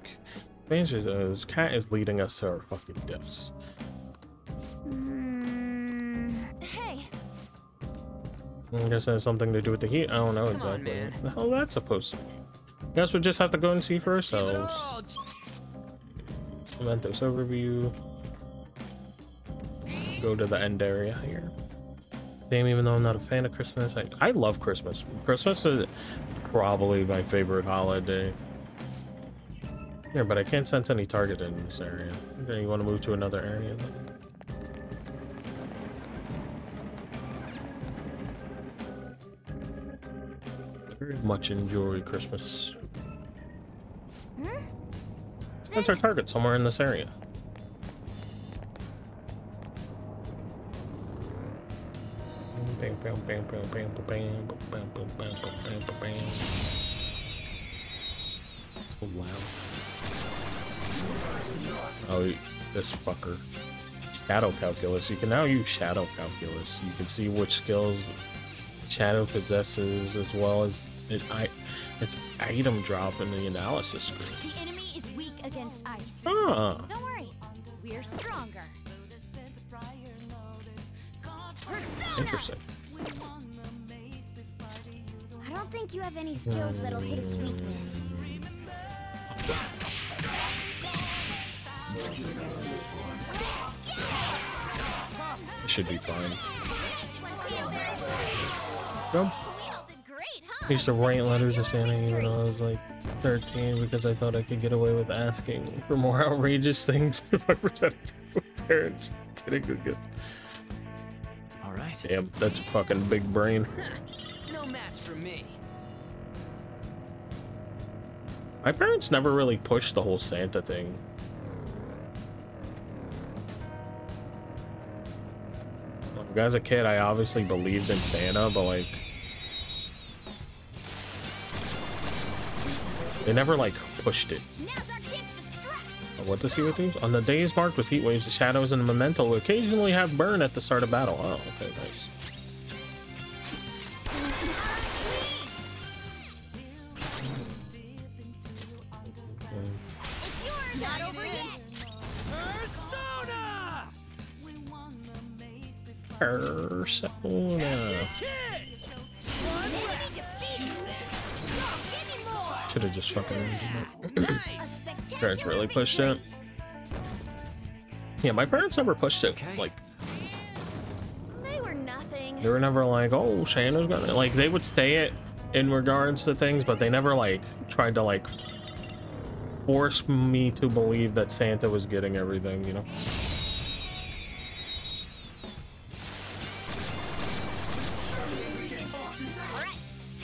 The answer is Cat is leading us to our fucking deaths. Hey. I guess it has something to do with the heat. I don't know exactly what the hell that's supposed to be. Guess we'll just have to go and see for ourselves. Mementos overview. Go to the end area here. Same, even though I'm not a fan of Christmas. I love Christmas. Christmas is probably my favorite holiday. Here, but I can't sense any target in this area. Okay, you want to move to another area then? Very much enjoy Christmas. That's our target, somewhere in this area. Oh, wow. Oh, this fucker. Shadow calculus. You can now use shadow calculus. You can see which skills Shadow possesses, as well as its item drop in the analysis screen. The enemy is weak against ice. Ah. Don't worry, we're stronger. Interesting. I don't think you have any skills that'll hit its weakness. It should be fine. Nope. I used to write letters to Santa even though I was like 13 because I thought I could get away with asking for more outrageous things if I pretended to my parents. Kidding, good. Alright. Damn, that's a fucking big brain. No match for me. My parents never really pushed the whole Santa thing. Like, as a kid, I obviously believed in Santa, but like, they never like pushed it. What does he do? On the days marked with heat waves, the shadows and the memento will occasionally have burn at the start of battle. Oh, okay, nice. Not over yet. Persona. Should have just fucking. Parents really pushed it. Yeah, my parents never pushed it. Like, They were nothing. they were never like, "Oh, Santa's gonna," like, they would say it in regards to things, but they never like tried to like force me to believe that Santa was getting everything, you know.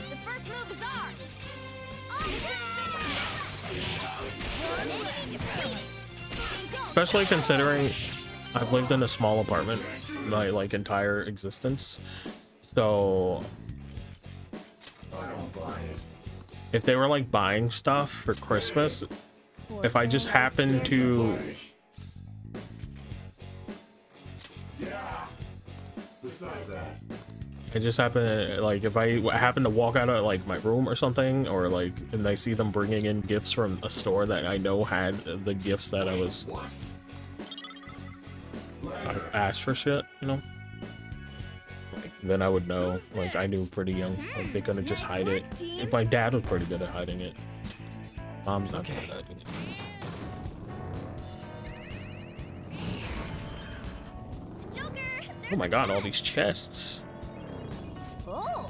The first move is ours. Especially considering I've lived in a small apartment my like entire existence, so if they were like buying stuff for Christmas, if I just happened to I just happen to, like, if I happen to walk out of like my room or something, or like, and I see them bringing in gifts from a store that I know had the gifts that I asked for shit, you know? Like, then I would know. Like, I knew pretty young. Like, they couldn't just hide it. My dad was pretty good at hiding it. Mom's not good at hiding it. Oh my god, all these chests. Oh.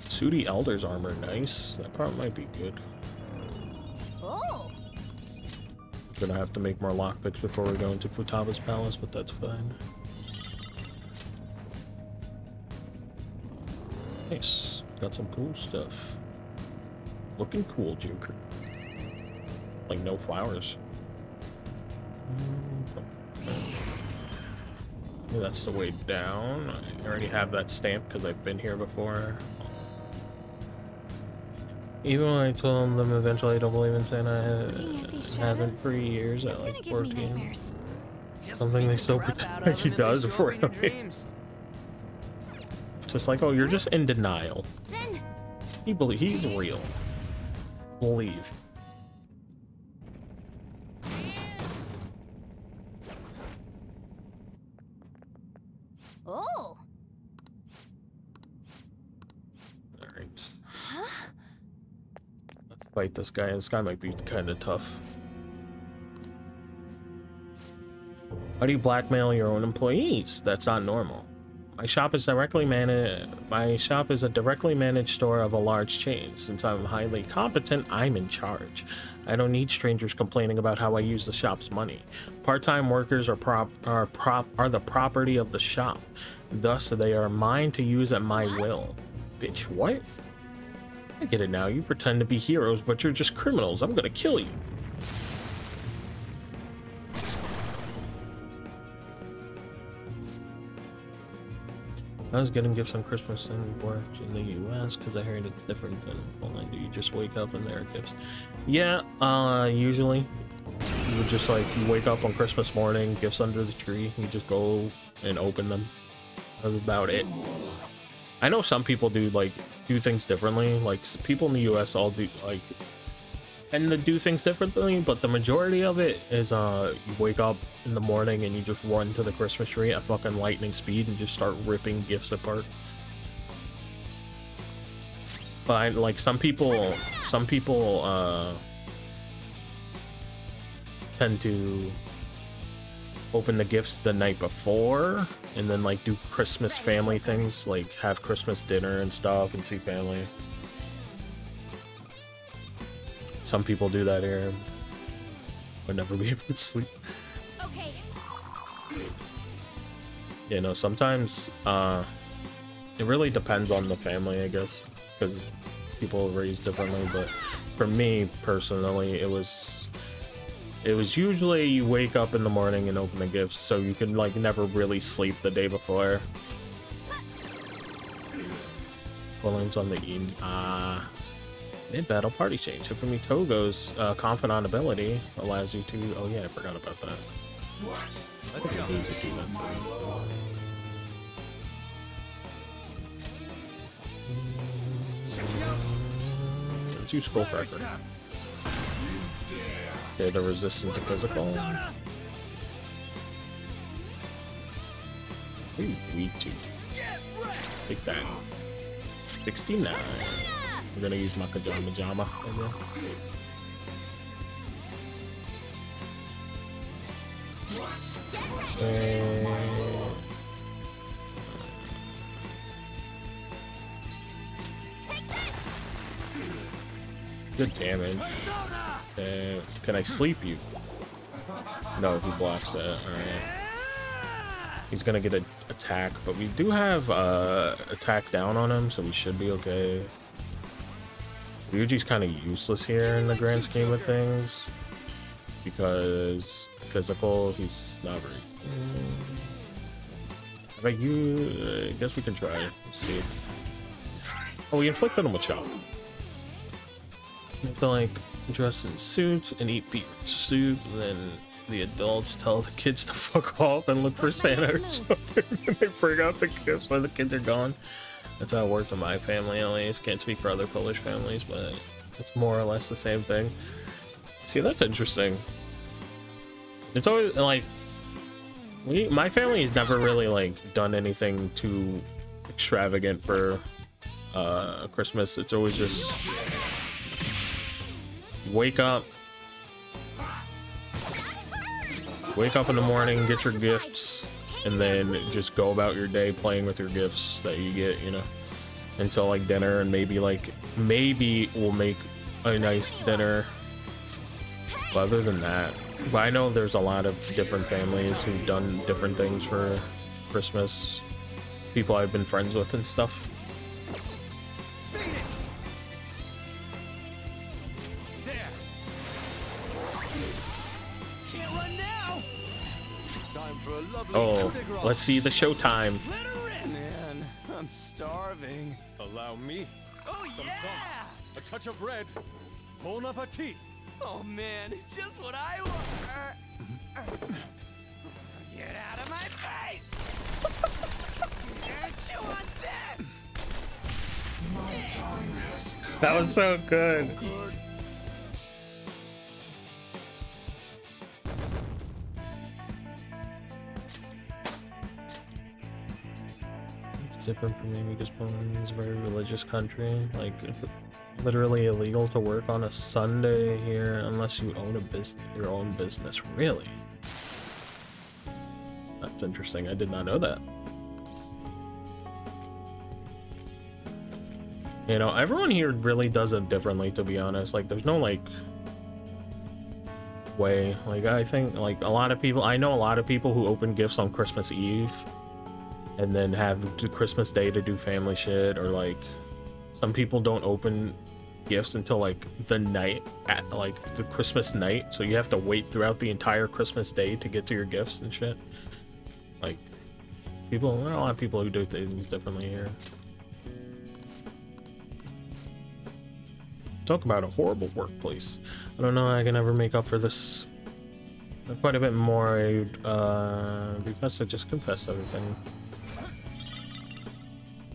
Sooty Elder's armor, nice. That probably might be good. Oh. Gonna have to make more lockpicks before we go into Futaba's palace, but that's fine. Nice. Got some cool stuff. Looking cool, Joker. Like, no flowers. Maybe that's the way down. I already have that stamp because I've been here before. Even when I told them eventually I don't believe in Santa, I haven't for years at like 14. Something they still pretend like he does before him. Just like, oh, you're just in denial. He's real. Believe. Oh. Alright. Huh? Let's fight this guy. This guy might be kind of tough. How do you blackmail your own employees? That's not normal. My shop is a directly managed store of a large chain. Since I'm highly competent, I'm in charge. I don't need strangers complaining about how I use the shop's money. Part-time workers are the property of the shop. Thus, they are mine to use at my will. Bitch, what? I get it now. You pretend to be heroes, but you're just criminals. I'm gonna kill you. I was getting gifts on Christmas and work in the US because I heard it's different than Poland. Do you just wake up and there are gifts? Yeah, usually. You would just like, you wake up on Christmas morning, gifts under the tree, you just go and open them. That's about it. I know some people do things differently. Like, people in the US all do like tend to do things differently, but the majority of it is you wake up in the morning and you just run to the Christmas tree at fucking lightning speed and just start ripping gifts apart. But like some people tend to open the gifts the night before and then like do Christmas family things, like have Christmas dinner and stuff and see family. Some people do that here. Would never be able to sleep. Okay. You know, sometimes it really depends on the family, I guess, because people are raised differently. But for me personally, it was usually you wake up in the morning and open the gifts, so you can like never really sleep the day before. Poland's on the evening. Mid-battle party change. Hifumi Togo's confidant ability allows you to... Oh yeah, I forgot about that. Let's go. Two Skullcracker. Okay, they're resistant to physical. Ooh, we too. Take that. 69. I'm gonna use my Kajama. Good damage. Can I sleep you? No, he blocks it. Alright. He's gonna get an attack, but we do have attack down on him, so we should be okay. Ryuji's kind of useless here in the grand scheme of things because physical, he's not very. But I guess we can try. Let's see. Oh, we inflicted them a shock. They like dress in suits and eat beef soup, and then the adults tell the kids to fuck off and look for Santa or something. And they bring out the gifts when the kids are gone. That's how it worked in my family, at least. Can't speak for other Polish families, but it's more or less the same thing. See, that's interesting. It's always like my family has never really like done anything too extravagant for Christmas. It's always just wake up in the morning, get your gifts, and then just go about your day playing with your gifts that you get, you know, until like dinner, and maybe we'll make a nice dinner. But other than that, but I know there's a lot of different families who've done different things for Christmas. People I've been friends with and stuff. Oh, let's see the showtime. Man, I'm starving. Allow me. Oh, some yeah! sauce, a touch of red. Bon appetit. Oh man, just what I want. Get out of my face! Chew on this! That was so good. It's different for me because Poland is a very religious country. Like, literally illegal to work on a Sunday here unless you own your own business. Really? That's interesting. I did not know that. You know, everyone here really does it differently, to be honest. Like, there's no like way. Like, I think like I know a lot of people who open gifts on Christmas Eve and then have to Christmas Day to do family shit, or like some people don't open gifts until like the night at like the Christmas night, so you have to wait throughout the entire Christmas Day to get to your gifts and shit. Like, there are a lot of people who do things differently here. Talk about a horrible workplace. I don't know, I can ever make up for this. Quite a bit more. Because I just confessed everything.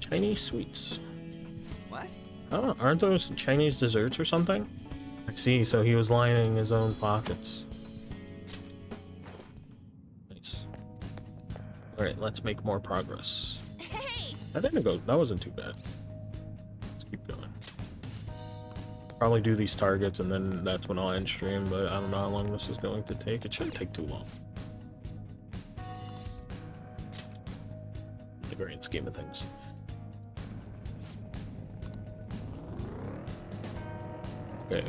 Chinese sweets. What? Oh, aren't those Chinese desserts or something? I see, so he was lining his own pockets. Nice. Alright, let's make more progress. Hey! That wasn't too bad. Let's keep going. Probably do these targets and then that's when I'll end stream, but I don't know how long this is going to take. It shouldn't take too long. In the grand scheme of things. Okay,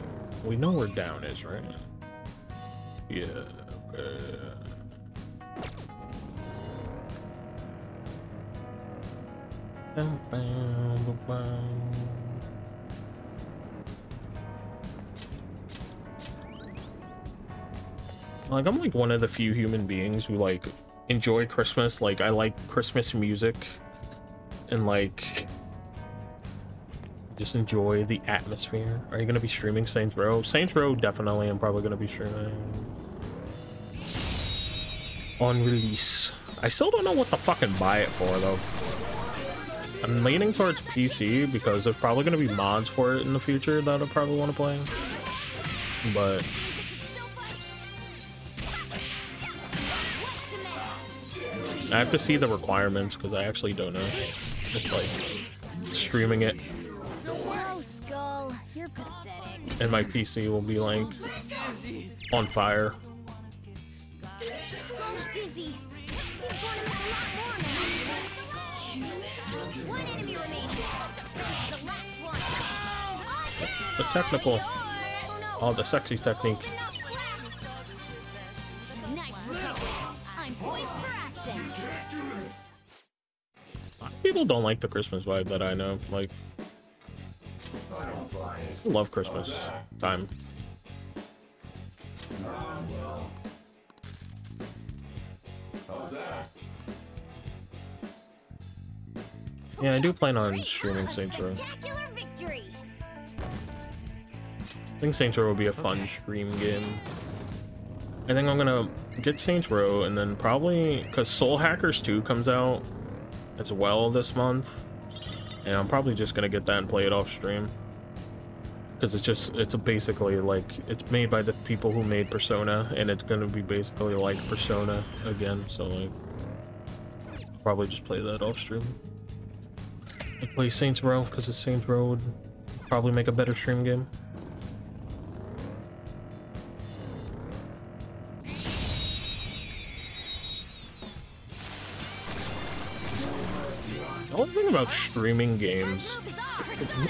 we know where down is, right? Yeah, okay. Like, I'm like one of the few human beings who like enjoy Christmas. Like, I like Christmas music and like just enjoy the atmosphere. Are you gonna be streaming Saints Row? Saints Row, definitely. I'm probably gonna be streaming on release. I still don't know what to fucking buy it for though. I'm leaning towards PC because there's probably gonna be mods for it in the future that I probably want to play. But I have to see the requirements because I actually don't know. It's like streaming it. Whoa, Skull, you're pathetic. And my PC will be like on fire. Skull's dizzy. He's going to miss a lot more now. One enemy remaining. This is the last one. The technical. Oh, the sexy technique. Nice recovery. I'm poised for action. People don't like the Christmas vibe that I know. Like, I love Christmas time. Yeah, I do plan on streaming Saints Row. think Saints Row will be a fun stream game. I think I'm gonna get Saints Row and then probably, because Soul Hackers 2 comes out as well this month, and I'm probably just gonna get that and play it off stream. Because it's basically like, it's made by the people who made Persona, and it's gonna be basically like Persona again, so like, probably just play that off stream. I play Saints Row, because Saints Row would probably make a better stream game. The only thing about streaming games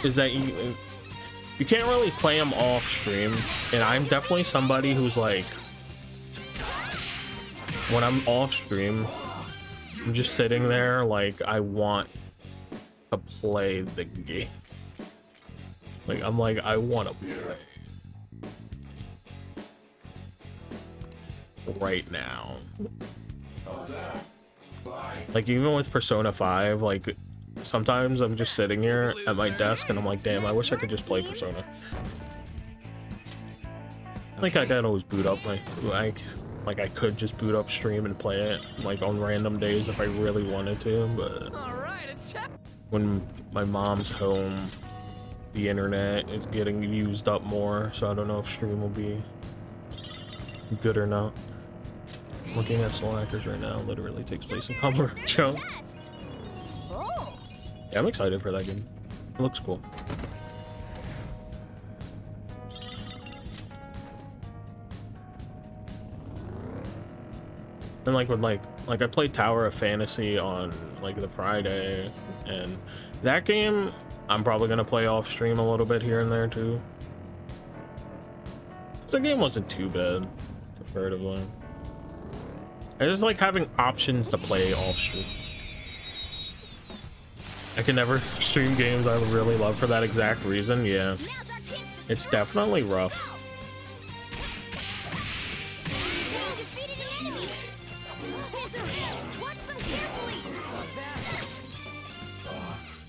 is that you can't really play them off stream, and I'm definitely somebody who's like, when I'm off stream, I'm just sitting there like I want to play the game. Like I'm like, I want to play right now. Like even with Persona 5, like sometimes I'm just sitting here at my desk and I'm like, damn, I wish I could just play Persona. Like I could always boot up like I could just boot up stream and play it like on random days if I really wanted to, but when my mom's home, the internet is getting used up more, so I don't know if stream will be good or not. Looking at Soul Hackers right now, literally takes place in Camacho. Yeah, I'm excited for that game. It looks cool. And like with like I played Tower of Fantasy on like the Friday, and that game I'm probably gonna play off stream a little bit here and there too. The game wasn't too bad comparatively. I just like having options to play off stream. I can never stream games I really love for that exact reason. Yeah, it's definitely rough.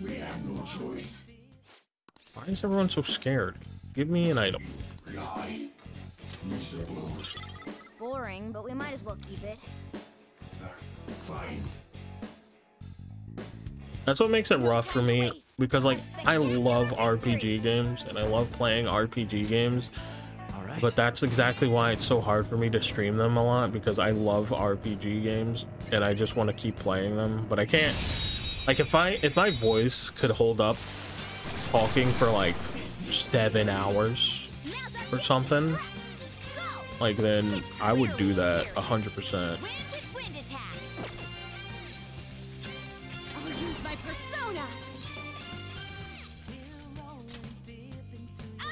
We have no choice. Why is everyone so scared? Give me an item. Boring, but we might as well keep it. Fine. That's what makes it rough for me, because like I love RPG games and I love playing RPG games, but that's exactly why it's so hard for me to stream them a lot, because I love RPG games and I just want to keep playing them, but I can't. Like if my voice could hold up talking for like 7 hours or something, like then I would do that 100%.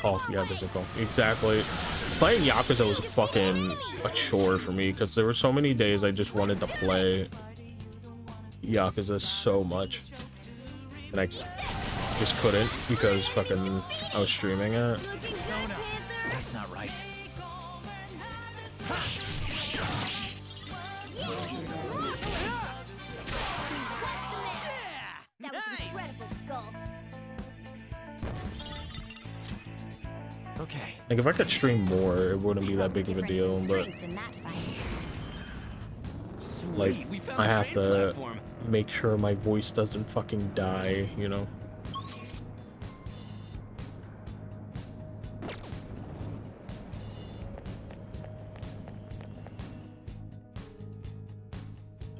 Oh, yeah, there's a goal. Exactly. Playing Yakuza was a chore for me, because there were so many days I just wanted to play Yakuza so much, and I just couldn't because fucking I was streaming it. That's not right. That was incredible, Skull. Okay. Like if I could stream more, it wouldn't be that big of a deal, but like I have to make sure my voice doesn't fucking die, you know?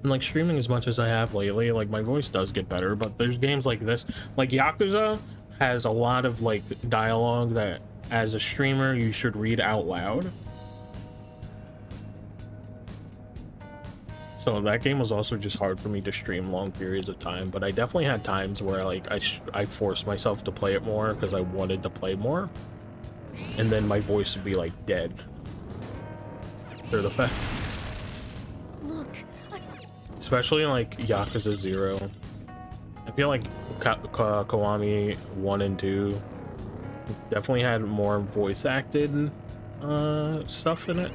And like streaming as much as I have lately, like my voice does get better, but there's games like this, like Yakuza has a lot of like dialogue that as a streamer you should read out loud. So that game was also just hard for me to stream long periods of time, but I definitely had times where like I forced myself to play it more because I wanted to play more, and then my voice would be like dead after the fact. Especially in like Yakuza 0. I feel like Kiwami 1 and 2 definitely had more voice acted stuff in it.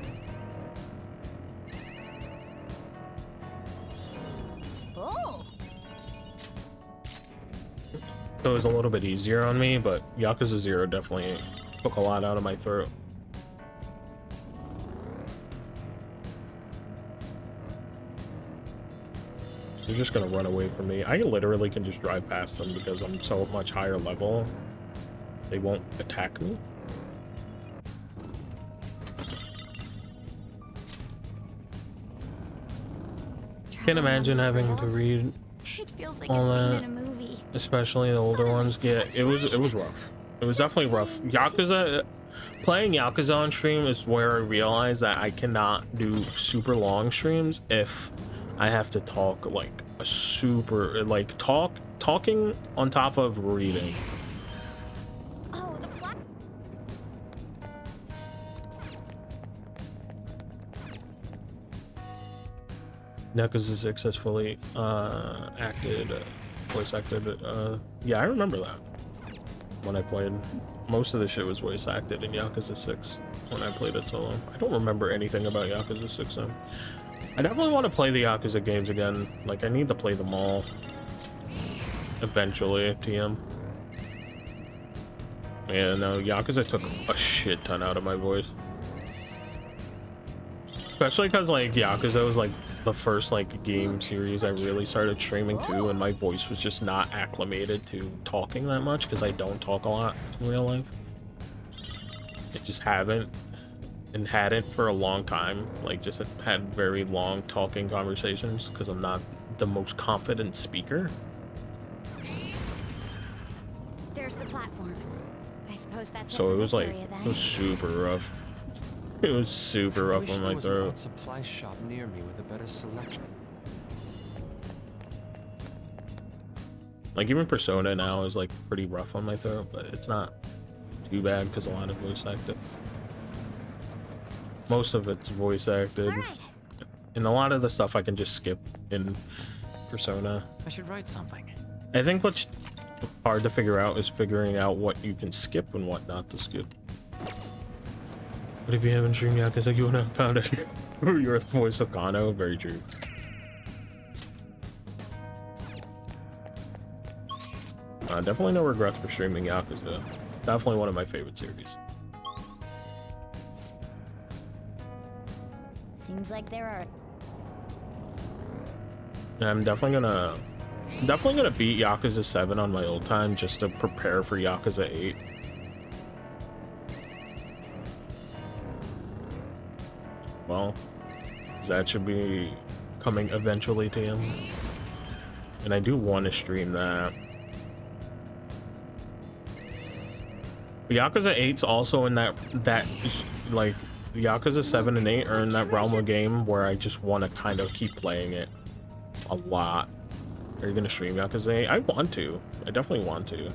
So it was a little bit easier on me, but Yakuza 0 definitely Took a lot out of my throat. They're just gonna run away from me. I literally can just drive past them because I'm so much higher level. They won't attack me. Can't imagine having to read all that, especially the older ones. Yeah, it was rough. It was definitely rough. Yakuza, playing Yakuza on stream is where I realized that I cannot do super long streams if I have to talk like a super, like talking on top of reading. Yakuza 6 has fully voice acted. Yeah, I remember that when I played. Most of the shit was voice acted in Yakuza 6 when I played it solo. I don't remember anything about Yakuza 6 though. I definitely want to play the Yakuza games again. Like, I need to play them all eventually, TM. Yeah, no, Yakuza took a shit ton out of my voice. Especially because, like, Yakuza was, like, the first, like, game series I really started streaming to, and my voice was just not acclimated to talking that much, because I don't talk a lot in real life. I just haven't, and hadn't for a long time. Like, just had very long talking conversations, because I'm not the most confident speaker. There's the platform. I suppose that's So it was, like, area, it was super rough. It was super rough on my throat. There was a supply shop near me with a better selection. Like, even Persona now is, like, pretty rough on my throat, but it's not too bad because a lot of voice acted. Most of it's voice acted. And a lot of the stuff I can just skip in Persona. I should write something. I think what's hard to figure out is figuring out what you can skip and what not to skip. But if you haven't streamed Yakuza, you wouldn't have found it. You're the voice of Kano. Very true. Definitely no regrets for streaming Yakuza. Definitely one of my favorite series. Seems like there are. And I'm definitely gonna beat Yakuza 7 on my old time just to prepare for Yakuza 8. Well, that should be coming eventually to him. And I do want to stream that. But Yakuza 8's also in that like Yakuza 7 and 8 are in that realm of game where I just want to kind of keep playing it a lot. Are you gonna stream Yakuza 8? I want to. I definitely want to.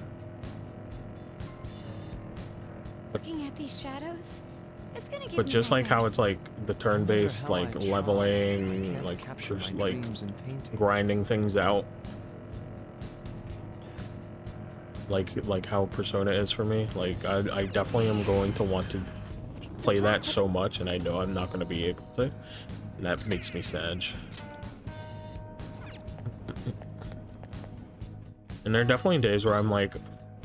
Looking at these shadows, it's gonna give But me just like how nightmares. it's like the turn-based, like leveling, like just like grinding things out. Like how Persona is for me. Like I definitely am going to want to play that so much, and I know I'm not going to be able to, and that makes me sad. And there are definitely days where I'm like,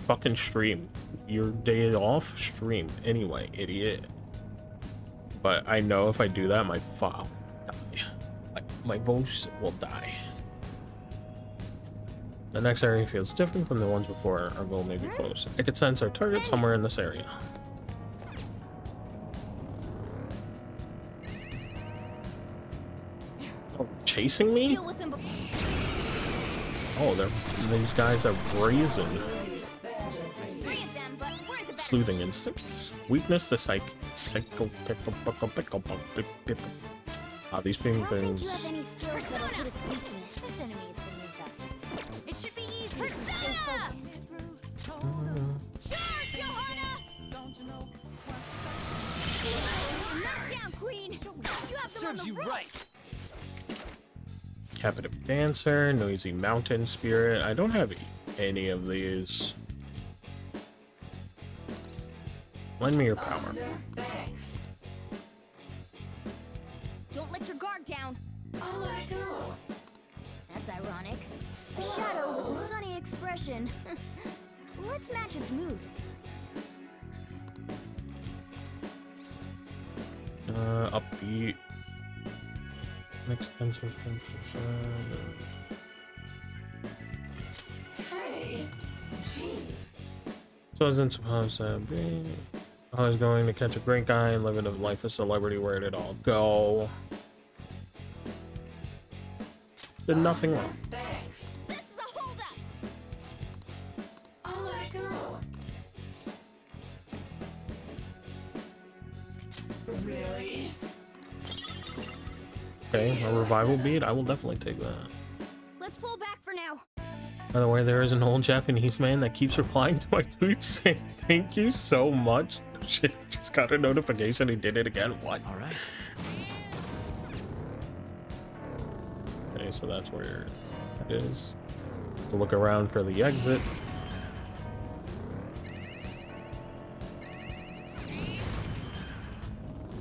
fucking stream. Your day off, stream anyway, idiot. But I know if I do that, my file will die. My voice will die. The next area feels different from the ones before. Our goal may be close. I could sense our target somewhere in this area. Oh, chasing me? Oh, these guys are brazen. Sleuthing instincts. Weakness to psych. Ah, these being things. It should be easy to stay focused. Charge, Johanna! Knock down, Queen! You have them on the rope! Captive Dancer, Noisy Mountain Spirit. I don't have any of these. Lend me your power. Thanks. Don't let your guard down. I'll let go. That's ironic. A shadow with a sunny expression. Let's match its mood. Upbeat. Expensive. Hey, jeez. So isn't supposed to be. I was going to catch a great guy and live in a life of celebrity. Where did it all go? Did nothing wrong. Thanks. This is a holdup! I'll let it go. Really? Okay, a revival beat. I will definitely take that. Let's pull back for now. By the way, there is an old Japanese man that keeps replying to my tweets saying thank you so much. Shit, just got a notification he did it again. What? All right. Okay, so that's where it is. To look around for the exit.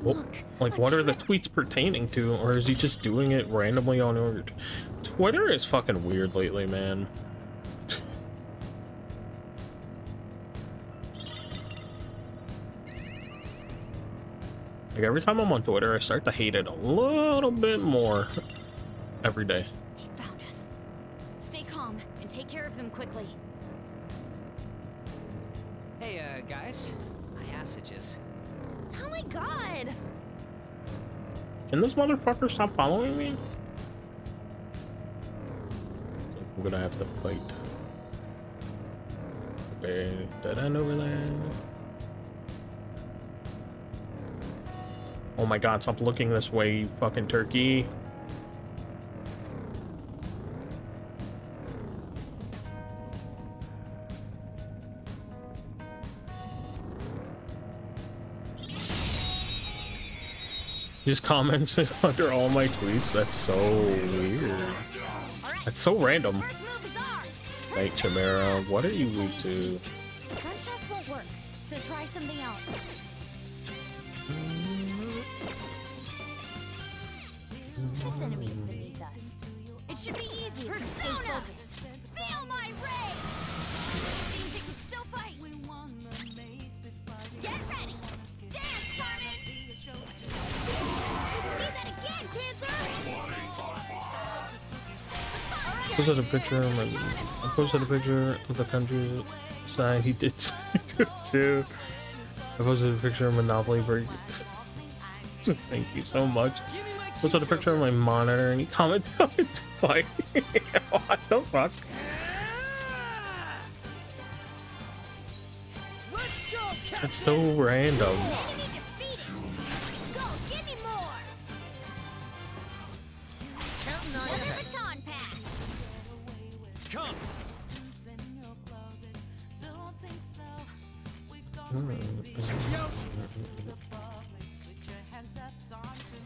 Well, like, what are the tweets pertaining to? Or is he just doing it randomly on order? Twitter is fucking weird lately, man. Like, every time I'm on Twitter, I start to hate it a little bit more every day. He found us. Stay calm and take care of them quickly. Hey, guys. My passages. Oh my god! Can this motherfucker stop following me? It's like, I'm gonna have to fight. Okay, dead end over there. Oh my god, stop looking this way, you fucking turkey. Just comments under all my tweets. That's so weird. That's so random. Hey, Chimera, what are you weak to? Gunshots won't work, so try something else. This enemy is beneath us. It should be easier. Persona! Feel my rage! Seems they can still fight. Get ready! Dance, Carmen! See that again, Panther! I posted a picture of the countryside. He did it too. I posted a picture of Monopoly Break. Thank you so much. I posted a picture of my monitor and he commented on it twice. What the fuck? That's so random.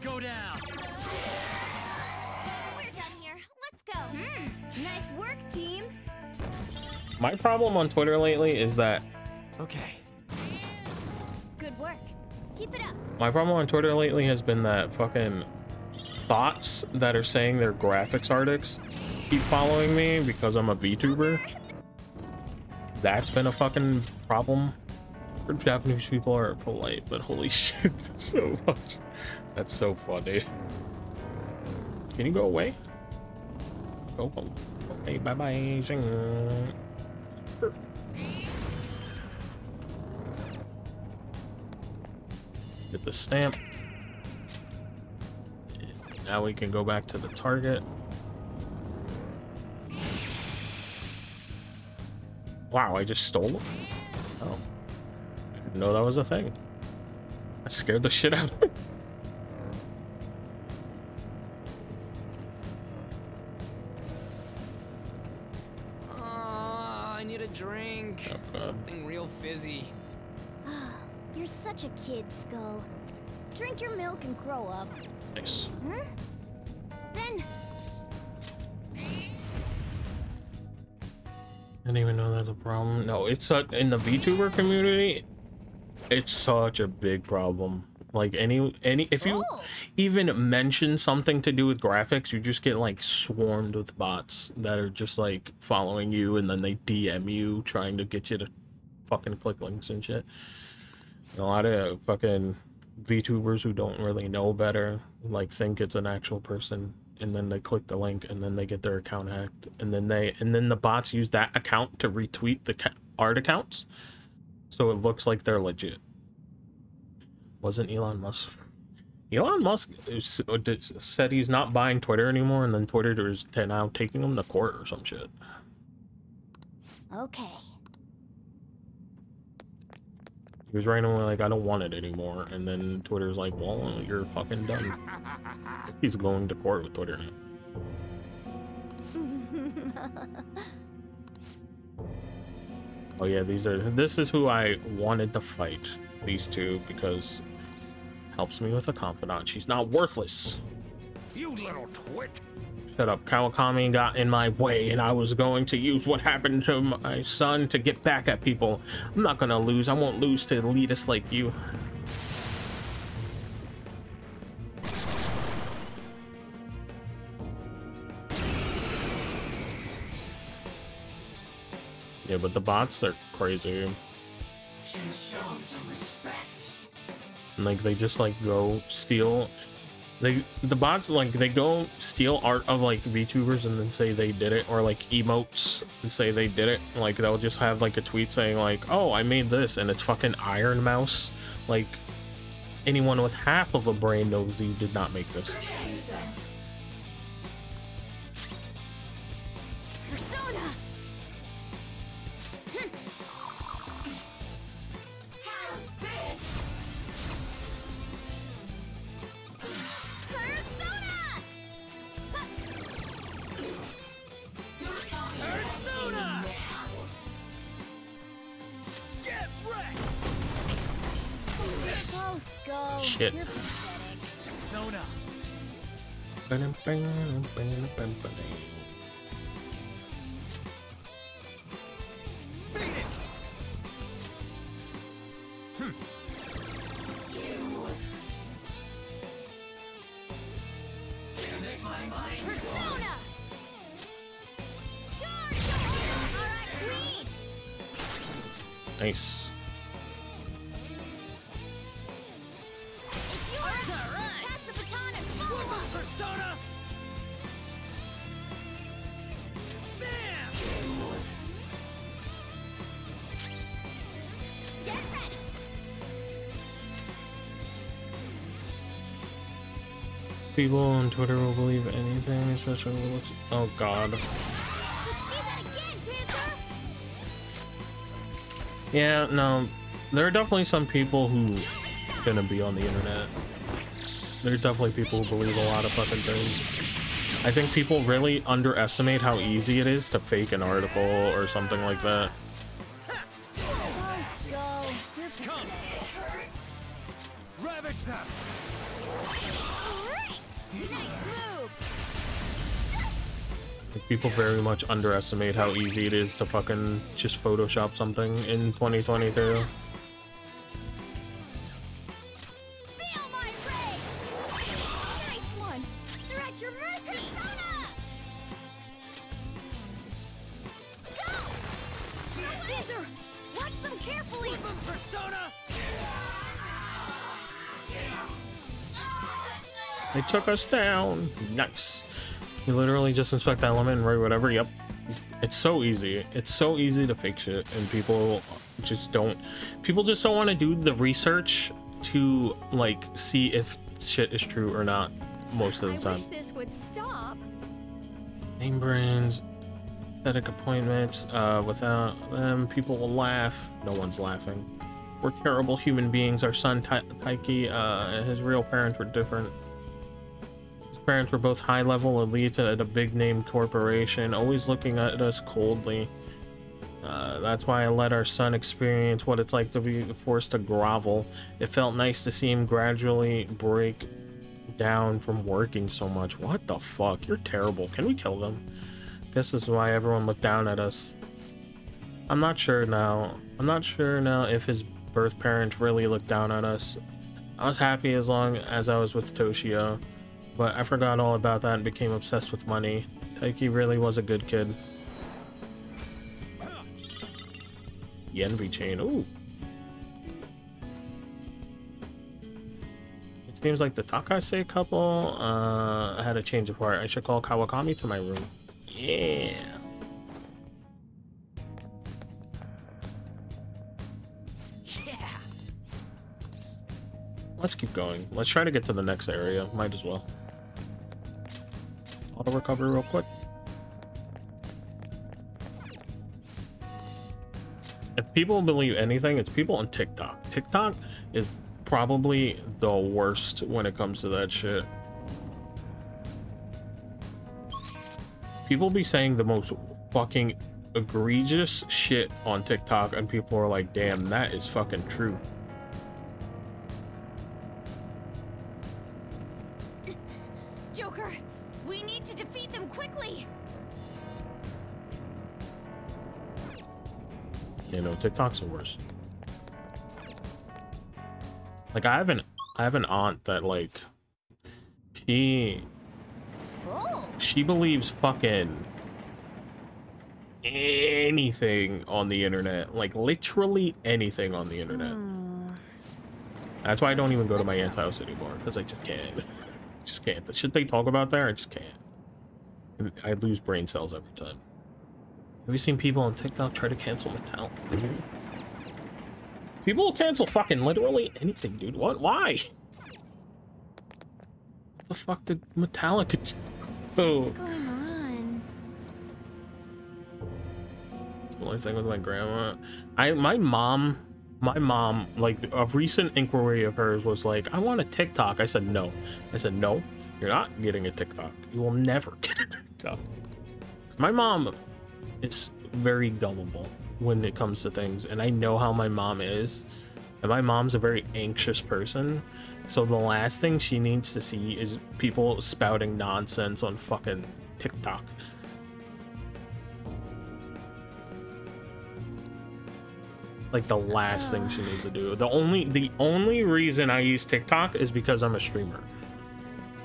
Go down. We're done here. Let's go. Nice work, team. My problem on Twitter lately is that Good work. Keep it up. my problem on Twitter lately has been that fucking bots that are saying they're graphics artists keep following me because I'm a VTuber. That's been a fucking problem. Japanese people are polite, but holy shit, that's so much. That's so funny. Can you go away? Go home. Okay, bye bye. Get the stamp. Now we can go back to the target. Wow, I just stole it? Oh. I didn't know that was a thing. I scared the shit out of me. I need a drink. Something real fizzy. You're such a kid, Skull. Drink your milk and grow up. Nice. Then... I didn't even know that's a problem. No, it's in the VTuber community, it's such a big problem. Like if you even mention something to do with graphics, you just get like swarmed with bots that are just like following you and then they DM you trying to get you to fucking click links and shit. A lot of fucking VTubers who don't really know better, like think it's an actual person, and then they click the link and then they get their account hacked, and then the bots use that account to retweet the art accounts, so it looks like they're legit. Wasn't Elon Musk? Elon Musk said he's not buying Twitter anymore, and then Twitter is now taking him to court or some shit. Okay. He was writing like, I don't want it anymore, and then Twitter's like, well, you're fucking done. He's going to court with Twitter now. Oh yeah, this is who I wanted to fight, these two, because it helps me with a confidant. She's not worthless. You little twit. Shut up. Kawakami got in my way, and I was going to use what happened to my son to get back at people. I'm not gonna lose. I won't lose to elitists like you. Yeah, but the bots are crazy. She's shown some respect. Like, they just, like, go steal... The bots, like, they go steal art of, like, VTubers and then say they did it, or, like, emotes and say they did it. Like, they'll just have, like, a tweet saying, like, oh, I made this, and it's fucking Iron Mouse. Like, anyone with half of a brain knows you did not make this. Persona! Persona! Get wrecked! Go, Skull. Shit. You're pathetic. Persona! Phoenix! Persona! Charge! Alright, Queen! Nice. It's yours! Pass the baton and follow up! Persona! Bam! Get ready! People on Twitter will believe anything, especially when it looks... Oh, God. Let's see that again, Panther! Yeah, no, there are definitely some people who gonna be on the internet. There are definitely people who believe a lot of fucking things. I think people really underestimate how easy it is to fake an article or something like that. Go, Skull. You're pathetic. Ravage them! Alright! Nice move! Like, people very much underestimate how easy it is to fucking just Photoshop something in 2022. Feel my ray! Nice one! They're at your mercy! Persona! Go! Panther! Watch them carefully! Whip 'em, Persona! They took us down. Nice. You literally just inspect the element and write whatever. Yep. It's so easy. It's so easy to fake shit, and people just don't want to do the research to, like, see if shit is true or not most of the time. I wish this would stop. Name brands, aesthetic appointments, without them, people will laugh. No one's laughing. We're terrible human beings. Our son, Taiki, his real parents were different. His parents were both high-level elites at a big-name corporation, always looking at us coldly. That's why I let our son experience what it's like to be forced to grovel. It felt nice to see him gradually break down from working so much. What the fuck? You're terrible. Can we kill them? Guess this is why everyone looked down at us. I'm not sure now. I'm not sure now if his birth parents really looked down at us. I was happy as long as I was with Toshio, but I forgot all about that and became obsessed with money. Taiki really was a good kid. Yenvi chain, ooh. Seems like the Takase couple had a change of heart. I should call Kawakami to my room. Yeah. Let's keep going. Let's try to get to the next area. Might as well. Auto recovery real quick. If people believe anything, it's people on TikTok. TikTok is probably the worst when it comes to that shit. People be saying the most fucking egregious shit on TikTok and people are like, damn, that is fucking true. Joker, we need to defeat them quickly. You know, TikTok's the worst. Like, I have an aunt that, like, she believes fucking anything on the internet. Like, literally anything on the internet. That's why I don't even go to my aunt's house anymore, because I just can't. Just can't. The shit they talk about there, I just can't. I lose brain cells every time. Have you seen people on TikTok try to cancel Metallica? People will cancel fucking literally anything, dude. What? Why? What the fuck did Metallica do? What's going on? It's the only thing with my grandma. My mom, like, a recent inquiry of hers was like, I want a TikTok. I said no. I said no, you're not getting a TikTok. You will never get a TikTok. My mom, it's very gullible when it comes to things, and I know how my mom is, and my mom's a very anxious person, so the last thing she needs to see is people spouting nonsense on fucking TikTok. Like, the last thing she needs to do. The only reason I use TikTok is because I'm a streamer.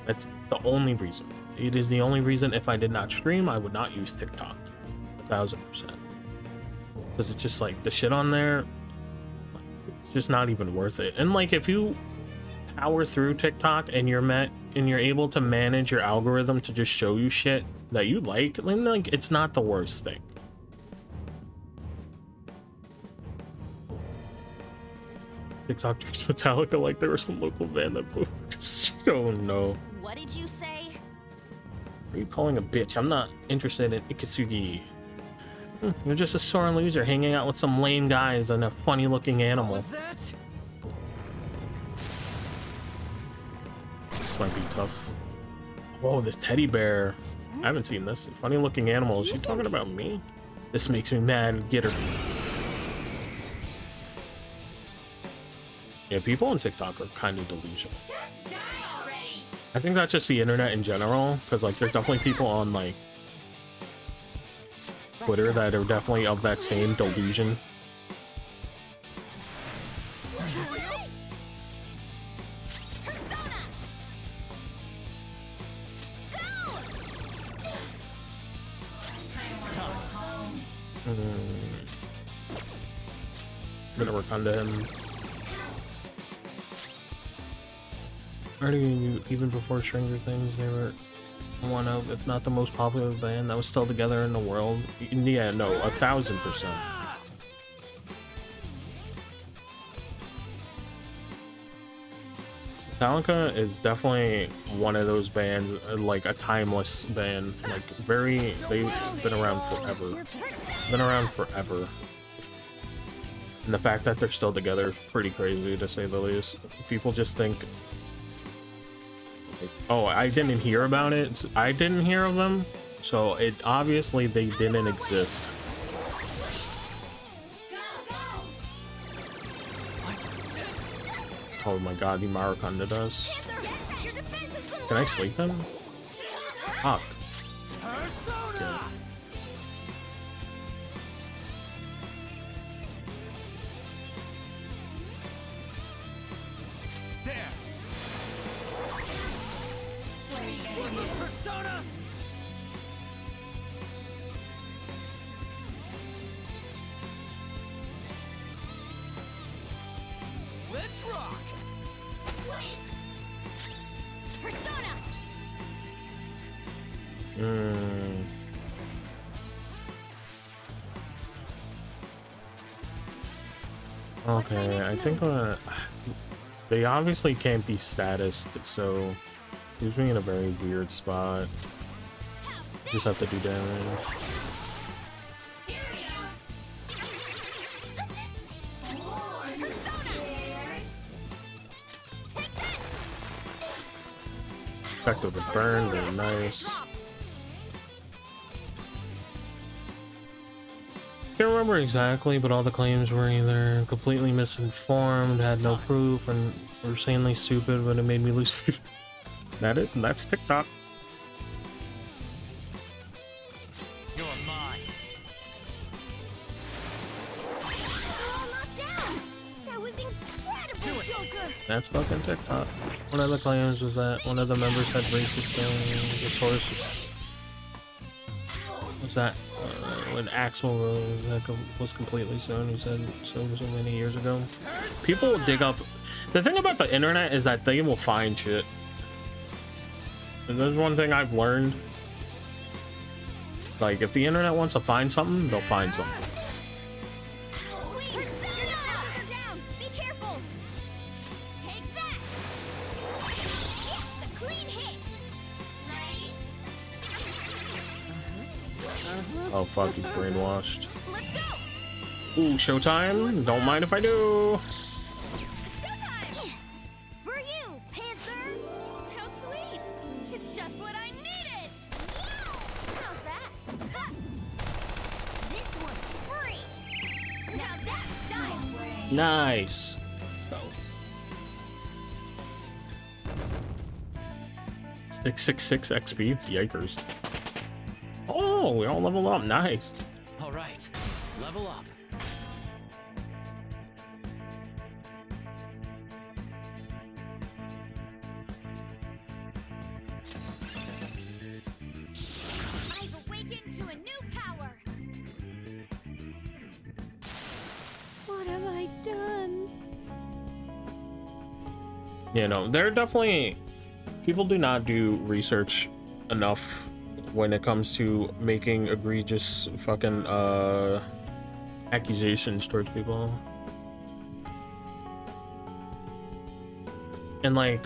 That's the only reason. It is the only reason. If I did not stream, I would not use TikTok. 1000%. Because it's just like the shit on there, it's just not even worth it. And like, if you power through TikTok and you're able to manage your algorithm to just show you shit that you like, then like, it's not the worst thing. TikTok treats Metallica like there was some local band that blew. Oh no. What did you say? What are you calling a bitch? I'm not interested in Ikatsugi. You're just a sore loser hanging out with some lame guys and a funny looking animal. This might be tough. Whoa, this teddy bear. I haven't seen this. Funny looking animal. Is she talking about me? This makes me mad. Get her. Yeah, people on TikTok are kind of delusional. I think that's just the internet in general, because like there's definitely people on like Twitter that are definitely of that same delusion. Gonna work on him. Already, even before Stranger Things, they were one of, if not the most popular band that was still together in the world. Yeah, no, 1000%. Metallica is definitely one of those bands, like a timeless band. Like they've been around forever. Been around forever. And the fact that they're still together is pretty crazy, to say the least. People just think, oh, I didn't hear about it. I didn't hear of them, so it obviously they didn't exist. Oh my god, he Marakanda does. Can I sleep him? Fuck. Okay. Persona! Let's rock! Okay, I think they obviously can't be statused, so leaves me in a very weird spot. Just have to do damage. Effective with burn, very nice. Can't remember exactly, but all the claims were either completely misinformed, had no proof, and were insanely stupid, but it made me lose faith. That's TikTok. You're mine. That was incredible, Joker. That's fucking TikTok. One of the claims was that one of the members had racist things. The source was that when Axel Rose was completely sown, he said so many years ago. People will dig up. The thing about the internet is that they will find shit. And there's one thing I've learned. Like, if the internet wants to find something, they'll find something. Oh fuck, he's brainwashed. Ooh, showtime? Don't mind if I do. Showtime! For you, Panther! How sweet! It's just what I needed! How's that? Ha! This one's free! Now that's style! Nice. Let's go. 666 XP? Yikers. Oh, we all level up. Nice. All right, level up. I've awakened to a new power! What have I done? You know, there are definitely people do not do research enough when it comes to making egregious fucking accusations towards people. And like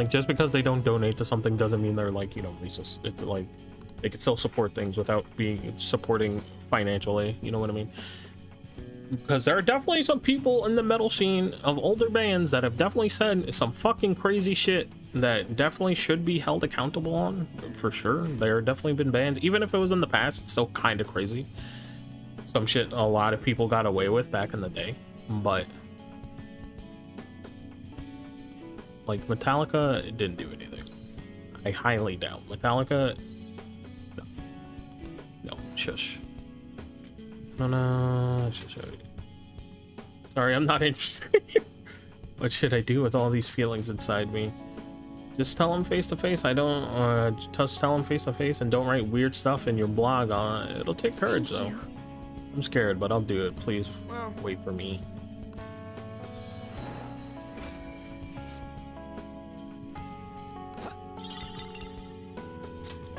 just because they don't donate to something doesn't mean they're like, you know, racist. It's like they can still support things without being supporting financially, you know what I mean? Because there are definitely some people in the metal scene of older bands that have definitely said some fucking crazy shit that definitely should be held accountable on, for sure. There have definitely been bands, even if it was in the past, it's still kind of crazy. Some shit a lot of people got away with back in the day, but like Metallica didn't do anything. I highly doubt. Metallica, no, shush. No, sorry, I'm not interested. What should I do with all these feelings inside me? Just tell them face to face. I don't just tell them face to face, and don't write weird stuff in your blog. It'll take courage though. I'm scared, but I'll do it. Please wait for me.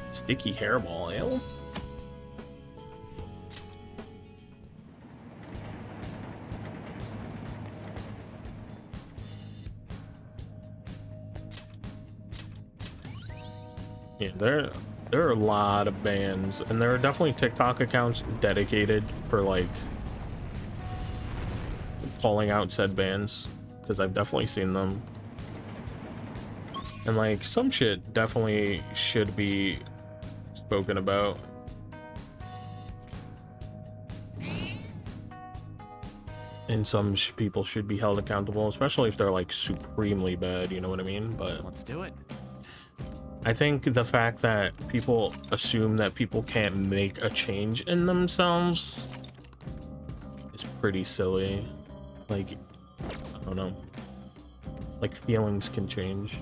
Sticky hairball, ew. Yeah, there are a lot of bands, and there are definitely TikTok accounts dedicated for like calling out said bands, because I've definitely seen them. And like some shit definitely should be spoken about. And some people should be held accountable, especially if they're like supremely bad, you know what I mean? But let's do it. I think the fact that people assume that people can't make a change in themselves is pretty silly. Like, I don't know. Like, feelings can change.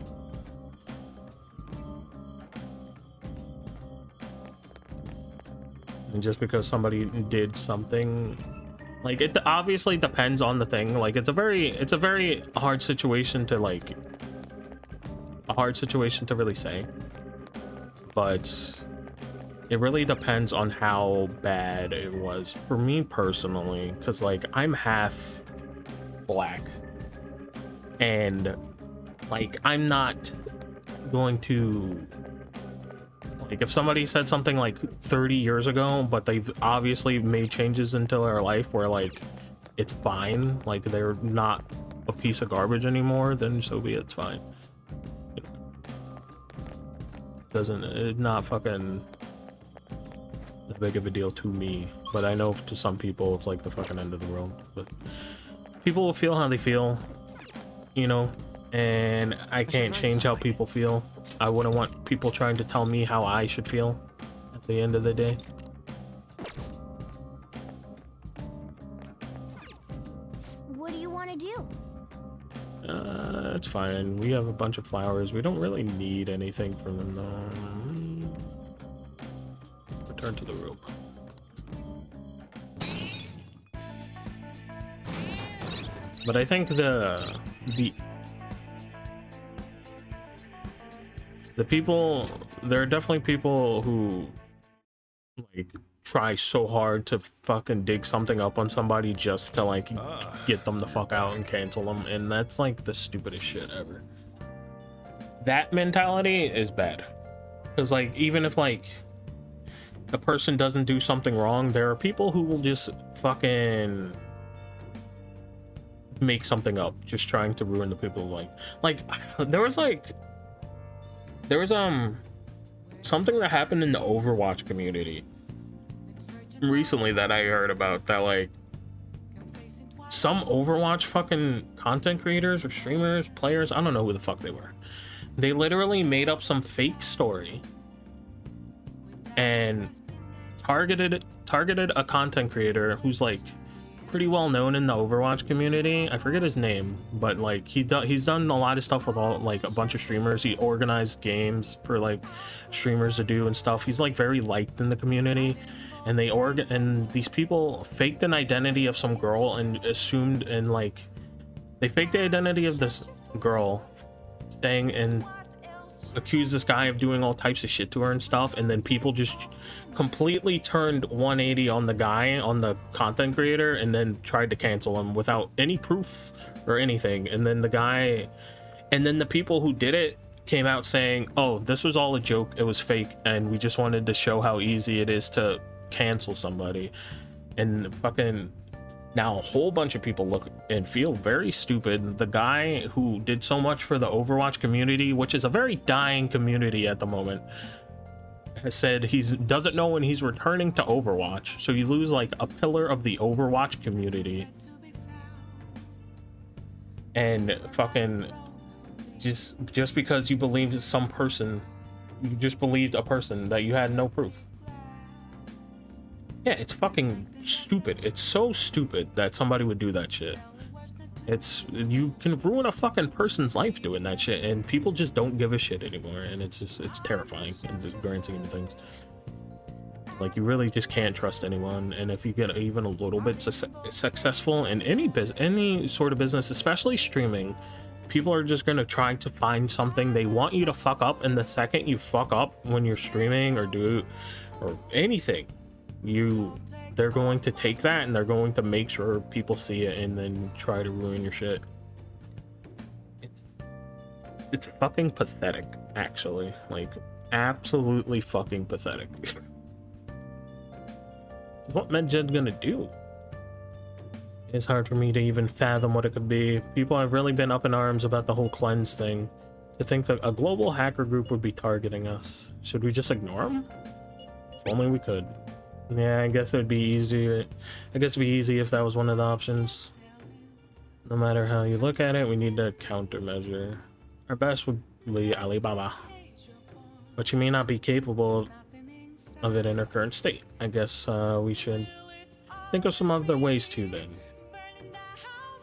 And just because somebody did something, like, it obviously depends on the thing. Like, it's a very hard situation to like, really say. But it really depends on how bad it was for me personally, because like I'm half black, and like I'm not going to, like, if somebody said something like 30 years ago, but they've obviously made changes into their life where like it's fine, like they're not a piece of garbage anymore, then so be it, it's fine. It's not fucking that big of a deal to me, but I know to some people it's like the fucking end of the world. But people will feel how they feel, you know, and I can't change how people feel. I wouldn't want people trying to tell me how I should feel at the end of the day. What do you want to do? It's fine. We have a bunch of flowers. We don't really need anything from them, though. Return to the room. But I think the people, there are definitely people who like try so hard to fucking dig something up on somebody just to like get them the fuck out and cancel them, and that's like the stupidest shit ever. That mentality is bad, because like even if like a person doesn't do something wrong, there are people who will just fucking make something up just trying to ruin the people like there was something that happened in the Overwatch community recently that I heard about, that like some Overwatch fucking content creators or streamers, players, I don't know who the fuck they were, they literally made up some fake story and targeted a content creator who's like pretty well known in the Overwatch community. I forget his name, but like he's done a lot of stuff with all like a bunch of streamers. He organized games for like streamers to do and stuff. He's like very liked in the community, and these people faked an identity of some girl and assumed, and like they faked the identity of this girl saying and accused this guy of doing all types of shit to her and stuff, and then people just completely turned 180 on the guy, on the content creator, and then tried to cancel him without any proof or anything. And then the people who did it came out saying, oh, this was all a joke, it was fake, and we just wanted to show how easy it is to cancel somebody. And fucking now a whole bunch of people look and feel very stupid. The guy who did so much for the Overwatch community, which is a very dying community at the moment, has said he doesn't know when he's returning to Overwatch, so you lose like a pillar of the Overwatch community. And fucking just because you believed some person, you just believed a person that you had no proof. Yeah, it's fucking stupid. It's so stupid that somebody would do that shit. You can ruin a fucking person's life doing that shit, and people just don't give a shit anymore, and it's terrifying in the grand scheme of things. Like, you really just can't trust anyone, and if you get even a little bit successful in any sort of business, especially streaming, people are just gonna try to find something. They want you to fuck up, and the second you fuck up when you're streaming or anything, they're going to take that and they're going to make sure people see it and then try to ruin your shit. It's fucking pathetic, actually. Like, absolutely fucking pathetic. What Medjed's gonna do? It's hard for me to even fathom what it could be. People have really been up in arms about the whole cleanse thing. To think that a global hacker group would be targeting us. Should we just ignore them? If only we could. Yeah, I guess it would be easier. I guess it'd be easy if that was one of the options. No matter how you look at it, we need to countermeasure. Our best would be Alibaba, but you may not be capable of it in our current state. I guess we should think of some other ways too then.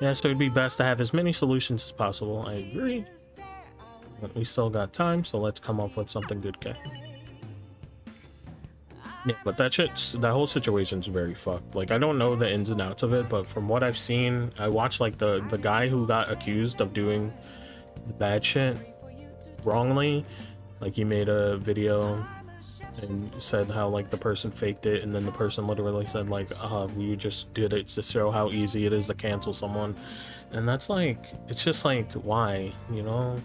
Yeah, so it'd be best to have as many solutions as possible. I agree. But we still got time, so let's come up with something good, okay? Yeah, but that whole situation's very fucked. Like, I don't know the ins and outs of it, but from what I've seen, I watched like the guy who got accused of doing the bad shit wrongly. Like, he made a video and said how like the person faked it, and then the person literally said like, we just did it to show how easy it is to cancel someone. And that's like, it's just like, why, you know?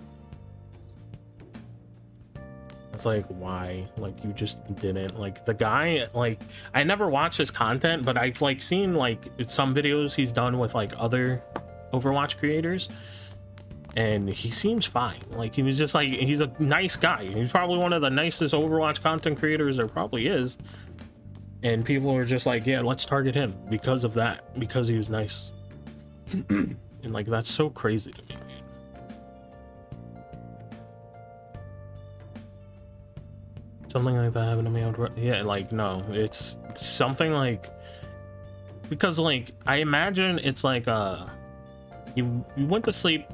It's like, why? Like, you just didn't. Like, the guy, like, I never watched his content, but I've like seen like some videos he's done with like other Overwatch creators, and he seems fine. Like, he was just like, he's a nice guy. He's probably one of the nicest Overwatch content creators there probably is. And people are just like, yeah, let's target him because of that, because he was nice. And like, that's so crazy to me. Something like that happened to me. Yeah, like, no, it's something like, because like, I imagine it's like, you went to sleep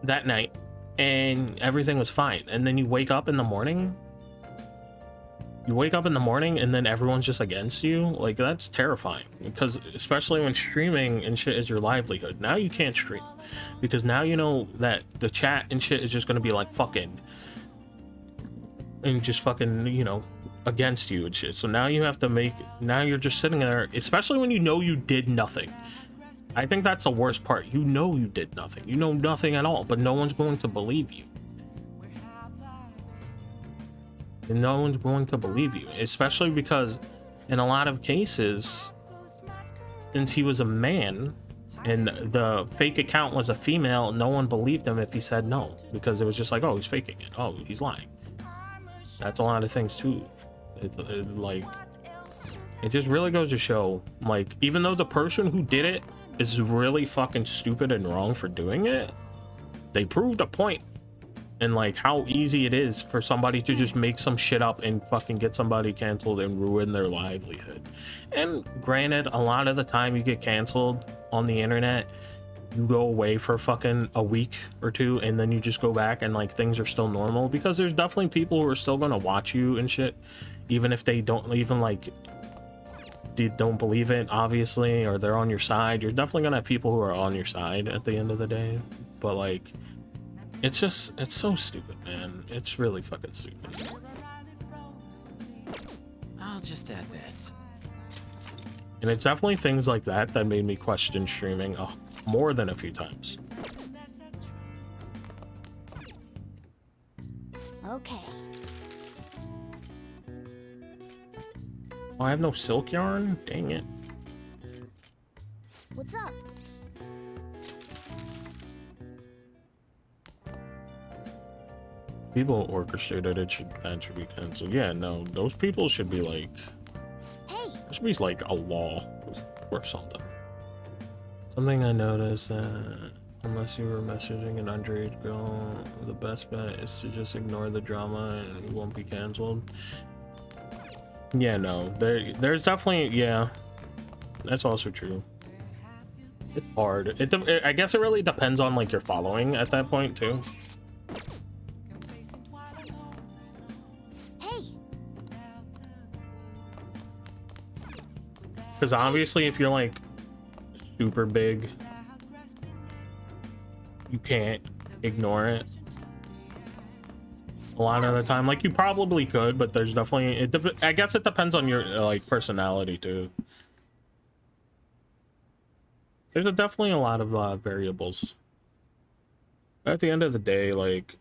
that night and everything was fine, and then you wake up in the morning, and then everyone's just against you. Like, that's terrifying, because especially when streaming and shit is your livelihood. Now you can't stream because now you know that the chat and shit is just gonna be like fucking, and just fucking, you know, against you and shit. So now you have to make, now you're just sitting there, especially when you know you did nothing. I think that's the worst part. You know you did nothing. You know nothing at all, but no one's going to believe you. And no one's going to believe you, especially because in a lot of cases, since he was a man and the fake account was a female, no one believed him if he said no, because it was just like, oh, he's faking it. Oh, he's lying. That's a lot of things too. Like, it just really goes to show, like, even though the person who did it is really fucking stupid and wrong for doing it, they proved a point. And like, how easy it is for somebody to just make some shit up and fucking get somebody canceled and ruin their livelihood. And granted, a lot of the time you get canceled on the internet, you go away for fucking a week or two, and then you just go back and like things are still normal, because there's definitely people who are still gonna watch you and shit, even if they don't even like, they don't believe it, obviously, or they're on your side. You're definitely gonna have people who are on your side at the end of the day. But like, it's just, it's so stupid, man. It's really fucking stupid. I'll just add this. And it's definitely things like that that made me question streaming more than a few times. Okay. Oh, I have no silk yarn? Dang it. What's up? People orchestrated it, that should be canceled. Yeah, no, those people should be like, hey, there should be like a law or something. Something I noticed, unless you were messaging an underage girl, the best bet is to just ignore the drama and you won't be canceled. Yeah, no, there's definitely, yeah, that's also true. It's hard. I guess it really depends on like your following at that point too. Because obviously if you're like super big, you can't ignore it. A lot of the time, like, you probably could, but there's definitely, I guess it depends on your like personality too. There's definitely a lot of variables. But at the end of the day, like,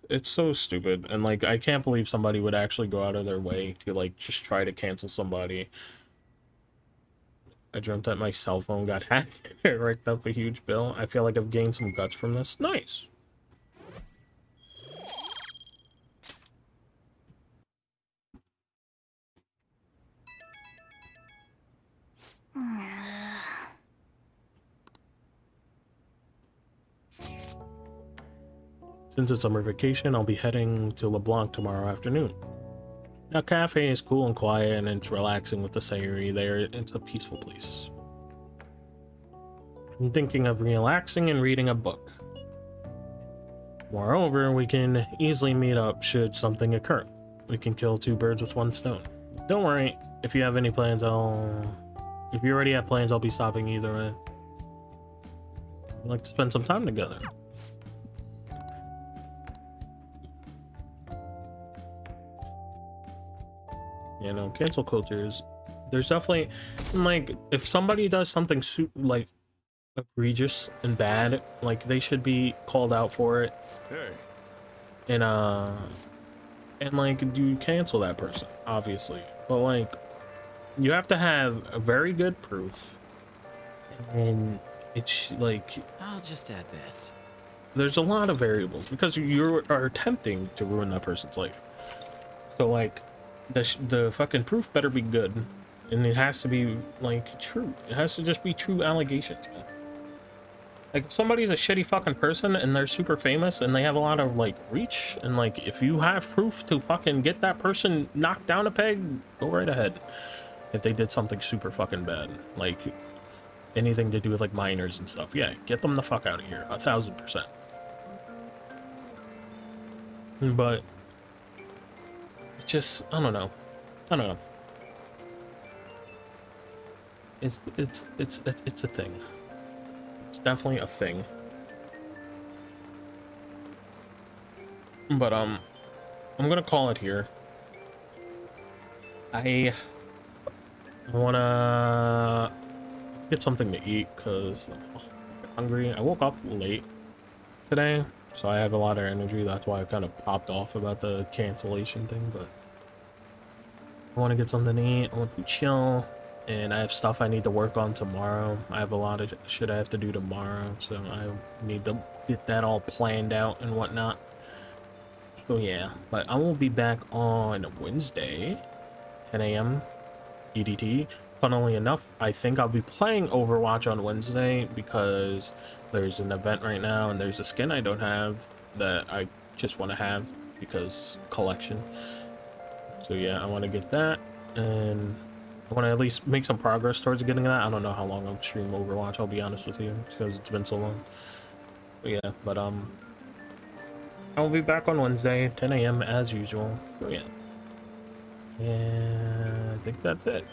it's so stupid, and like, I can't believe somebody would actually go out of their way to like just try to cancel somebody. I dreamt that my cell phone got hacked. It racked up a huge bill. I feel like I've gained some guts from this. Nice. Since it's summer vacation, I'll be heading to LeBlanc tomorrow afternoon. Now, cafe is cool and quiet, and it's relaxing with the scenery there. It's a peaceful place. I'm thinking of relaxing and reading a book. Moreover, we can easily meet up should something occur. We can kill two birds with one stone. Don't worry, if you have any plans, if you already have plans, I'll be stopping either way. I'd like to spend some time together. You know, cancel culture is, there's definitely, like, if somebody does something like egregious and bad, like, they should be called out for it. Hey. And like, do you cancel that person, obviously, but like, you have to have a very good proof, and it's like, I'll just add this. there's a lot of variables because you are attempting to ruin that person's life. So like, the fucking proof better be good, and it has to be like true. It has to just be true allegations, man. Like, if somebody's a shitty fucking person and they're super famous and they have a lot of like reach, and like, if you have proof to fucking get that person knocked down a peg, go right ahead. If they did something super fucking bad, like anything to do with like minors and stuff, yeah, get them the fuck out of here, 1000%. But it's just, I don't know. It's a thing. It's definitely a thing. But I'm gonna call it here. I wanna get something to eat because I'm hungry. I woke up late today, so I have a lot of energy. That's why I kind of popped off about the cancellation thing, but I want to get something to eat. I want to chill, and I have stuff I need to work on tomorrow. I have a lot of shit I have to do tomorrow, so I need to get that all planned out and whatnot. So yeah, but I will be back on Wednesday, 10 a.m. EDT. Funnily enough, I think I'll be playing Overwatch on Wednesday because there's an event right now and there's a skin I don't have that I just want to have because collection. So yeah, I want to get that, and I want to at least make some progress towards getting that. I don't know how long I'll stream Overwatch, I'll be honest with you, because it's been so long. But yeah, but I'll be back on Wednesday, 10 a.m. as usual. So yeah. And I think that's it.